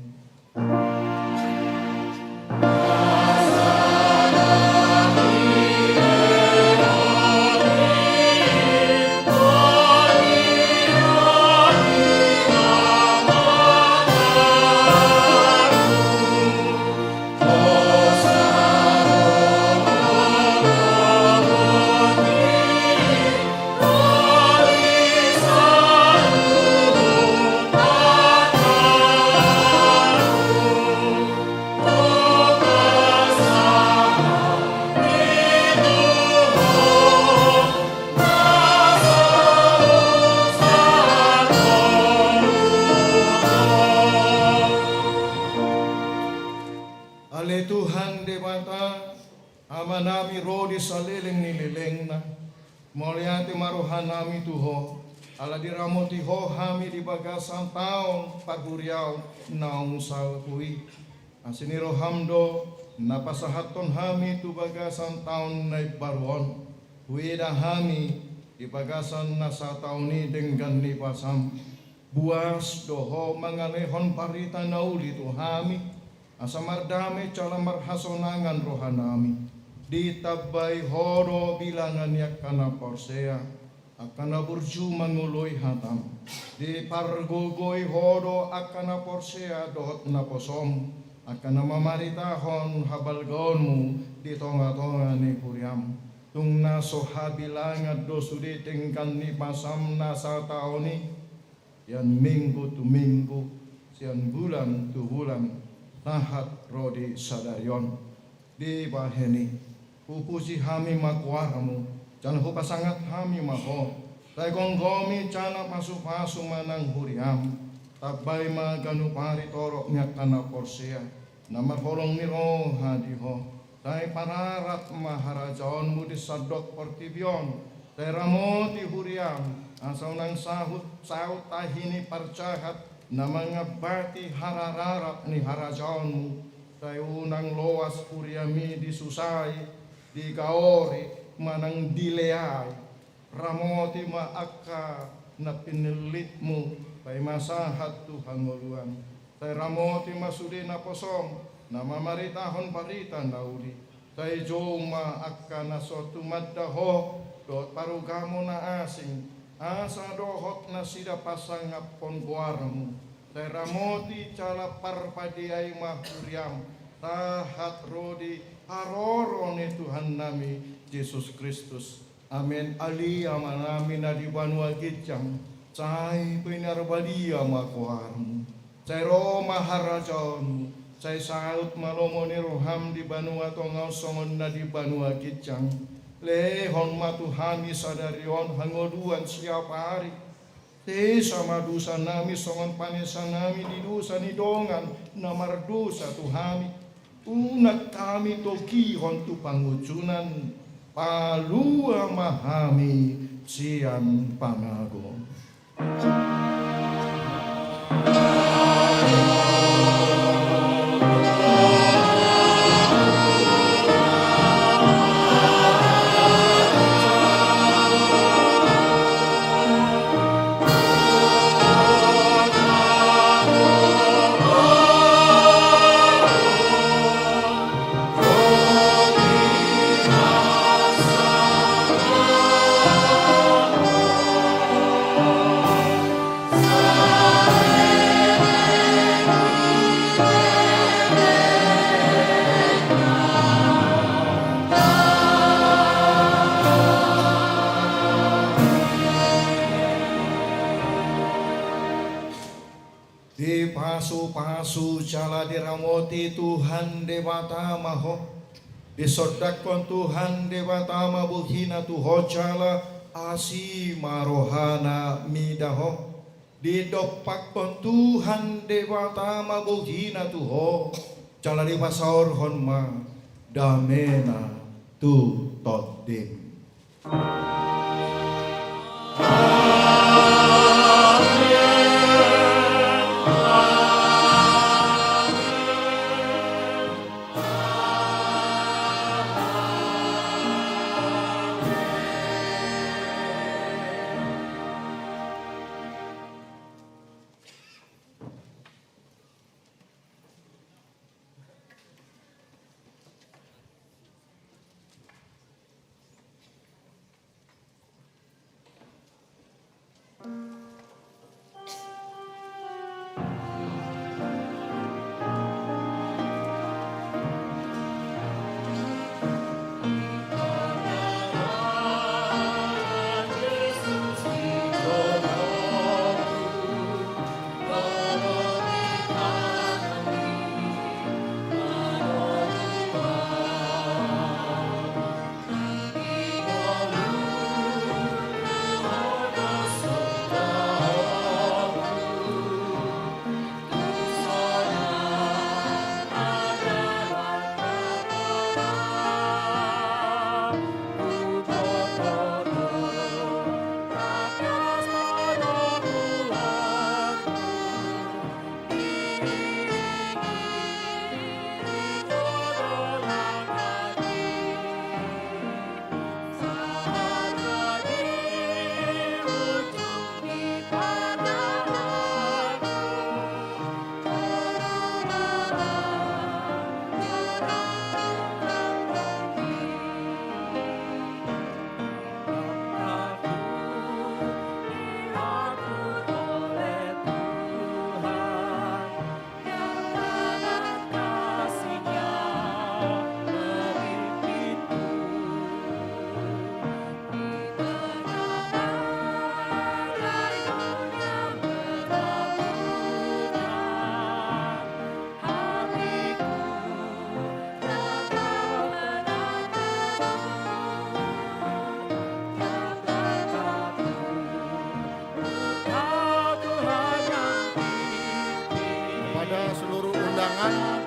Ale Tuhan dewata amanami rodi salileng nilileng na moliati maruhanami tuho ala diramoti ho hami di bagasan taon paguriau naung salkui asiniro hamdo napasahaton hami tu bagasan taon naik baruon huida hami di bagasan nasa tauni dengan ni pasam buas doho mangalehon parita nauli tu hami asamardame cala marhasonangan rohanami ditabay horo bilangan yakana porsea akana burju manguloy hatam di pargogoy horo akana porsea dot na posom akana mamaritahon habalgonmu di tonga-tonga ni kuriam tung nasoha bilangan dosudi tingkan ni pasam nasa taoni yan minggu tu minggu sian bulan tu bulan nahat rodi sadarion di baheni pupusi hami makuaramu jangan hupa sangat hami maho tay gonggomi cana pasu-pasu manang huriam tabay maganu pari torok niya kana porsea na marholong ni roha diho tay pararat maharajaon di sadok portibion tay ramoti huriam asaw nang sahut tahini parcahat na mga bati harararat ni harajaonmu tayo unang loas kuriami di susay di kaore manang dileai ramoti ma akka na pinilitmu pai masahat Tuhan ngoluan tay ramoti masude na posong na mamaritahon parita nauri tay joma akka na sotu maddaho dot parugamo na asing asa dohot na sida pasangapon guaramu tay ramoti cala parpadiai mahuriam tahat rodi harorone Tuhan nami Yesus Kristus. Amin. Ali amanami na di banua gitjang cai pinarbadia makuarmu cai Roma harajon cai saut malomoni roham di banua tongau songon na di banua gitjang lehon matuhami sadarion hangoduan siapa hari te sama dosa nami songon panesa nami di dosa ni dongan namar dosa Tuhami unak kami toki hontu pangucunan palua mahami sian pangago. Pasu cala diramoti Tuhan Dewata Maho disodakon Tuhan Dewata Mabuhina Tuho cala asi marohana midaho didopakon Tuhan Dewata Mabuhina Tuho cala dipasaur honma damena tu todim.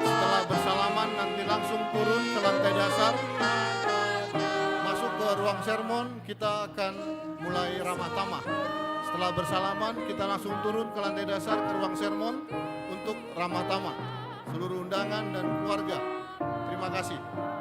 Setelah bersalaman nanti langsung turun ke lantai dasar, masuk ke ruang sermon, kita akan mulai ramah tamah. Setelah bersalaman kita langsung turun ke lantai dasar ke ruang sermon untuk ramah tamah seluruh undangan dan keluarga. Terima kasih.